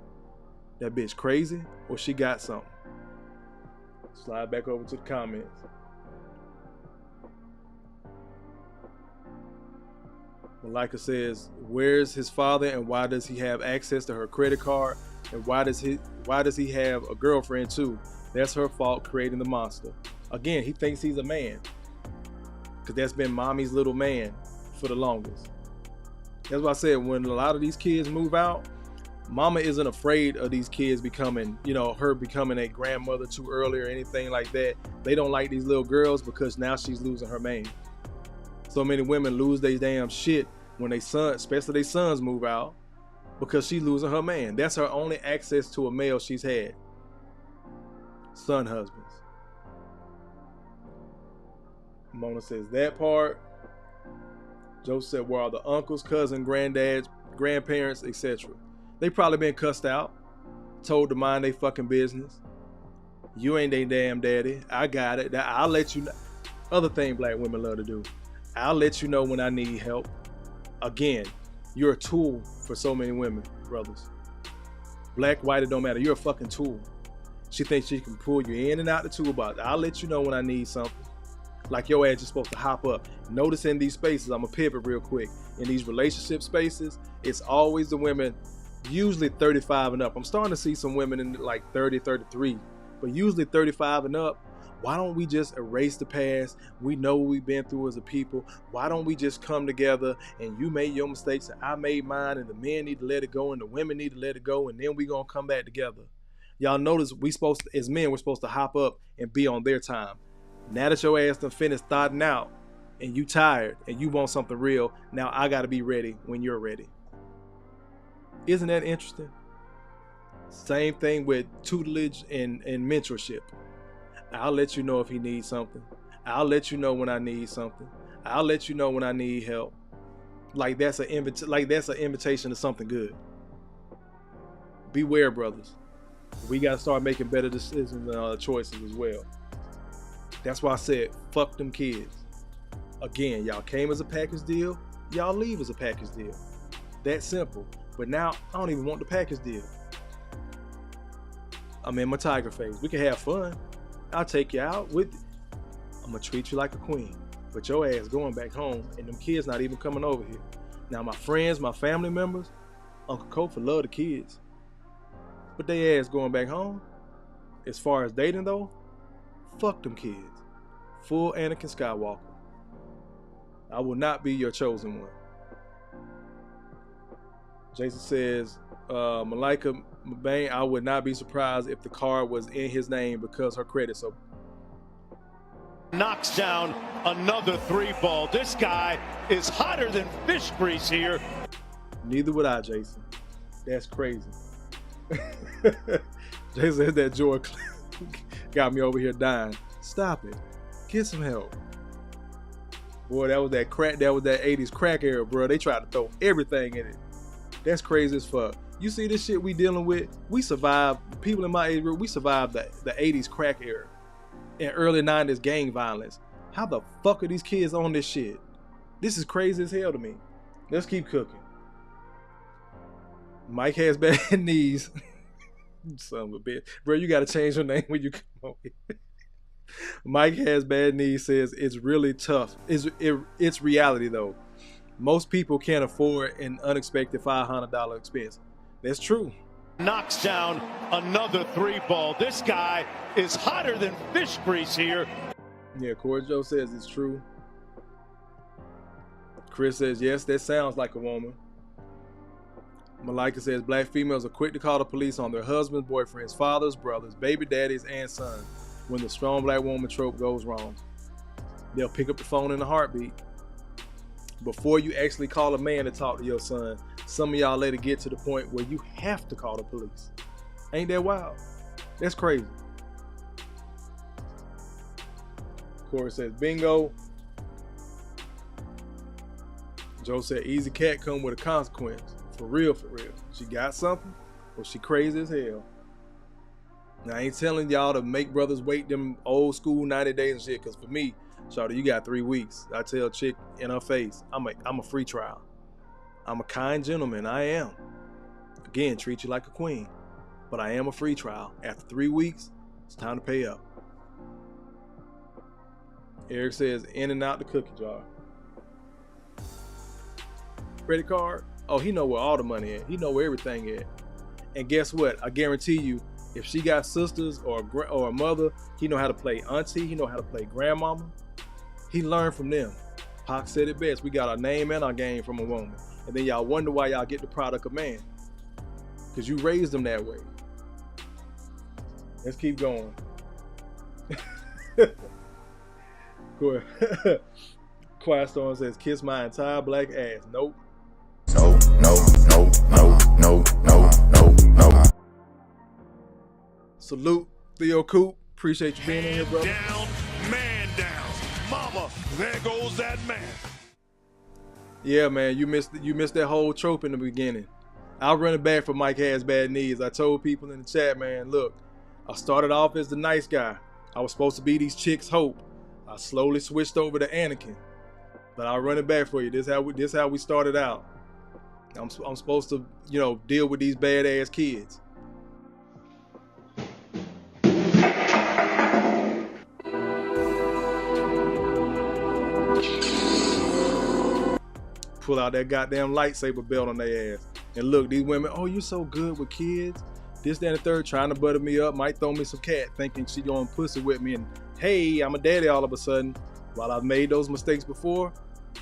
That bitch crazy or she got something. Slide back over to the comments. Malika says, where's his father and why does he have access to her credit card? And why does he have a girlfriend too? That's her fault creating the monster. Again, he thinks he's a man. Because that's been mommy's little man for the longest. That's why I said when a lot of these kids move out, mama isn't afraid of these kids becoming, her becoming a grandmother too early or anything like that. They don't like these little girls because now she's losing her man. So many women lose their damn shit when they sons, especially their sons, move out because she's losing her man. That's her only access to a male she's had. Son husbands. Mona says that part. Joe said, where are the uncles, cousins, granddads, grandparents, etc.? They probably been cussed out, told to mind they fucking business. You ain't they damn daddy. I got it. I'll let you know. Other thing black women love to do. I'll let you know when I need help. Again, you're a tool for so many women, brothers. Black, white, it don't matter. You're a fucking tool. She thinks she can pull you in and out the toolbox. I'll let you know when I need something. Like your ass is supposed to hop up. Notice in these spaces, I'm gonna pivot real quick. In these relationship spaces, it's always the women, usually 35 and up. I'm starting to see some women in like 30, 33, but usually 35 and up. Why don't we just erase the past? We know what we've been through as a people. Why don't we just come together and you made your mistakes and I made mine and the men need to let it go and the women need to let it go and then we gonna come back together. Y'all notice as men, we're supposed to hop up and be on their time. Now that your ass done finished thotting out and you tired and you want something real, now I gotta be ready when you're ready. Isn't that interesting? Same thing with tutelage and mentorship. I'll let you know if he needs something. I'll let you know when I need something. I'll let you know when I need help. Like that's an invitation to something good. Beware, brothers. We gotta start making better decisions and choices as well. That's why I said, fuck them kids. Again, y'all came as a package deal, y'all leave as a package deal. That simple. But now, I don't even want the package deal. I'm in my tiger phase. We can have fun. I'll take you out with it. I'm gonna treat you like a queen. But your ass going back home and them kids not even coming over here. Now my friends, my family members, Uncle Kofa love the kids. But they ass going back home. As far as dating though, fuck them kids. Full Anakin Skywalker. I will not be your chosen one. Jason says, Malika Bain, I would not be surprised if the car was in his name because her credit so. Knocks down another 3-ball. This guy is hotter than fish grease here. Neither would I, Jason. That's crazy. Jason said that Joy got me over here dying. Stop it. Get some help. Boy, that was that 80s crack era, bro. They tried to throw everything in it. That's crazy as fuck. You see this shit we dealing with? We survived, people in my age group, we survived the 80s crack era and early 90s gang violence. How the fuck are these kids on this shit? This is crazy as hell to me. Let's keep cooking. Mike has bad knees. Son of a bitch. Bro, you gotta change your name when you come over here. Mike Has Bad Knees says it's really tough. It's reality though. Most people can't afford an unexpected $500 expense. That's true. Knocks down another 3-ball. This guy is hotter than fish grease here. Yeah, Corey Joe says it's true. Chris says, yes, that sounds like a woman. Malika says, black females are quick to call the police on their husbands, boyfriends, fathers, brothers, baby daddies, and sons when the strong black woman trope goes wrong. They'll pick up the phone in a heartbeat. Before you actually call a man to talk to your son, some of y'all let it get to the point where you have to call the police. Ain't that wild? That's crazy. Corey says, bingo. Joe said, easy cat come with a consequence. For real, for real. She got something or she crazy as hell. Now, I ain't telling y'all to make brothers wait them old school 90 days and shit, because for me, shawty, you got 3 weeks. I tell a chick in her face, I'm a free trial. I'm a kind gentleman, I am. Again, treat you like a queen. But I am a free trial. After 3 weeks, it's time to pay up. Eric says, in and out the cookie jar. Credit card? Oh, he know where all the money is. He know where everything is. And guess what? I guarantee you, if she got sisters or a mother, he know how to play auntie. He know how to play grandmama. He learned from them. Pac said it best. We got our name and our game from a woman. And then y'all wonder why y'all get the product of man. Because you raised them that way. Let's keep going. Quiet Storm says, kiss my entire black ass. Nope. No. Salute, Theo Coop. Appreciate you being in here, brother. Down, man down. Mama, there goes that man. Yeah, man, you missed that whole trope in the beginning. I'll run it back for Mike Has Bad Knees. I told people in the chat, man, look, I started off as the nice guy. I was supposed to be these chicks' hope. I slowly switched over to Anakin. But I'll run it back for you. This how we started out. I'm supposed to, deal with these badass kids. Pull out that goddamn lightsaber belt on their ass. And look, these women, oh, you so good with kids. This, that, and the third, trying to butter me up, might throw me some cat, thinking she going pussy with me. And hey, I'm a daddy all of a sudden. While I've made those mistakes before,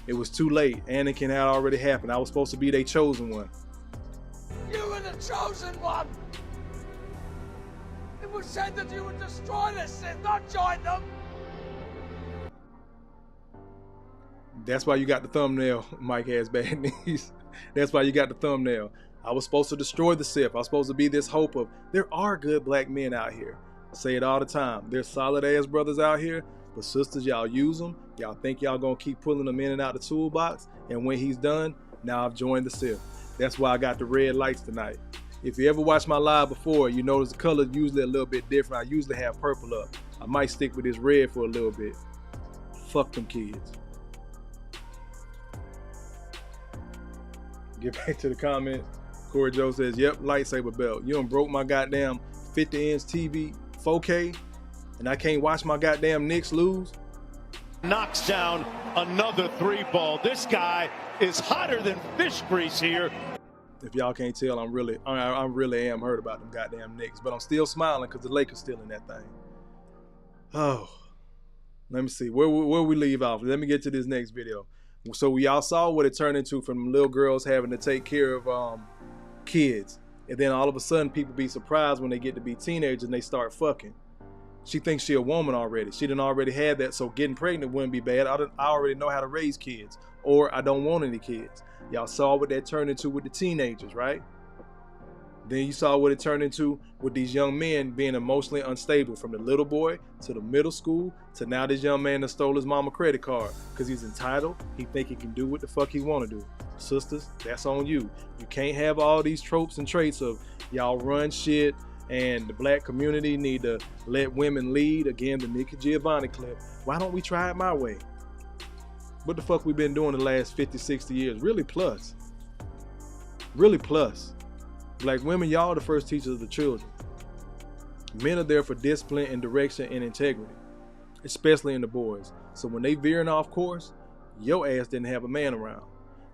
it was too late. Anakin had already happened. I was supposed to be their chosen one. You were the chosen one! It was said that you would destroy the Sith, not join them! That's why you got the thumbnail, Mike Has Bad Knees. That's why you got the thumbnail. I was supposed to destroy the Sith. I was supposed to be this hope of, there are good black men out here. I say it all the time. There's solid ass brothers out here, but sisters, y'all use them. Y'all think y'all gonna keep pulling them in and out the toolbox. And when he's done, now I've joined the Sith. That's why I got the red lights tonight. If you ever watched my live before, you notice the color usually a little bit different. I usually have purple up. I might stick with this red for a little bit. Fuck them kids. Get back to the comments. Corey Joe says, yep, lightsaber belt. You done broke my goddamn 50-inch TV 4K and I can't watch my goddamn Knicks lose. Knocks down another 3-ball. This guy is hotter than fish grease here. If y'all can't tell, I really am hurt about them goddamn Knicks, but I'm still smiling because the Lakers still in that thing. Oh, let me see. Where we leave off? Let me get to this next video. So we all saw what it turned into from little girls having to take care of kids. And then all of a sudden people be surprised when they get to be teenagers and they start fucking. She thinks she a woman already. She done already had that, so getting pregnant wouldn't be bad. I already know how to raise kids, or I don't want any kids. Y'all saw what that turned into with the teenagers, right? Then you saw what it turned into with these young men being emotionally unstable, from the little boy to the middle school to now this young man that stole his mama credit card because he's entitled. He think he can do what the fuck he want to do. Sisters, that's on you. You can't have all these tropes and traits of y'all run shit and the black community need to let women lead. Again, the Nikki Giovanni clip. Why don't we try it my way? What the fuck we been doing the last 50, 60 years? Really plus. Really plus. Black women, y'all the first teachers of the children. Men are there for discipline and direction and integrity. especially in the boys. So when they veering off course, your ass didn't have a man around.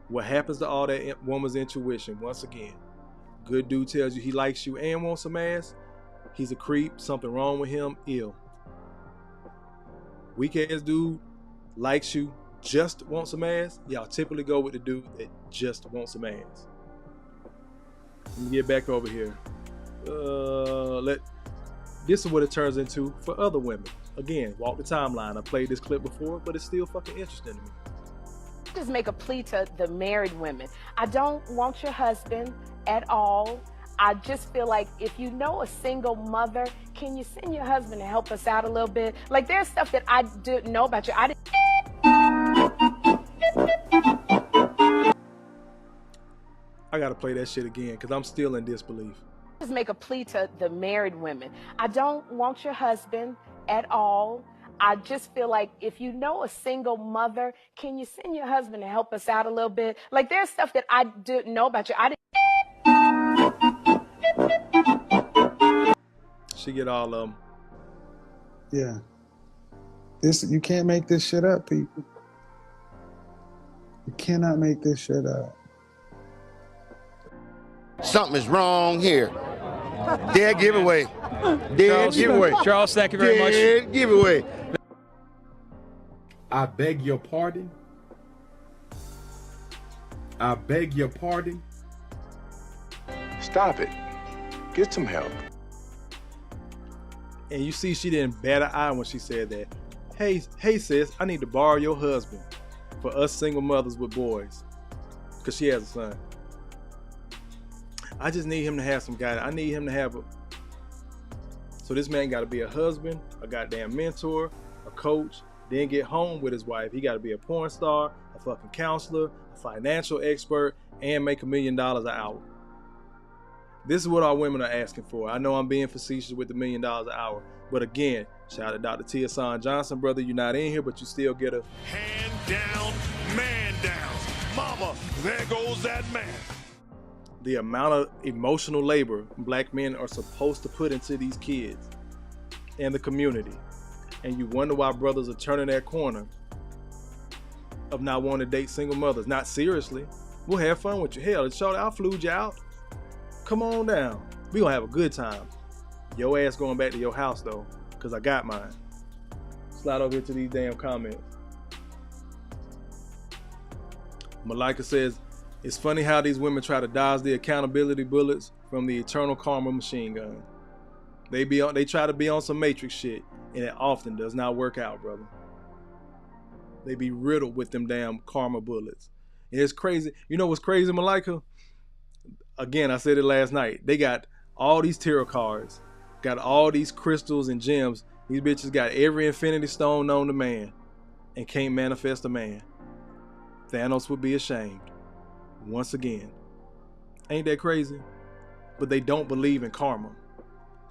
What happens to all that woman's intuition? Once again, good dude tells you he likes you and wants some ass. He's a creep. Something wrong with him. Ill. Weak ass dude likes you, just wants some ass. Y'all typically go with the dude that just wants some ass. Let me get back over here. This is what it turns into for other women. Again, walk the timeline. I played this clip before, but it's still fucking interesting to me. Just make a plea to the married women. I don't want your husband at all. I just feel like if you know a single mother, can you send your husband to help us out a little bit? Like, there's stuff that I didn't know about you. I gotta play that shit again because I'm still in disbelief. Just make a plea to the married women. I don't want your husband at all. I just feel like if you know a single mother, can you send your husband to help us out a little bit? Like, there's stuff that I didn't know about you. She get all of them. Yeah. You can't make this shit up, people. You cannot make this shit up. Something is wrong here. Dead giveaway. Dead giveaway. Charles, thank you very much. Dead giveaway. I beg your pardon. I beg your pardon. Stop it. Get some help. And you see she didn't bat an eye when she said that. Hey sis, I need to borrow your husband for us single mothers with boys. Because she has a son. I just need him to have some guidance. I need him to have a... So this man got to be a husband, a goddamn mentor, a coach, then get home with his wife. He got to be a porn star, a fucking counselor, a financial expert, and make $1 million an hour. This is what our women are asking for. I know I'm being facetious with the $1 million an hour, but again, shout out to Dr. Tia Johnson, brother. You're not in here, but you still get a hand down, man down. Mama, there goes that man. The amount of emotional labor black men are supposed to put into these kids and the community. And you wonder why brothers are turning that corner of not wanting to date single mothers. Not seriously. We'll have fun with you. Hell, shorty, I'll fluge you out. Come on down. We gonna have a good time. Your ass going back to your house though, because I got mine. Slide over here to these damn comments. Malika says, it's funny how these women try to dodge the accountability bullets from the eternal karma machine gun. They try to be on some Matrix shit, and it often does not work out, brother. They be riddled with them damn karma bullets. And it's crazy. You know what's crazy, Malika? Again, I said it last night. They got all these tarot cards, got all these crystals and gems. These bitches got every infinity stone known to man and can't manifest a man. Thanos would be ashamed. Once again. Ain't that crazy? But they don't believe in karma.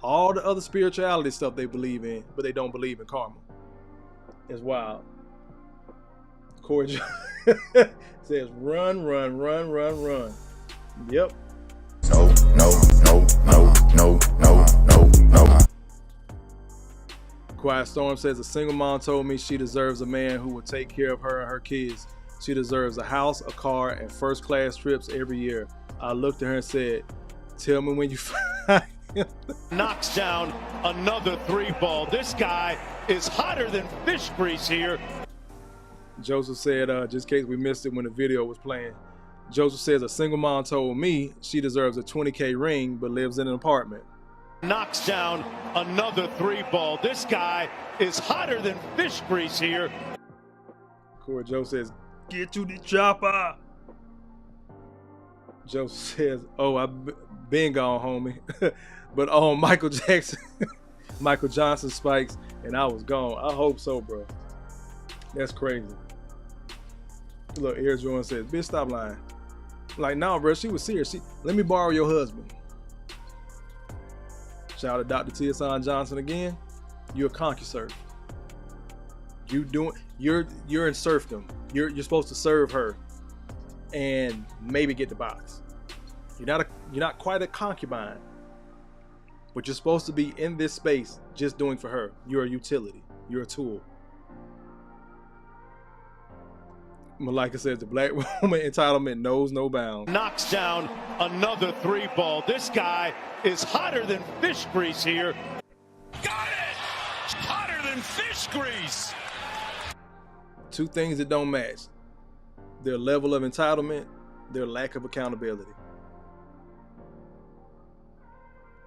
All the other spirituality stuff they believe in, but they don't believe in karma. It's wild. Corey says, run, run, run, run, run. Yep. No. Quiet Storm says, a single mom told me she deserves a man who will take care of her and her kids. She deserves a house, a car, and first-class trips every year. I looked at her and said, tell me when you find him. Knocks down another 3-ball. This guy is hotter than fish grease here. Joseph said, just in case we missed it when the video was playing, Joseph says, a single mom told me she deserves a $20K ring but lives in an apartment. Knocks down another 3-ball. This guy is hotter than fish grease here. Corey Joe says, get to the chopper. Joseph says, oh, I've been gone, homie. But Michael Jackson, Michael Johnson spikes, and I was gone. I hope so, bro. That's crazy. Look, Air Jordan says, bitch, stop lying. Like, nah, bro, she was serious. Let me borrow your husband. Shout out to Dr. Tia Johnson again. You're a concuserve. You're in serfdom. You're supposed to serve her and maybe get the box. You're not quite a concubine, but you're supposed to be in this space just doing for her. You're a utility. You're a tool. Malika says the black woman entitlement knows no bounds. Knocks down another 3-ball. This guy is hotter than fish grease here. Got it! Hotter than fish grease. Two things that don't match: their level of entitlement, their lack of accountability.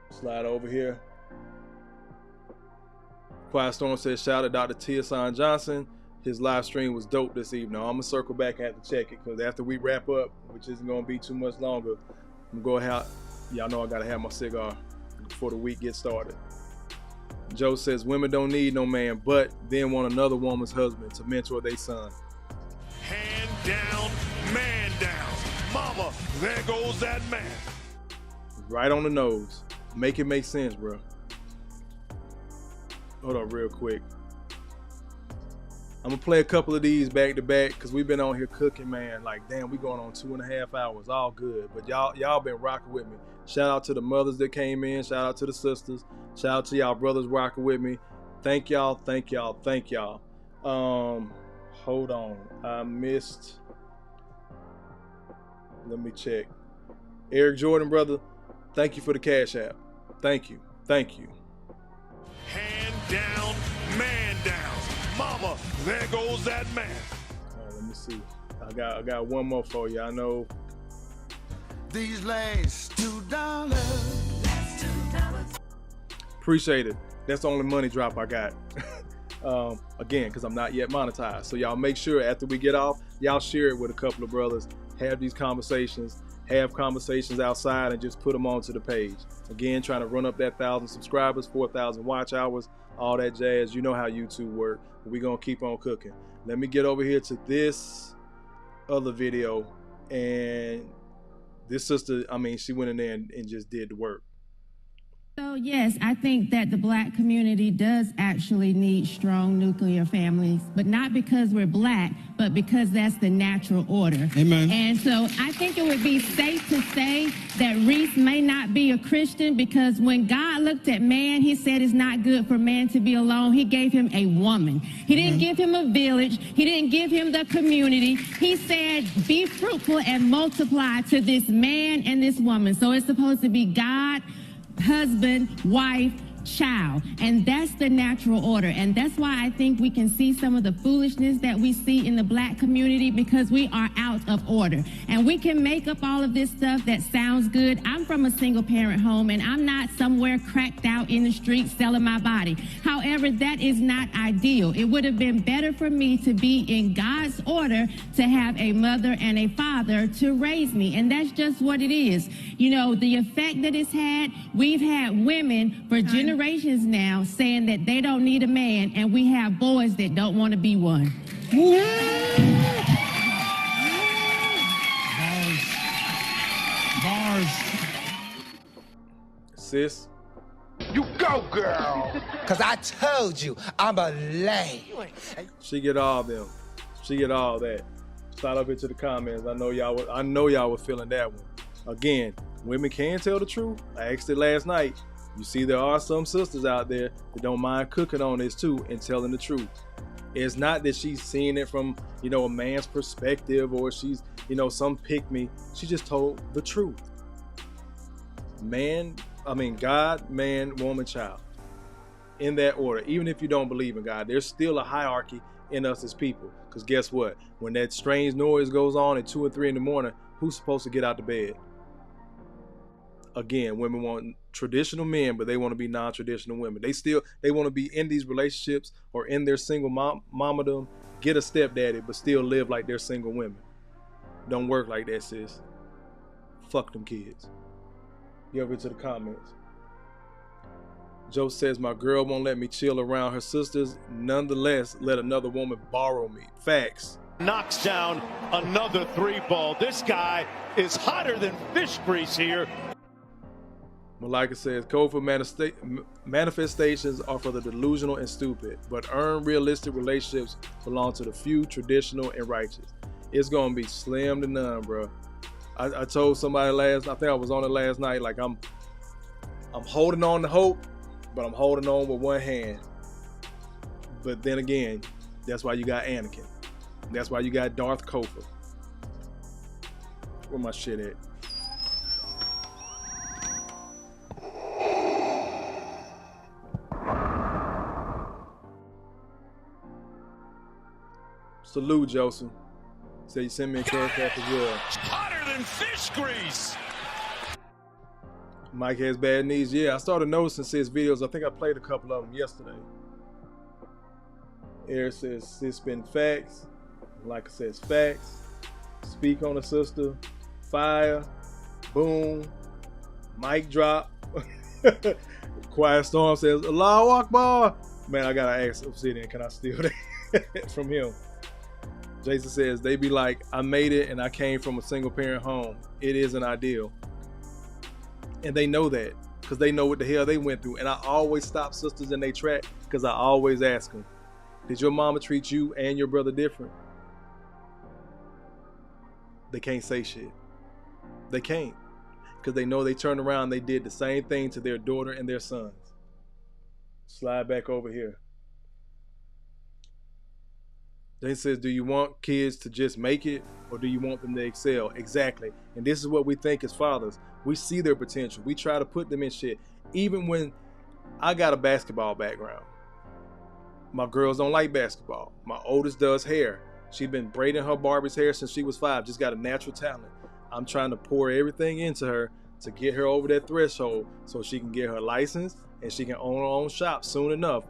Slide over here. Quiet Storm says, shout out Dr. T.S. Johnson. His live stream was dope this evening. I'm gonna circle back and have to check it, because after we wrap up, which isn't gonna be too much longer, I'm gonna go ahead. Y'all know I gotta have my cigar before the week gets started. Joe says, women don't need no man, but then want another woman's husband to mentor their son. Hand down, man down. Mama, there goes that man. Right on the nose. Make it make sense, bro. Hold on real quick. I'm gonna play a couple of these back to back, because we've been on here cooking, man. Like, damn, we going on 2.5 hours, all good. But y'all been rocking with me. Shout out to the mothers that came in. Shout out to the sisters. Shout out to y'all brothers rocking with me. Thank y'all, thank y'all, thank y'all. Hold on, I missed. Let me check. Eric Jordan, brother, thank you for the cash app. Thank you, thank you. Hand down, man down. Mama, there goes that man. All right, let me see. I got one more for you. I know. These last $2. Appreciate it. That's the only money drop I got. Again, because I'm not yet monetized. So y'all make sure after we get off, y'all share it with a couple of brothers. Have these conversations. Have conversations outside and just put them onto the page. Again, trying to run up that 1,000 subscribers, 4,000 watch hours, all that jazz. You know how YouTube work. We're going to keep on cooking. Let me get over here to this other video. And this sister, I mean, she went in there and just did the work. So yes, I think that the black community does actually need strong nuclear families, but not because we're black, but because that's the natural order. Amen. And so I think it would be safe to say that Reese may not be a Christian, because when God looked at man, he said it's not good for man to be alone. He gave him a woman. He didn't give him a village. He didn't give him the community. He said, be fruitful and multiply to this man and this woman. So it's supposed to be God, husband, wife, child, and that's the natural order. And that's why I think we can see some of the foolishness that we see in the black community, because we are out of order. And we can make up all of this stuff that sounds good. I'm from a single parent home, and I'm not somewhere cracked out in the streets selling my body. However, that is not ideal. It would have been better for me to be in God's order, to have a mother and a father to raise me. And that's just what it is. You know, the effect that it's had, we've had women for generations now saying that they don't need a man, and we have boys that don't want to be one. Bars. Sis. You go, girl. Because I told you, I'm a lay. She get all them. She get all that. Slide up into the comments. I know y'all were feeling that one. Again, women can tell the truth. I asked it last night. You see, there are some sisters out there that don't mind cooking on this too and telling the truth. It's not that she's seeing it from, you know, a man's perspective, or she's, you know, some pick me. She just told the truth. God, man, woman, child. In that order. Even if you don't believe in God, there's still a hierarchy in us as people. Because guess what? When that strange noise goes on at 2 or 3 in the morning, who's supposed to get out of bed? Again, women want traditional men, but they want to be non-traditional women. They want to be in these relationships or in their single momadom, get a stepdaddy, but still live like they're single women. Don't work like that, sis. Fuck them kids. Get over to the comments. Joe says, my girl won't let me chill around her sisters. Nonetheless, let another woman borrow me. Facts. Knocks down another 3-ball. This guy is hotter than fish grease here. Malika says, Kofa manifestations are for the delusional and stupid, but earned realistic relationships belong to the few, traditional and righteous. It's gonna be slim to none, bro. I told somebody I think I was on it last night, like I'm holding on to hope, but I'm holding on with one hand. But then again, that's why you got Anakin. That's why you got Darth Kofa. Where my shit at? Salute, Joseph. Say you send me a cash app as well. Hotter than fish grease. Mike has bad knees. Yeah, I started noticing his videos. I think I played a couple of them yesterday. Eric says it's been facts. Like I says, facts. Speak on a sister. Fire. Boom. Mic drop. Quiet Storm says, Allahu Akbar. Man, I gotta ask Obsidian, can I steal that from him? Jason says, they be like, I made it and I came from a single parent home. It isn't ideal. And they know that because they know what the hell they went through. And I always stop sisters in their track because I always ask them, did your mama treat you and your brother different? They can't say shit. They can't because they know they turned around and they did the same thing to their daughter and their sons. Slide back over here. Then says, do you want kids to just make it or do you want them to excel? Exactly. And this is what we think as fathers. We see their potential. We try to put them in shit. Even when I got a basketball background. My girls don't like basketball. My oldest does hair. She's been braiding her Barbie's hair since she was 5. Just got a natural talent. I'm trying to pour everything into her to get her over that threshold so she can get her license and she can own her own shop soon enough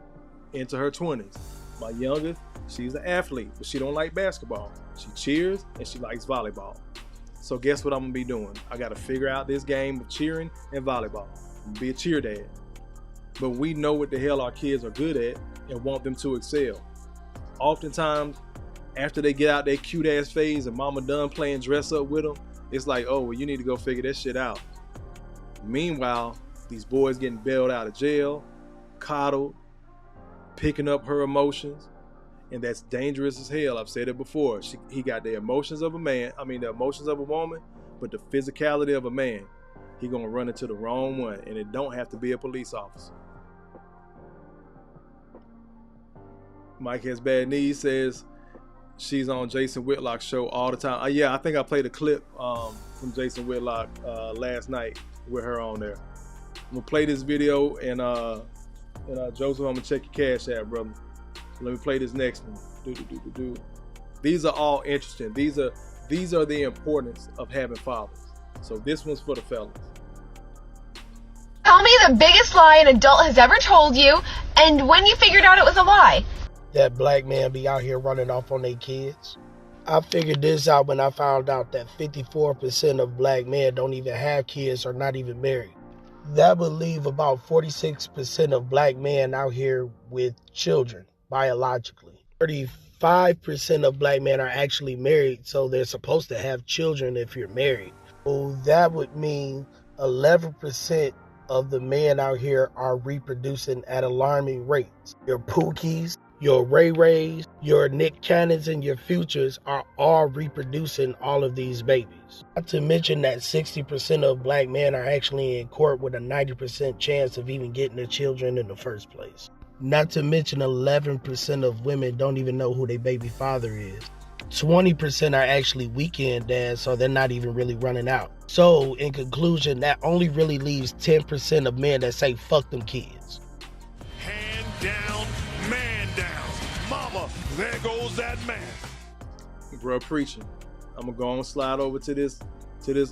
into her 20s. My youngest, she's an athlete, but she don't like basketball. She cheers and she likes volleyball. So guess what I'm gonna be doing? I gotta figure out this game of cheering and volleyball. I'm gonna be a cheer dad. But we know what the hell our kids are good at and want them to excel. Oftentimes, after they get out that cute ass phase and mama done playing dress up with them, it's like, oh, well, you need to go figure that shit out. Meanwhile, these boys getting bailed out of jail, coddled, picking up her emotions, and that's dangerous as hell. I've said it before. He got the emotions of a man, the emotions of a woman, but the physicality of a man. He gonna run into the wrong one, and it don't have to be a police officer. Mike has bad knees says she's on Jason Whitlock's show all the time. Yeah, I think I played a clip from Jason Whitlock last night with her on there. I'm gonna play this video and Joseph, I'm gonna check your cash app, brother. So let me play this next one. These are all interesting. These are the importance of having fathers. So this one's for the fellas. Tell me the biggest lie an adult has ever told you, and when you figured out it was a lie. That black man be out here running off on their kids. I figured this out when I found out that 54% of black men don't even have kids or not even married. That would leave about 46% of black men out here with children, biologically. 35% of black men are actually married, so they're supposed to have children if you're married. So that would mean 11% of the men out here are reproducing at alarming rates. Your Pookies, your Ray Rays, your Nick Cannons, and your Futures are all reproducing all of these babies. Not to mention that 60% of black men are actually in court with a 90% chance of even getting their children in the first place. Not to mention 11% of women don't even know who their baby father is. 20% are actually weekend dads, so they're not even really running out. So, in conclusion, that only really leaves 10% of men that say fuck them kids. Hand down, man down. Mama, there goes that man. Bro, preaching. I'm gonna go on and slide over to this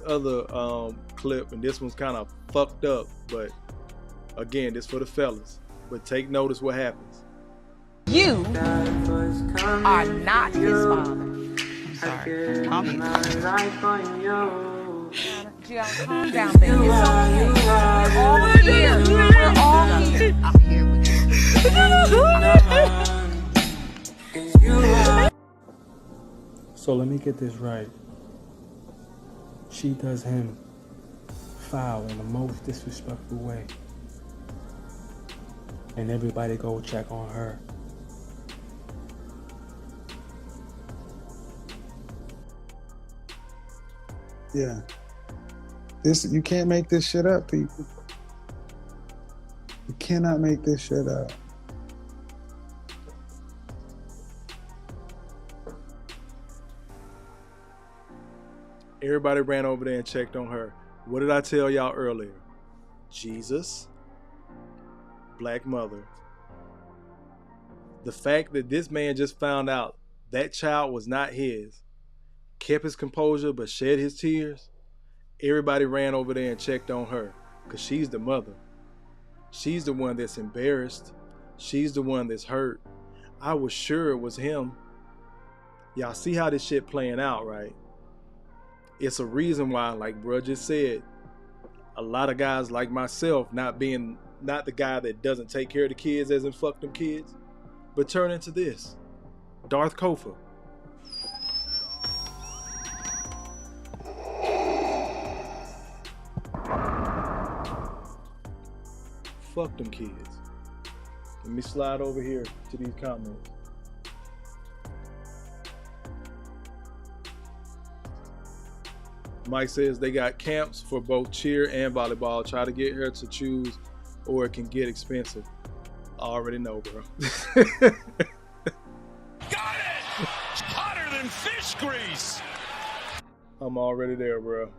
other clip, and this one's kind of fucked up, but again, this for the fellas. But take notice what happens. You are not his father. I'm sorry. Calm down. G.R.O.W.T.H, calm down, baby. It's okay. We're all here. We're all here. I'm here with you. So let me get this right. She does him foul in the most disrespectful way. And everybody go check on her. Yeah. You can't make this shit up, people. You cannot make this shit up. Everybody ran over there and checked on her. What did I tell y'all earlier? Jesus, black mother. The fact that this man just found out that child was not his, kept his composure but shed his tears, everybody ran over there and checked on her because she's the mother. She's the one that's embarrassed. She's the one that's hurt. I was sure it was him. Y'all see how this shit playing out, right? It's a reason why, like bruh just said, a lot of guys like myself not the guy that doesn't take care of the kids as in fuck them kids, but turn into this. Darth Kofa. Fuck them kids. Let me slide over here to these comments. Mike says they got camps for both cheer and volleyball. Try to get her to choose or it can get expensive. I already know, bro. Got it! Hotter than fish grease! I'm already there, bro.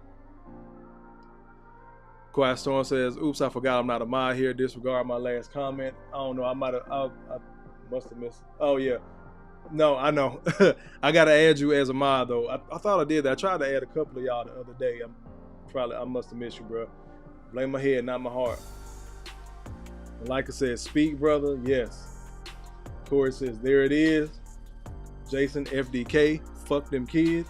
Quiet Storm says, oops, I forgot I'm not a mod here. Disregard my last comment. I don't know. I must have missed. Oh, yeah. No, I know. I got to add you as a mod, though. I thought I did that. I tried to add a couple of y'all the other day. I must have missed you, bro. Blame my head, not my heart. Malika says, speak, brother. Yes. Corey says, there it is. Jason, FDK, fuck them kids.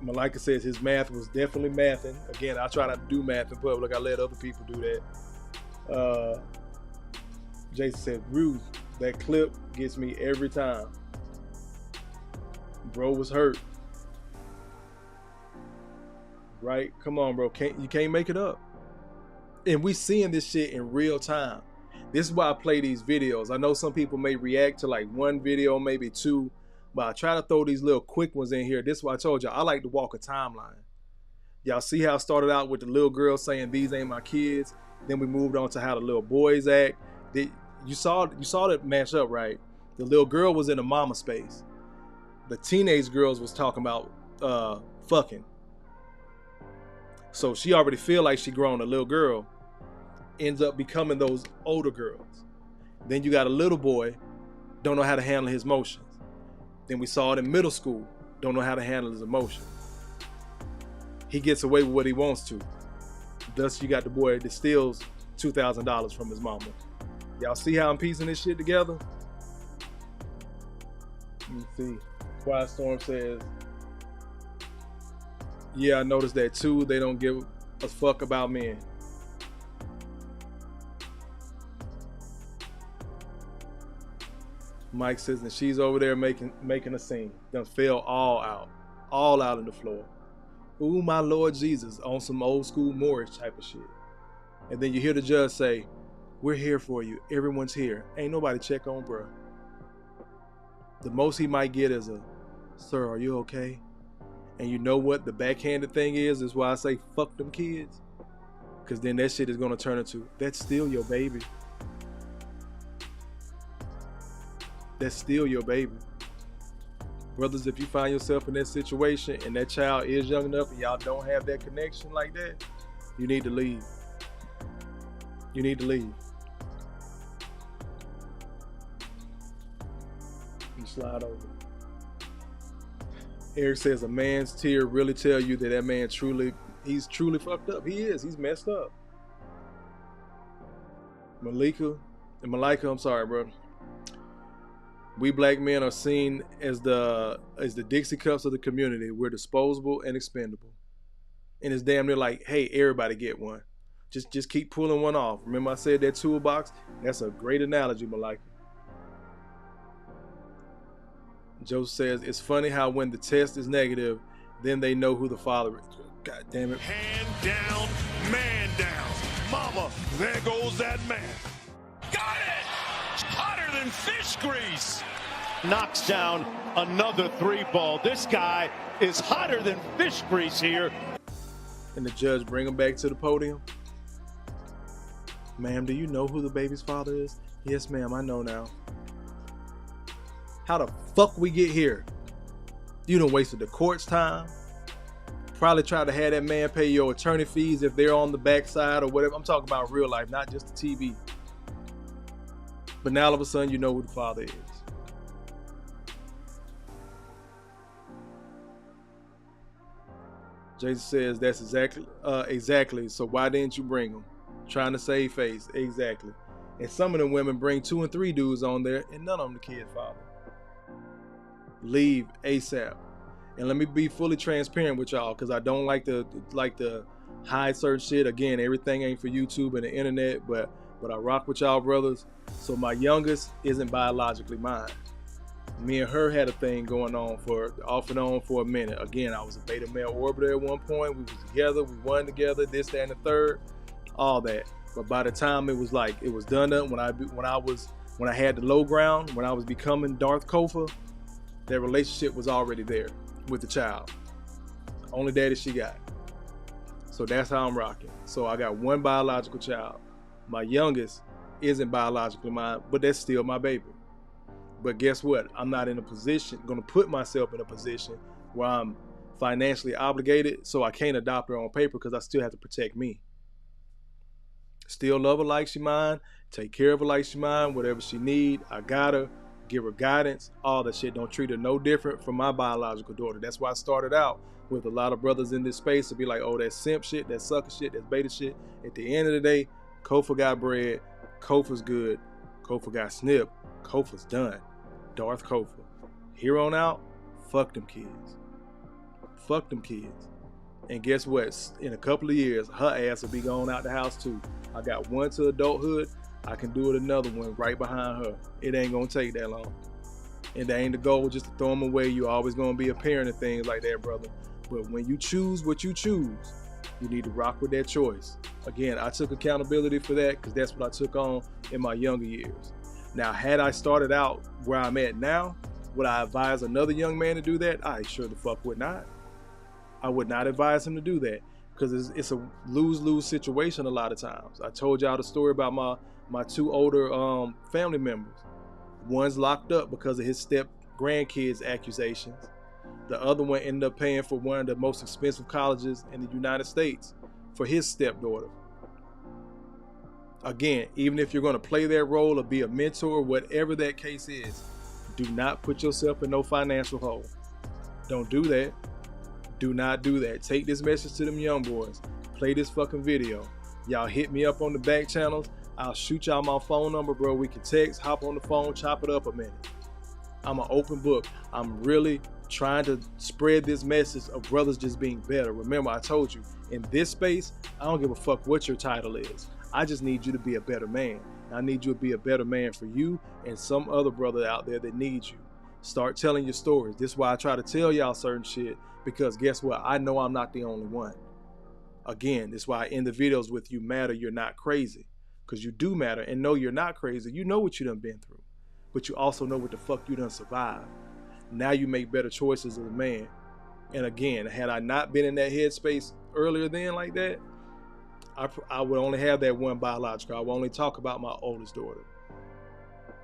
Malika says his math was definitely mathing. Again, I try not to do math in public. I let other people do that. Jason said, Ruth, that clip gets me every time. Bro was hurt. Right? Come on, bro. You can't make it up. And we seeing this shit in real time. This is why I play these videos. I know some people may react to like one video, maybe two, but I try to throw these little quick ones in here. This is why I told you I like to walk a timeline. Y'all see how I started out with the little girl saying these ain't my kids. Then we moved on to how the little boys act. You saw that match up, right? The little girl was in a mama space. The teenage girls was talking about fucking. So she already feel like she grown. A little girl ends up becoming those older girls. Then you got a little boy, don't know how to handle his emotions. Then we saw it in middle school, don't know how to handle his emotions. He gets away with what he wants to. Thus you got the boy that steals $2,000 from his mama. Y'all see how I'm piecing this shit together? Let me see. Quiet Storm says, yeah, I noticed that too. They don't give a fuck about men. Mike says, and she's over there making a scene. Done fell all out in the floor. Ooh, my Lord Jesus, on some old school Moorish type of shit. And then you hear the judge say, we're here for you. Everyone's here. Ain't nobody check on bruh. The most he might get is a, sir, are you okay? And you know what the backhanded thing is why I say fuck them kids. Because then that shit is going to turn into, that's still your baby. That's still your baby. Brothers, if you find yourself in that situation and that child is young enough and y'all don't have that connection like that, you need to leave. You need to leave. You slide over. Eric says a man's tear really tell you that man he's truly fucked up. He is. He's messed up. Malika, I'm sorry, bro. We black men are seen as the Dixie cups of the community. We're disposable and expendable. And it's damn near like, hey, everybody get one. Just keep pulling one off. Remember I said that toolbox? That's a great analogy, Malika. Joe says, it's funny how when the test is negative, then they know who the father is. God damn it. Hand down, man down. Mama, there goes that man. Got it! Hotter than fish grease. Knocks down another three ball. This guy is hotter than fish grease here. And the judge bring him back to the podium. Ma'am, do you know who the baby's father is? Yes, ma'am, I know now. How the fuck we get here? You done wasted the court's time. Probably try to have that man pay your attorney fees if they're on the backside or whatever. I'm talking about real life, not just the TV. But now all of a sudden you know who the father is. Jason says that's exactly. So why didn't you bring them? Trying to save face. Exactly. And some of them women bring 2 and 3 dudes on there and none of them the kid's father. Leave ASAP. And let me be fully transparent with y'all, because I don't like to hide certain shit. Again, everything ain't for YouTube and the internet, but I rock with y'all brothers. So my youngest isn't biologically mine. Me and her had a thing going on off and on for a minute. Again, I was a beta male orbiter at one point. We was together, we won together, this, that, and the third, all that. But by the time it was done when I had the low ground, when I was becoming Darth Kofa, that relationship was already there with the child. Only daddy she got. So that's how I'm rocking. So I got one biological child. My youngest isn't biologically mine, but that's still my baby. But guess what? I'm not in a position, going to put myself in a position where I'm financially obligated, so I can't adopt her on paper because I still have to protect me. Still love her like she mine, take care of her like she mine, whatever she need, I got her, give her guidance, all that shit. Don't treat her no different from my biological daughter. That's why I started out with a lot of brothers in this space to be like, oh, that's simp shit, that's sucker shit, that's beta shit. At the end of the day, Kofa got bread, Kofa's good, Kofa got snipped, Kofa's done. Darth Kofa. Here on out, fuck them kids. Fuck them kids. And guess what? In a couple of years, her ass will be going out the house too. I got one to adulthood. I can do it another one right behind her. It ain't gonna take that long. And that ain't the goal, just to throw them away. You're always gonna be a parent and things like that, brother. But when you choose what you choose, you need to rock with that choice. Again, I took accountability for that because that's what I took on in my younger years. Now, had I started out where I'm at now, would I advise another young man to do that? I sure the fuck would not. I would not advise him to do that because it's a lose-lose situation a lot of times. I told y'all the story about my 2 older family members. One's locked up because of his step-grandkids accusations. The other one ended up paying for one of the most expensive colleges in the United States for his stepdaughter. Again, even if you're going to play that role or be a mentor, whatever that case is, do not put yourself in no financial hole. Don't do that. Do not do that. Take this message to them young boys. Play this fucking video. Y'all hit me up on the back channels. I'll shoot y'all my phone number, bro. We can text, hop on the phone, chop it up a minute. I'm an open book. I'm really trying to spread this message of brothers just being better. Remember, I told you, in this space, I don't give a fuck what your title is. I just need you to be a better man. I need you to be a better man for you and some other brother out there that needs you. Start telling your stories. This is why I try to tell y'all certain shit, because guess what? I know I'm not the only one. Again, this is why I end the videos with you matter, you're not crazy. Because you do matter, and no, you're not crazy. You know what you done been through. But you also know what the fuck you done survived. Now you make better choices as a man. And again, had I not been in that headspace earlier then like that, I would only have that one biological. I would only talk about my oldest daughter.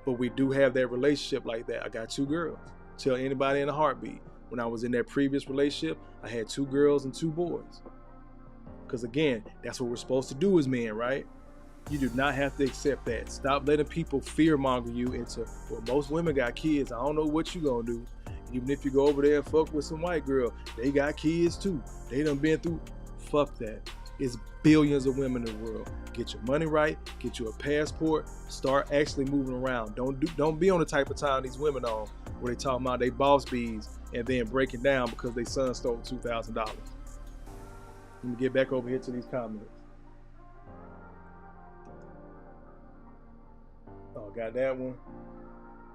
But we do have that relationship like that. I got 2 girls. Tell anybody in a heartbeat. When I was in that previous relationship, I had 2 girls and 2 boys. Because again, that's what we're supposed to do as men, right? You do not have to accept that. Stop letting people fear-monger you into, well, most women got kids. I don't know what you gonna do. Even if you go over there and fuck with some white girl, they got kids too. They done been through. Fuck that. It's billions of women in the world. Get your money right. Get you a passport. Start actually moving around. Don't be on the type of time these women on where they talking about they boss bees and then breaking down because their son stole $2,000. Let me get back over here to these comments. Oh, got that one.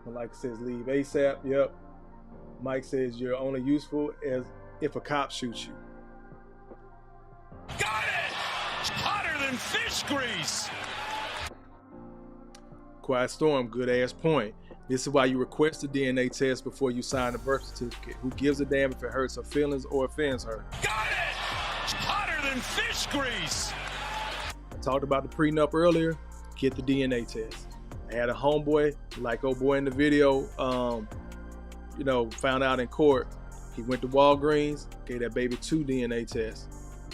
Malika says leave ASAP. Yep. Mike says you're only useful as if a cop shoots you. Got it! Hotter than fish grease! Quiet Storm, good ass point. This is why you request a DNA test before you sign the birth certificate. Who gives a damn if it hurts her feelings or offends her? Got it! Hotter than fish grease! I talked about the prenup earlier. Get the DNA test. I had a homeboy, like old boy in the video, found out in court He went to Walgreens, gave that baby 2 DNA tests.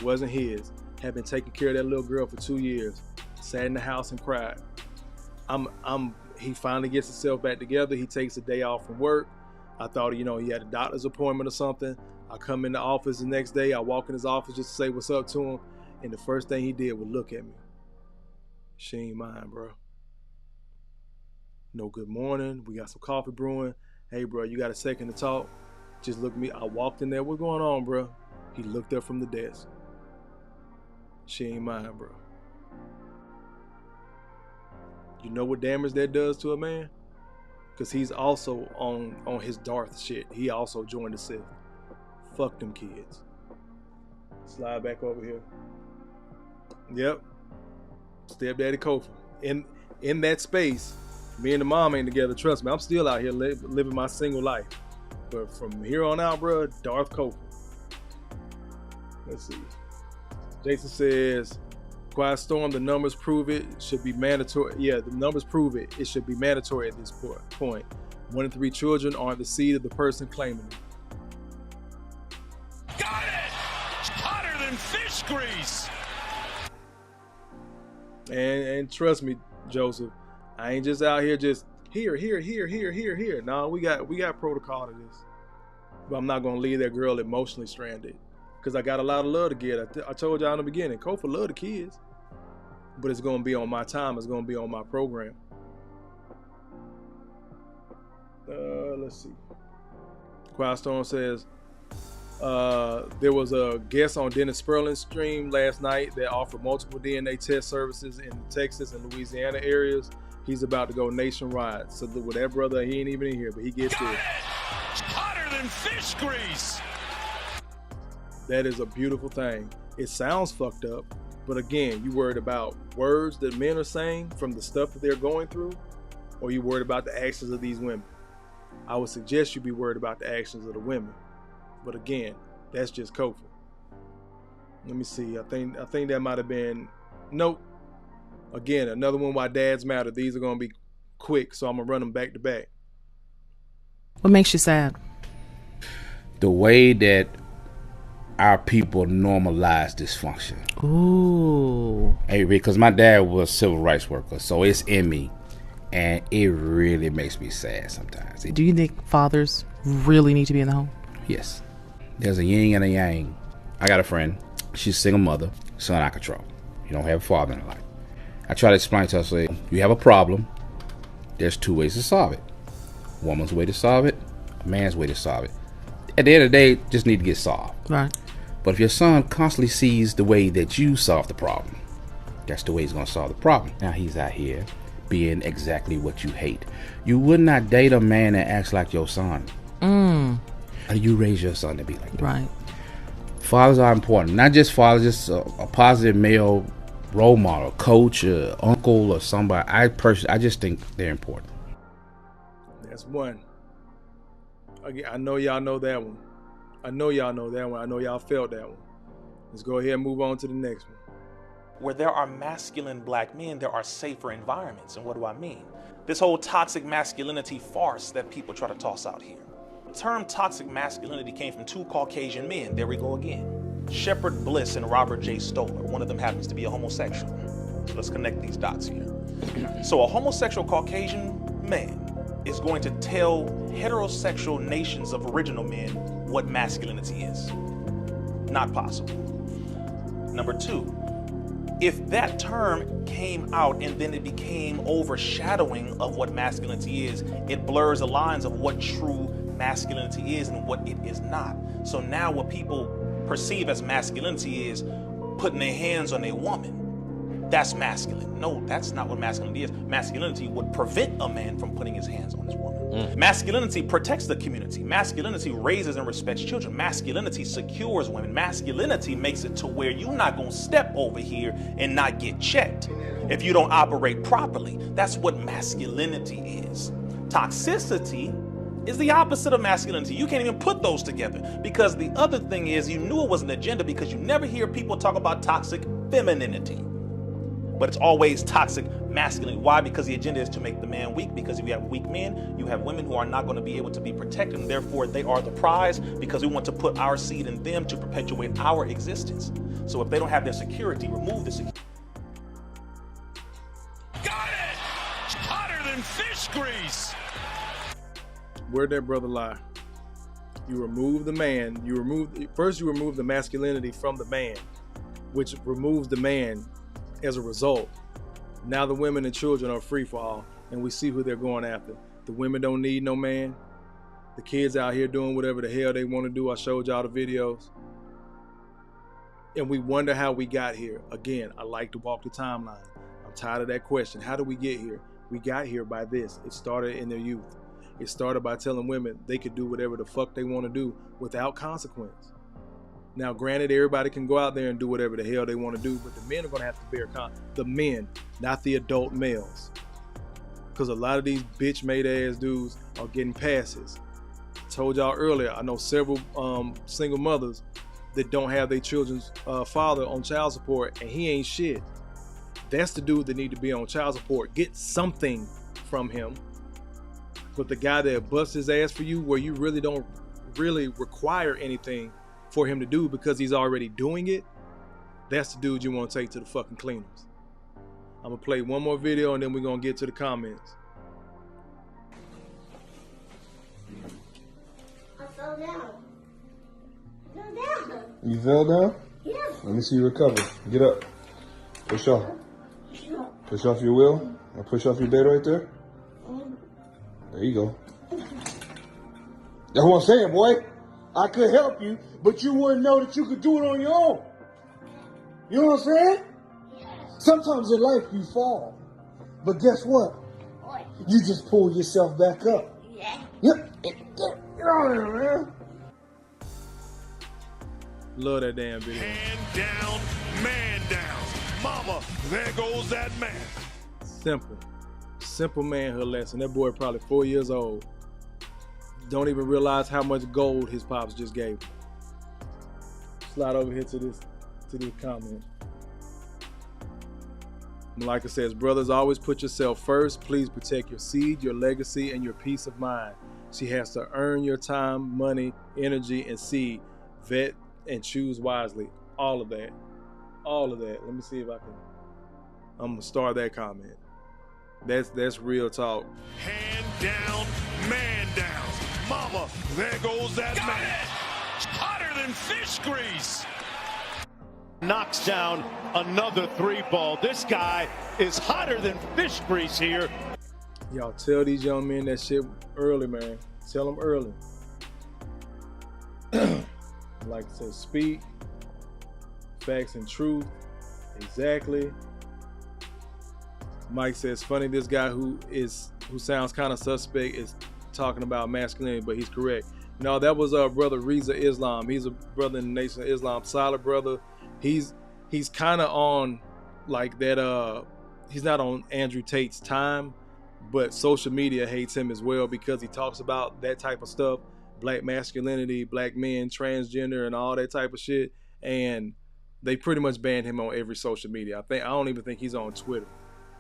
Wasn't his. Had been taking care of that little girl for 2 years. Sat in the house and cried. He finally gets himself back together. He takes a day off from work. I thought, he had a doctor's appointment or something. I come in the office the next day. I walk in his office just to say what's up to him. And the first thing he did was look at me. She ain't mine, bro. No good morning. We got some coffee brewing. Hey, bro, you got a second to talk? Just look at me. I walked in there. What's going on, bro? He looked up from the desk. She ain't mine, bro. You know what damage that does to a man? Because he's also on his Darth shit. He also joined the Sith. Fuck them kids. Slide back over here. Yep. Stepdaddy Kofa. In that space, me and the mom ain't together. Trust me, I'm still out here living my single life. But from here on out, bro, Darth Kofa. Let's see. Jason says, Quiet Storm, the numbers prove it should be mandatory. Yeah, the numbers prove it. It should be mandatory at this point. 1 in 3 children aren't the seed of the person claiming them. Got it! Hotter than fish grease! And trust me, Joseph, I ain't just out here just here. No, we got protocol to this. But I'm not gonna leave that girl emotionally stranded. Because I got a lot of love to give. I told y'all in the beginning, Kofa love the kids. But it's going to be on my time. It's going to be on my program. Let's see. Quiet Storm says, there was a guest on Dennis Sperling's stream last night that offered multiple DNA test services in Texas and Louisiana areas. He's about to go nationwide. So with that brother, he ain't even in here, but he gets it. Hotter than fish grease! That is a beautiful thing. It sounds fucked up, but again, you worried about words that men are saying from the stuff that they're going through, or you worried about the actions of these women? I would suggest you be worried about the actions of the women. But again, that's just Kofa. Let me see. I think that might have been, nope. Again, another one, Why Dads Matter. These are going to be quick, so I'm going to run them back to back. What makes you sad? The way that our people normalize dysfunction. Ooh. Hey, because my dad was a civil rights worker, so it's in me, and it really makes me sad sometimes. Do you think fathers really need to be in the home? Yes. There's a yin and a yang. I got a friend. She's a single mother, son out of control. You don't have a father in her life. I try to explain to her, say, you have a problem. There's 2 ways to solve it. A woman's way to solve it, a man's way to solve it. At the end of the day, it just need to get solved. Right. But if your son constantly sees the way that you solve the problem, that's the way he's going to solve the problem. Now he's out here being exactly what you hate. You would not date a man that acts like your son. Or you raise your son to be like that. Right. Fathers are important. Not just fathers, just a positive male role model, coach, uncle, or somebody. I just think they're important. That's one. I know y'all know that one. I know y'all felt that one. Let's go ahead and move on to the next one. Where there are masculine black men, there are safer environments. And what do I mean? This whole toxic masculinity farce that people try to toss out here. The term toxic masculinity came from 2 Caucasian men. There we go again. Shepard Bliss and Robert J. Stoller. One of them happens to be a homosexual. So let's connect these dots here. So a homosexual Caucasian man is going to tell heterosexual nations of original men what masculinity is. Not possible. Number 2, if that term came out and then it became overshadowing of what masculinity is, it blurs the lines of what true masculinity is and what it is not. So now what people perceive as masculinity is putting their hands on a woman. That's masculine. No, that's not what masculinity is. Masculinity would prevent a man from putting his hands on his woman. Masculinity protects the community. Masculinity raises and respects children. Masculinity secures women. Masculinity makes it to where you're not going to step over here and not get checked if you don't operate properly. That's what masculinity is. Toxicity is the opposite of masculinity. You can't even put those together, because the other thing is you knew it was an agenda because you never hear people talk about toxic femininity. but it's always toxic masculinity. Why? Because the agenda is to make the man weak, because if you have weak men, you have women who are not going to be able to be protected, and therefore they are the prize, because we want to put our seed in them to perpetuate our existence. So if they don't have their security, remove the security. Got it! Hotter than fish grease! Where'd that brother lie? You remove the man. First you remove the masculinity from the man, which removes the man as a result. Now the women and children are free for all, and we see who they're going after. The women don't need no man. The kids out here doing whatever the hell they want to do. I showed y'all the videos. And we wonder how we got here. Again, I like to walk the timeline. I'm tired of that question. How did we get here? We got here by this. It started in their youth. It started by telling women they could do whatever the fuck they want to do without consequence. Now, granted, everybody can go out there and do whatever the hell they want to do, but the men are going to have to bear the men, not the adult males. Because a lot of these bitch-made ass dudes are getting passes. I told y'all earlier, I know several single mothers that don't have their children's father on child support, and he ain't shit. That's the dude that need to be on child support. Get something from him. But the guy that busts his ass for you, where you really don't require anything for him to do because he's already doing it, that's the dude you want to take to the fucking cleaners. I'm gonna play one more video and then we're gonna get to the comments. I fell down. I fell down. You fell down? Yeah. Let me see you recover. Get up. Push off. Push off your wheel. Now push off your bed right there. There you go. That's what I'm saying, boy. I could help you, but you wouldn't know that you could do it on your own. You know what I'm saying? Yes. Sometimes in life you fall. But guess what? What? You just pull yourself back up. Yeah. Yep. Get on there, man. Love that damn video. Hand down, man down. Mama, there goes that man. Simple manhood lesson. That boy probably 4 years old. Don't even realize how much gold his pops just gave him. Slide over here to this comment. Malika says, brothers, always put yourself first. Please protect your seed, your legacy, and your peace of mind. She has to earn your time, money, energy, and seed. Vet and choose wisely. All of that. Let me see if I can. I'm gonna start that comment. That's real talk. Hand down, man down. Mama, there goes that man. Hotter than fish grease. Knocks down another 3-ball. This guy is hotter than fish grease here. Y'all tell these young men that shit early, man. Tell them early. Like I said, speak. Facts and truth. Exactly. Mike says, funny, this guy who sounds kind of suspect is talking about masculinity, but he's correct. No, that was brother Reza Islam. He's a brother in the Nation of Islam, solid brother. He's kind of on like that. He's not on Andrew Tate's time, but social media hates him as well because he talks about that type of stuff, black masculinity, black men, transgender, and all that type of shit. And they pretty much banned him on every social media. I don't even think he's on Twitter.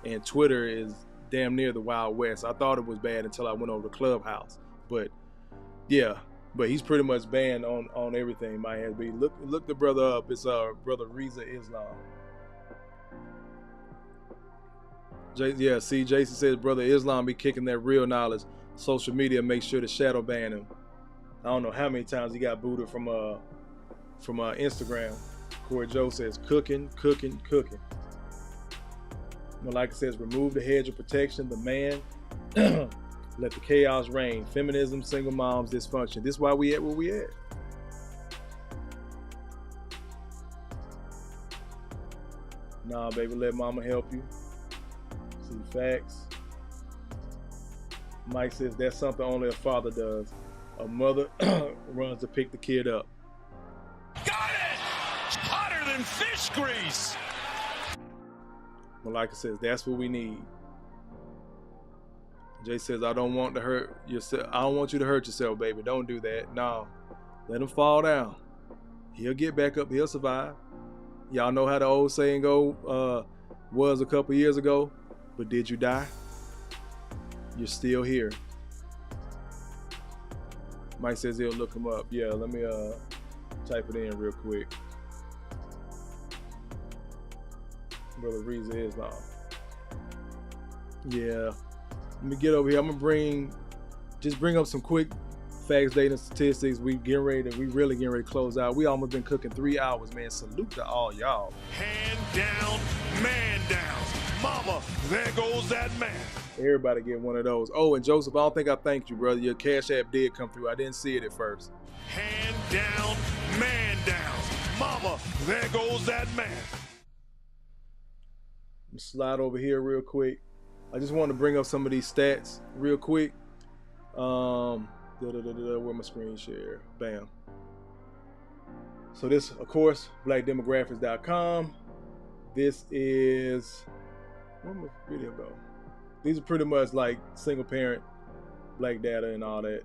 And Twitter is damn near the Wild West. I thought it was bad until I went over to Clubhouse. But yeah, but he's pretty much banned on everything. Might have to be. Look the brother up. It's brother Reza Islam. See, Jason says brother Islam be kicking that real knowledge. Social media make sure to shadow ban him. I don't know how many times he got booted from Instagram. Corey Joe says cooking. Malika says, remove the hedge of protection, the man, let the chaos reign. Feminism, single moms, dysfunction. This is why we at where we at. Nah, baby, let mama help you. See facts. Mike says, that's something only a father does. A mother runs to pick the kid up. Got it! Hotter than fish grease! Malika says, that's what we need. Jay says, I don't want to hurt yourself. I don't want you to hurt yourself, baby. Don't do that. No. Let him fall down. He'll get back up. He'll survive. Y'all know how the old saying go, was a couple years ago, but did you die? You're still here. Mike says he'll look him up. Yeah, let me type it in real quick. Brother Reza is now. Yeah. Let me get over here. I'm gonna bring up some quick facts, data, and statistics. We really getting ready to close out. We almost been cooking 3 hours, man. Salute to all y'all. Hand down, man down. Mama, there goes that man. Everybody get one of those. Oh, and Joseph, I don't think I thanked you, brother. Your Cash App did come through. I didn't see it at first. Hand down, man down. Mama, there goes that man. Slide over here real quick. I just want to bring up some of these stats real quick. Where my screen share? Bam. So this, of course, blackdemographics.com. This is, where my video go? These are pretty much like single parent black data and all that.